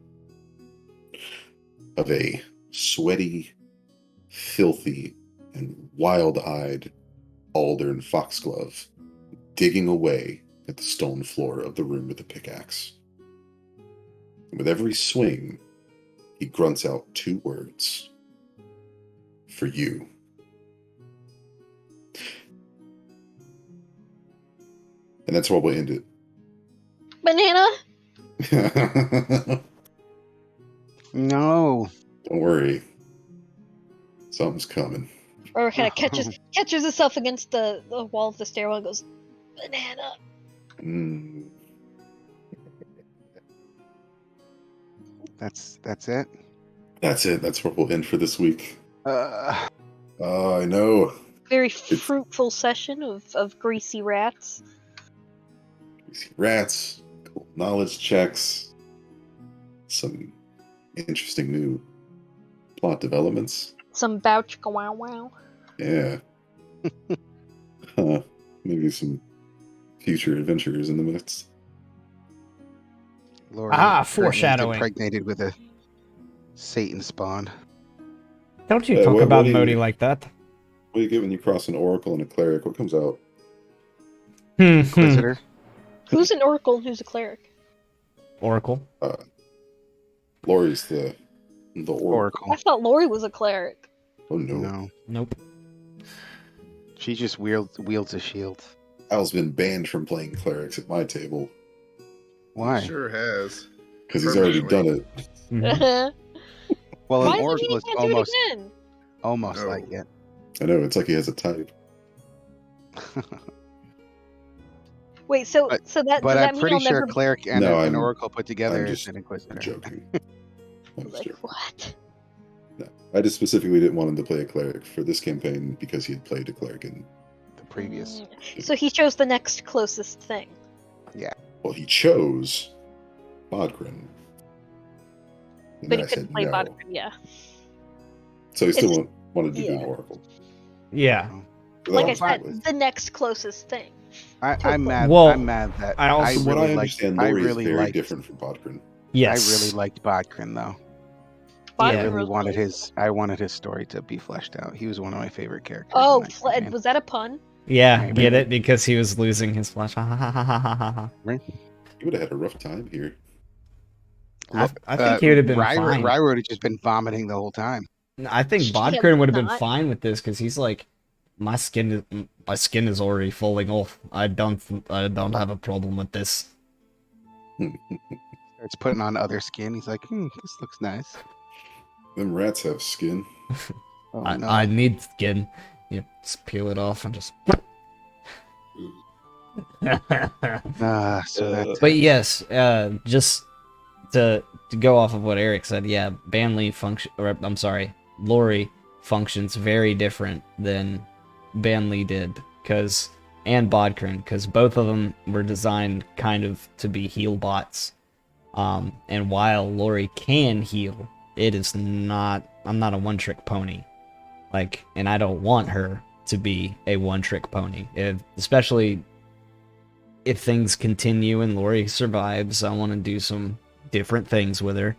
of a sweaty, filthy, and wild-eyed Aldern Foxglove digging away at the stone floor of the room with the pickaxe. And with every swing, he grunts out 2 words. For you. And that's where we'll end Banana? it. No. Don't worry. Something's coming. Or kind of catches herself against the wall of the stairwell and goes, banana. Mm. That's it. That's it. That's where we'll end for this week. Uh, Oh, I know. Very fruitful session of greasy rats. Greasy rats, cool knowledge checks, some interesting new plot developments. Some bouch wow wow. Yeah. Maybe some future adventures in the midst. Lori Ah, currently is foreshadowing. impregnated with a Satan spawn. Don't you Yeah, talk what about do you- Modi like that. What do you get when you cross an oracle and a cleric? What comes out? Inquisitor. Who's an oracle and who's a cleric? Oracle. Lori's the oracle. Oracle. I thought Lori was a cleric. Oh no. No. Nope. She just wields a shield. Al's been banned from playing clerics at my table Why? Sure has. because he's already done it. Mhm. Well, Why an does he oracle is can't do it again? almost No. like it. I know, it's like he has a type. Wait, so But- so that But does that I'm mean pretty I'll sure never a cleric and No, an I'm- oracle put together I'm is just an inquisitor. joking. I'm just like joking. what? No, I just specifically didn't want him to play a cleric for this campaign because he had played a cleric in. The previous. So he chose the next closest thing. Well, he chose Bodgrin. And But then he I couldn't said play no. Bodgrin, yeah. So he still It's- wanted to do yeah. an oracle. Yeah. Like I That was said, with- the next closest thing. I'm mad. Well, I'm mad that I also- From what really I liked. understand, I Lori really is very liked. different from Bodgren. Yes. I really liked Bodgren though. Bodgren Yeah. I really was wanted really his. I wanted his story to be fleshed out. He was one of my favorite characters. Oh, in that campaign. was that a pun? Yeah, Maybe. get it? Because he was losing his flesh. I Right? You would have had a rough time here. think he would have been Ryro fine. would have just been vomiting the whole time. I think Yeah, Bodkern would have been not. fine with this because he's like, my skin is already falling off. I don't have a problem with this. Starts putting on other skin. He's like, this looks nice. Them rats have skin. Oh I, no. I need skin. You just peel it off and just. So that's But yes, just to go off of what Eric said, yeah, Lori functions very different than Banley did, and Bodkern, because both of them were designed kind of to be heal bots. And while Lori can heal, I'm not a one-trick pony. And I don't want her to be a one-trick pony. Especially if things continue and Lori survives, I want to do some different things with her.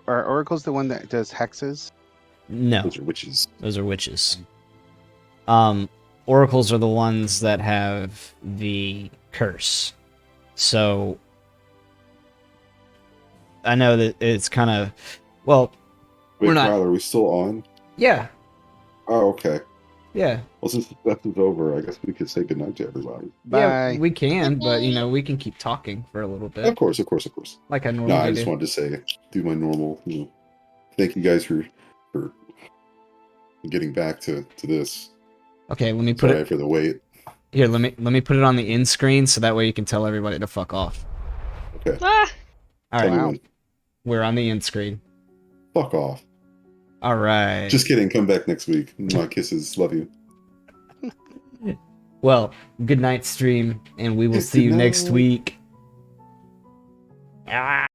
Are Oracle's the one that does hexes? No, Those are witches. those are witches. Oracles are the ones that have the curse. So I know that it's kind of, well, Wait, We're not- Kyle, are we still on? yeah, Oh, okay. yeah. Well, since the fest is over, I guess we could say goodnight to everybody. Bye. Yeah, we can, but we can keep talking for a little bit, Of course. like I No, normally I just do. wanted to say, do my normal, thank you guys for getting back to this. Okay, let me put Sorry it for the wait. here. Let me put it on the end screen so that way you can tell everybody to fuck off. Okay. Ah, All Tell right, me Wow. when. we're on the end screen. Fuck off. All right. Just kidding. Come back next week. My kisses. Love you. Well, good night, stream, and we will see you Good next night. week. Ah.